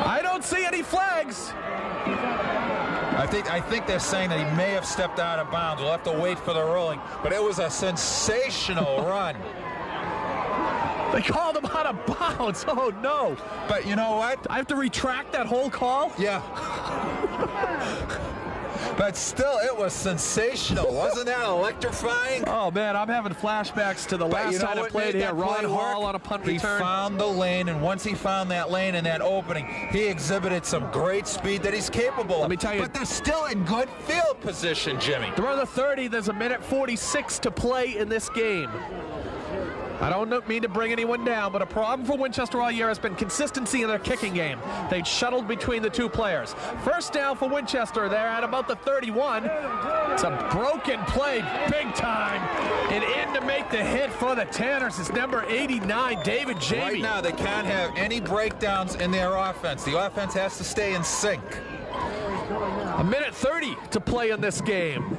I don't see any flags. I think they're saying that he may have stepped out of bounds. We'll have to wait for the ruling. But it was a sensational run. They called him out of bounds. Oh, no. But you know what? I have to retract that whole call? Yeah. But still, it was sensational. Wasn't that electrifying? Oh, man, I'm having flashbacks to the last time I played here. Ron Hall on a punt return. He found the lane, and once he found that lane and that opening, he exhibited some great speed that he's capable of. Let me tell you. But they're still in good field position, Jimmy. They're on the 30. There's a minute 46 to play in this game. I don't mean to bring anyone down, but a problem for Winchester all year has been consistency in their kicking game. They shuttled between the 2 players. First down for Winchester. They're at about the 31. It's a broken play, big time. And in to make the hit for the Tanners is number 89, David Jamie. Right now, they can't have any breakdowns in their offense. The offense has to stay in sync. A minute 30 to play in this game.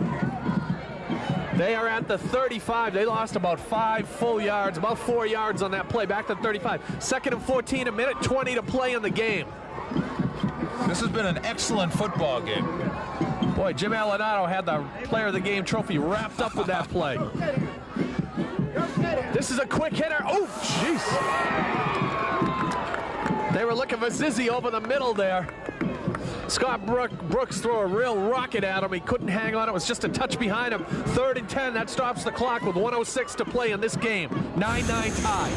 They are at the 35. They lost about 5 full yards, about 4 yards on that play, back to 35. 2nd and 14, a minute 20 to play in the game. This has been an excellent football game. Boy, Jim Alenado had the Player of the Game trophy wrapped up with that play. This is a quick hitter. Oh, jeez. They were looking for Zizzy over the middle there. Scott Brooks threw a real rocket at him. He couldn't hang on. It was just a touch behind him. 3rd and 10. That stops the clock with 1:06 to play in this game. 9-9 tie.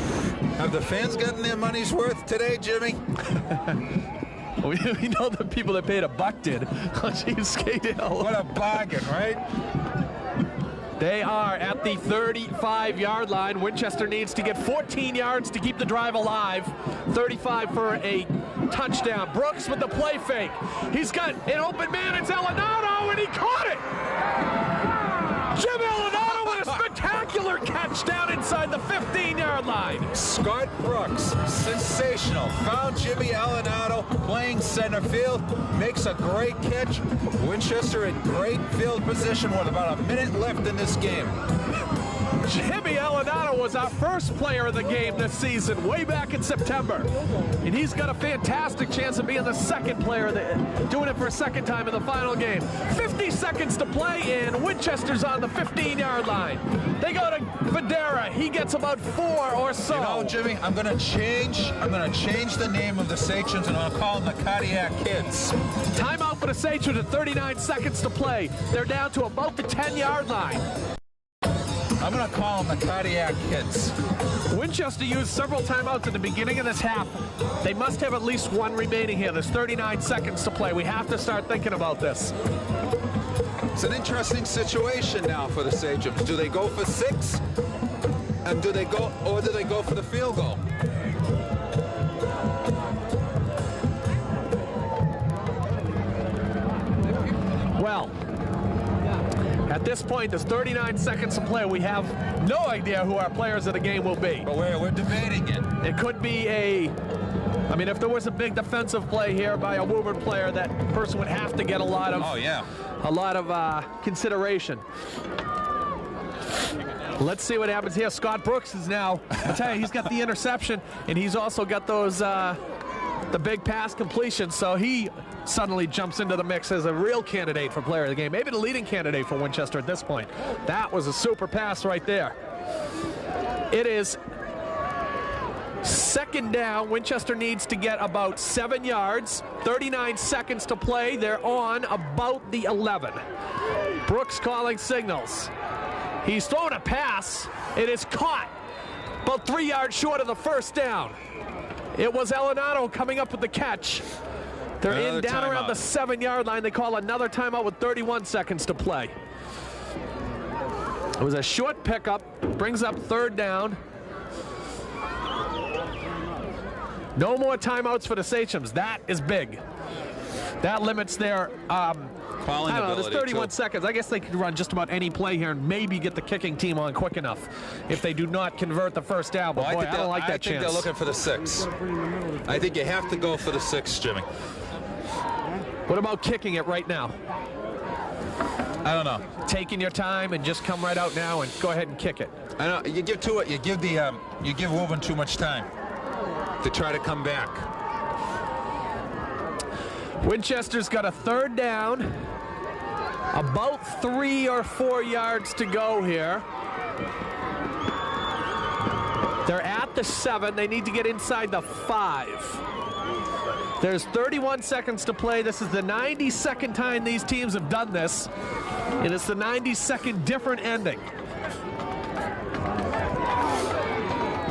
Have the fans gotten their money's worth today, Jimmy? We know the people that paid $1 did on Cheapskate Hill. What a bargain, right? They are at the 35-yard line. Winchester needs to get 14 yards to keep the drive alive. 35 for a touchdown. Brooks with the play fake. He's got an open man. It's Alenado, and he caught it. Jim Alenado with a spectacular catch down inside the 15-yard line. Scott Brooks, sensational. Found Jimmy Alenado playing center field. Makes a great catch. Winchester in great field position with about a minute left in this game. Jimmy Alenado was our first player of the game this season, way back in September. And he's got a fantastic chance of being the second player, doing it for a second time in the final game. 50 seconds to play, and Winchester's on the 15-yard line. They go to Federa. He gets about 4 or so. You know, Jimmy, I'm gonna change the name of the Sachems, and I'll call them the Cardiac Kids. Timeout for the Sachems at 39 seconds to play. They're down to about the 10-yard line. I'm going to call them the Cardiac Kids. Winchester used several timeouts at the beginning of this half. They must have at least one remaining here. There's 39 seconds to play. We have to start thinking about this. It's an interesting situation now for the Sachems. Do they go for 6? And do they go for the field goal? Well, at this point, there's 39 seconds to play. We have no idea who our players of the game will be. But we're debating it. It could be if there was a big defensive play here by a Woburn player, that person would have to get a lot of consideration. Let's see what happens here. Scott Brooks is now, I tell you, he's got the interception, and he's also got those the big pass completion, so he suddenly jumps into the mix as a real candidate for player of the game, maybe the leading candidate for Winchester at this point. That was a super pass right there. It is 2nd down. Winchester needs to get about 7 yards. 39 seconds to play. They're on about the 11. Brooks calling signals. He's thrown a pass. It is caught about 3 yards short of the first down. It was Alenado coming up with the catch. They're down around the 7-yard line. They call another timeout with 31 seconds to play. It was a short pickup. Brings up 3rd down. No more timeouts for the Sachems. That is big. That limits their calling ability. There's 31 seconds. I guess they could run just about any play here and maybe get the kicking team on quick enough if they do not convert the first down. But boy, I don't like that chance. I think they're looking for the 6. I think you have to go for the 6, Jimmy. What about kicking it right now? I don't know. Taking your time and just come right out now and go ahead and kick it. I know. You give Woburn too much time to try to come back. Winchester's got a 3rd down. About 3 or 4 yards to go here. They're at the 7. They need to get inside the 5. There's 31 seconds to play. This is the 92nd time these teams have done this. And it's the 92nd different ending.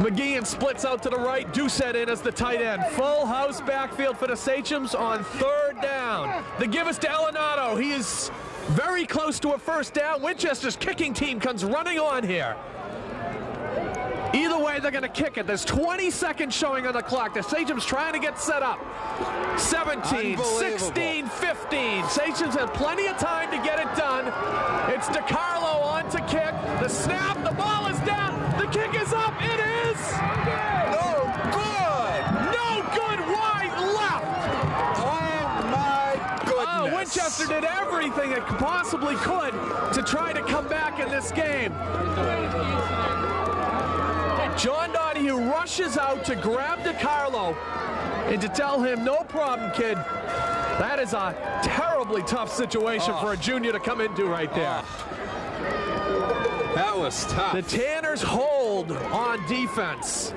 McGeehan splits out to the right. Doucette in as the tight end. Full house backfield for the Sachems on 3rd down. The give is to Alenado. He is very close to a first down. Winchester's kicking team comes running on here. Either way, they're going to kick it. There's 20 seconds showing on the clock. The Sachems trying to get set up. 17, 16, 15. Sachems have plenty of time to get it done. It's DiCarlo on to kick. The snap, the ball is down. The kick is up. It is no good. No good. Wide left. Oh my goodness. Winchester did everything it possibly could to try to come back in this game. John Donahue rushes out to grab DiCarlo and to tell him, no problem, kid. That is a terribly tough situation for a junior to come into right there. That was tough. The Tanners hold on defense.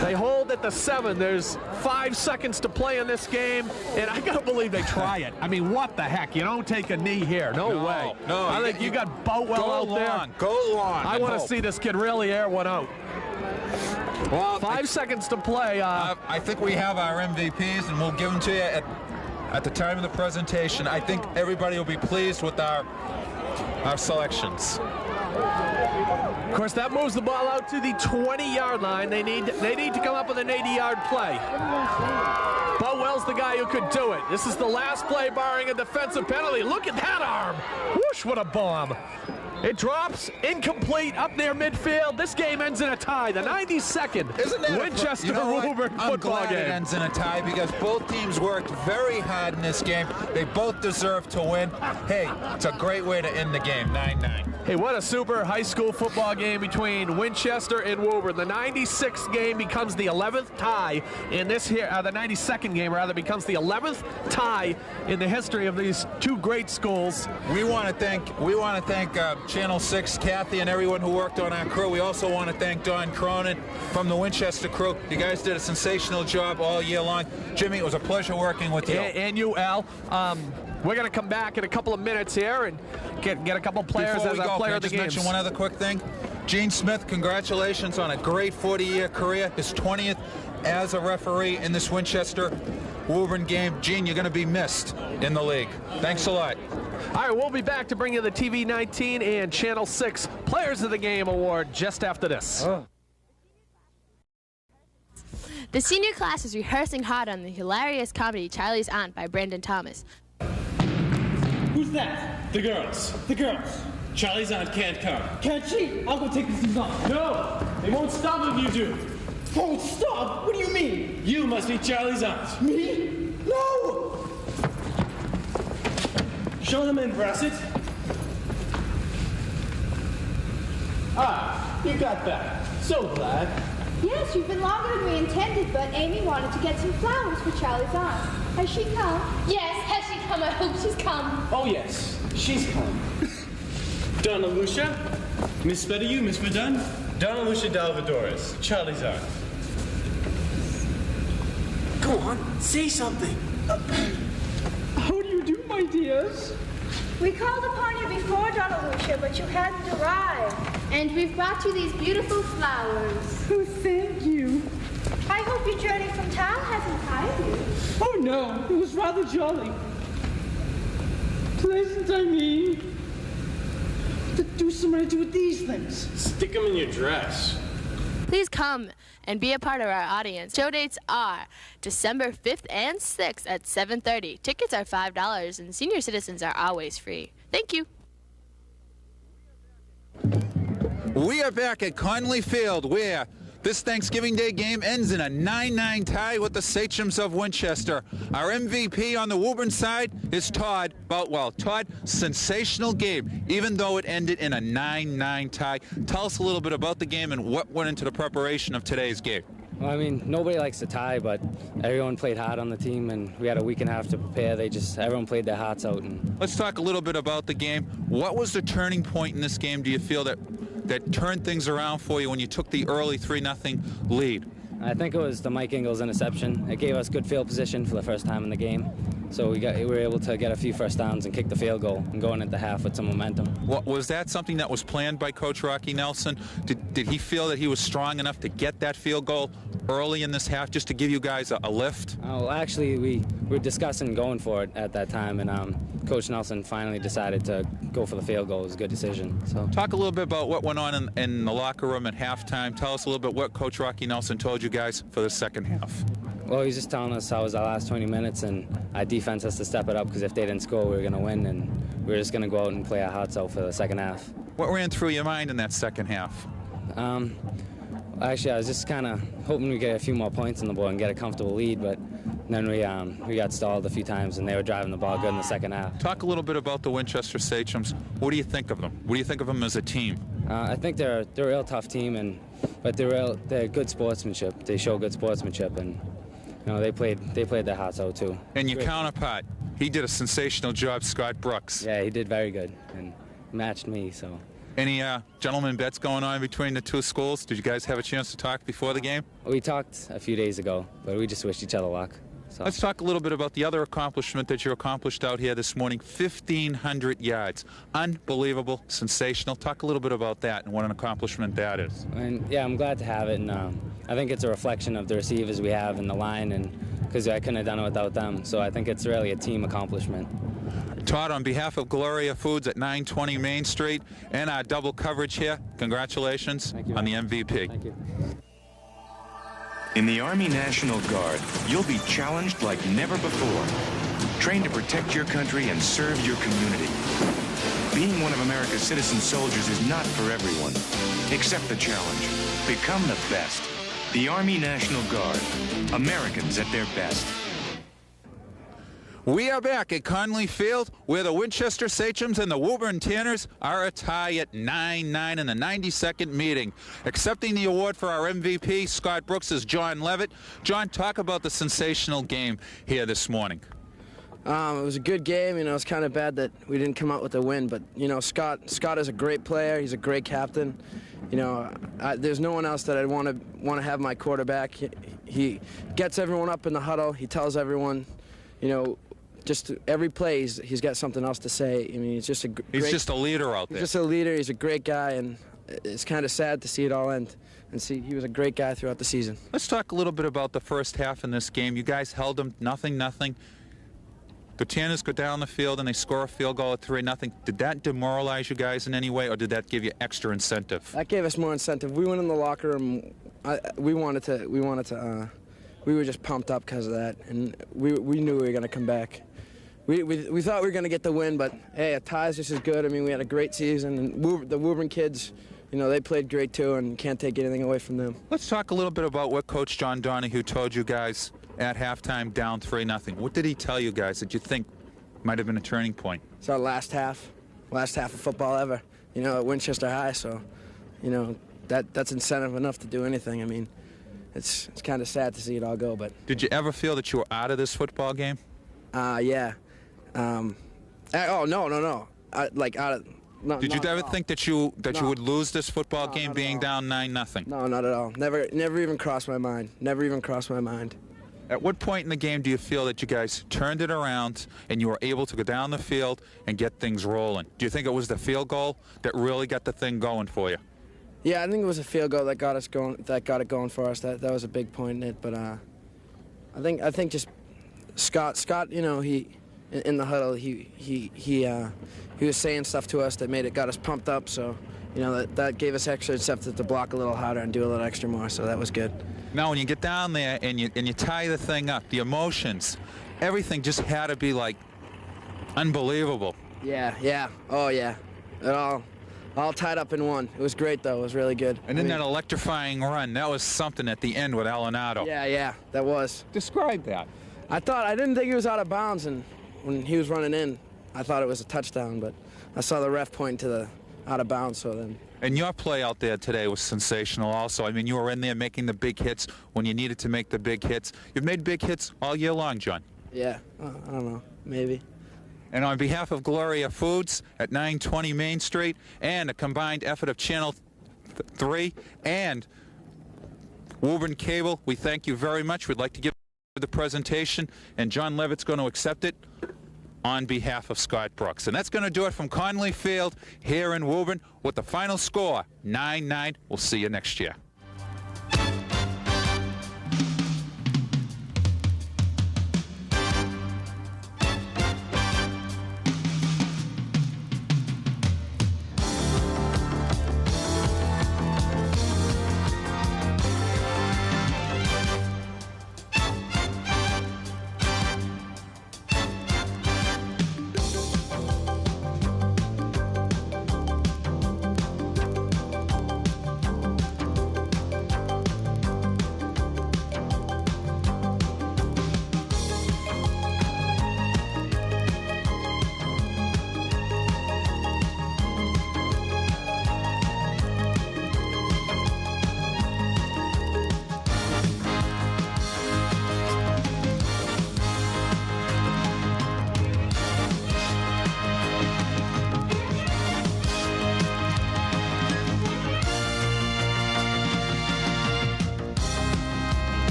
They hold at the 7. There's 5 seconds to play in this game, and I gotta believe they try it. I mean, what the heck? You don't take a knee here. No way. No, I think you got Boutwell out there. Go long. I want to see this kid really air one out. Well, 5 seconds to play. I think we have our MVPs, and we'll give them to you at the time of the presentation. I think everybody will be pleased with our selections. Of course, that moves the ball out to the 20-yard line. They need to come up with an 80-yard play. Boutwell's the guy who could do it. This is the last play barring a defensive penalty. Look at that arm. Whoosh, what a bomb. It drops, incomplete, up near midfield. This game ends in a tie. The 92nd Winchester Woburn football I'm glad game. It ends in a tie because both teams worked very hard in this game. They both deserve to win. Hey, it's a great way to end the game, 9-9. Hey, what a super high school football game between Winchester and Woburn. The 96th game becomes the 11th tie in this here. The 92nd game rather becomes the 11th tie in the history of these two great schools. We want to thank Channel 6, Kathy, and everyone who worked on our crew. We also want to thank Don Cronin from the Winchester crew. You guys did a sensational job all year long. Jimmy, it was a pleasure working with you. And you, Al. We're going to come back in a couple of minutes here and get a couple players as a player of the game. Just mention one other quick thing. Gene Smith, congratulations on a great 40-year career. His 20th as a referee in this Winchester Woburn game. Gene, you're going to be missed in the league. Thanks a lot. All right, we'll be back to bring you the TV 19 and Channel 6 Players of the Game Award just after this. The senior class is rehearsing hard on the hilarious comedy Charlie's Aunt by Brandon Thomas. Who's that? The girls. The girls. Charlie's Aunt can't come. Can't she? I'll go take these things off. No! They won't stop if you do. Won't stop? What do you mean? You must be Charlie's Aunt. Me? No! Show them in, Brasset. Ah, you got that. So glad. Yes, you've been longer than we intended, but Amy wanted to get some flowers for Charlie's aunt. Has she come? Yes, has she come? I hope she's come. Oh, yes. She's come. Donna Lucia, Miss Betty, Miss Verdun, Donna Lucia Dalvadores, Charlie's aunt. Go on, say something. How do you do, my dears? We called upon you before, Donna Lucia, but you hadn't arrived. And we've brought you these beautiful flowers. Oh, thank you. I hope your journey from town hasn't tired you. Oh, no, it was rather jolly. Pleasant, I mean. The deuce am I to do with these things? Stick them in your dress. Please come and be a part of our audience. Show dates are December 5th and 6th at 7:30. Tickets are $5 and senior citizens are always free. Thank you. We are back at Conley Field where this Thanksgiving Day game ends in a 9-9 tie with the Sachems of Winchester. Our MVP on the Woburn side is Todd Boutwell. Todd, sensational game, even though it ended in a 9-9 tie. Tell us a little bit about the game and what went into the preparation of today's game. Well, I mean, nobody likes to tie, but everyone played hard on the team, and we had a week and a half to prepare. Everyone played their hearts out. And let's talk a little bit about the game. What was the turning point in this game, do you feel, that turned things around for you when you took the early 3-0 lead? I think it was the Mike Ingles interception. It gave us good field position for the first time in the game. So we were able to get a few first downs and kick the field goal and go in at the half with some momentum. Was that something that was planned by Coach Rocky Nelson? Did he feel that he was strong enough to get that field goal early in this half just to give you guys a lift? Oh, actually, we were discussing going for it at that time, and Coach Nelson finally decided to go for the field goal. It was a good decision. So, talk a little bit about what went on in the locker room at halftime. Tell us a little bit what Coach Rocky Nelson told you guys for the second half. Well, he was just telling us how it was our last 20 minutes, and our defense has to step it up because if they didn't score, we were going to win, and we were just going to go out and play our hearts out for the second half. What ran through your mind in that second half? Actually, I was just kind of hoping we get a few more points on the board and get a comfortable lead, but And then we got stalled a few times, and they were driving the ball good in the second half. Talk a little bit about the Winchester Sachems. What do you think of them? What do you think of them as a team? I think they're a real tough team, but they're good sportsmanship. They show good sportsmanship, and they played their hearts out too. And your counterpart, he did a sensational job, Scott Brooks. Yeah, he did very good and matched me. So. Any gentlemen bets going on between the two schools? Did you guys have a chance to talk before the game? We talked a few days ago, but we just wished each other luck. So. Let's talk a little bit about the other accomplishment that you accomplished out here this morning, 1,500 yards. Unbelievable, sensational. Talk a little bit about that and what an accomplishment that is. And yeah, I'm glad to have it, and I think it's a reflection of the receivers we have in the line, and because I couldn't have done it without them. So I think it's really a team accomplishment. Todd, on behalf of Gloria Foods at 920 Main Street and our double coverage here, congratulations on the MVP. Thank you. In the Army National Guard, you'll be challenged like never before. Trained to protect your country and serve your community. Being one of America's citizen soldiers is not for everyone. Accept the challenge. Become the best. The Army National Guard. Americans at their best. We are back at Conley Field, where the Winchester Sachems and the Woburn Tanners are a tie at 9-9 in the 92nd meeting. Accepting the award for our MVP, Scott Brooks, is John Levitt. John, talk about the sensational game here this morning. It was a good game. It's kind of bad that we didn't come out with a win, but Scott is a great player. He's a great captain. There's no one else that I'd want to have my quarterback. He gets everyone up in the huddle. He tells everyone, just every play, he's got something else to say. I mean, he's just he's just a leader out there. He's just a leader. He's a great guy, and it's kind of sad to see it all end. And see, he was a great guy throughout the season. Let's talk a little bit about the first half in this game. You guys held them 0-0. The Tanners go down the field and they score a field goal at 3-0. Did that demoralize you guys in any way, or did that give you extra incentive? That gave us more incentive. We went in the locker room. We were just pumped up because of that, and we knew we were going to come back. We thought we were going to get the win, but hey, a tie is just as good. I mean, we had a great season, and the Woburn kids, they played great too, and can't take anything away from them. Let's talk a little bit about what Coach John Donahue told you guys at halftime, down 3-0. What did he tell you guys that you think might have been a turning point? It's our last half of football ever, at Winchester High. So, that's incentive enough to do anything. I mean, it's kind of sad to see it all go. But did you ever feel that you were out of this football game? Yeah. No. No, did you ever think that you would lose this football game being down 9-0? No, not at all. Never even crossed my mind. Never even crossed my mind. At what point in the game do you feel that you guys turned it around and you were able to go down the field and get things rolling? Do you think it was the field goal that really got the thing going for you? Yeah, I think it was a field goal that got us going. That got it going for us. That was a big point in it. But I think just Scott. He in the huddle. He was saying stuff to us that got us pumped up. So that gave us extra incentive to block a little harder and do a little extra more. So that was good. Now, when you get down there and you tie the thing up, the emotions, everything just had to be like unbelievable. Yeah. Oh yeah. It all tied up in one. It was great though. It was really good. And then that electrifying run, that was something at the end with Alenado. Yeah, that was. Describe that. I didn't think he was out of bounds, and when he was running in, I thought it was a touchdown, but I saw the ref point to the out of bounds, so then. And your play out there today was sensational also. I mean, you were in there making the big hits when you needed to make the big hits. You've made big hits all year long, John. Yeah, I don't know, maybe. And on behalf of Gloria Foods at 920 Main Street and a combined effort of Channel 3 and Woburn Cable, we thank you very much. We'd like to give the presentation, and John Levitt's going to accept it on behalf of Scott Brooks. And that's going to do it from Conley Field here in Woburn with the final score, 9-9. We'll see you next year.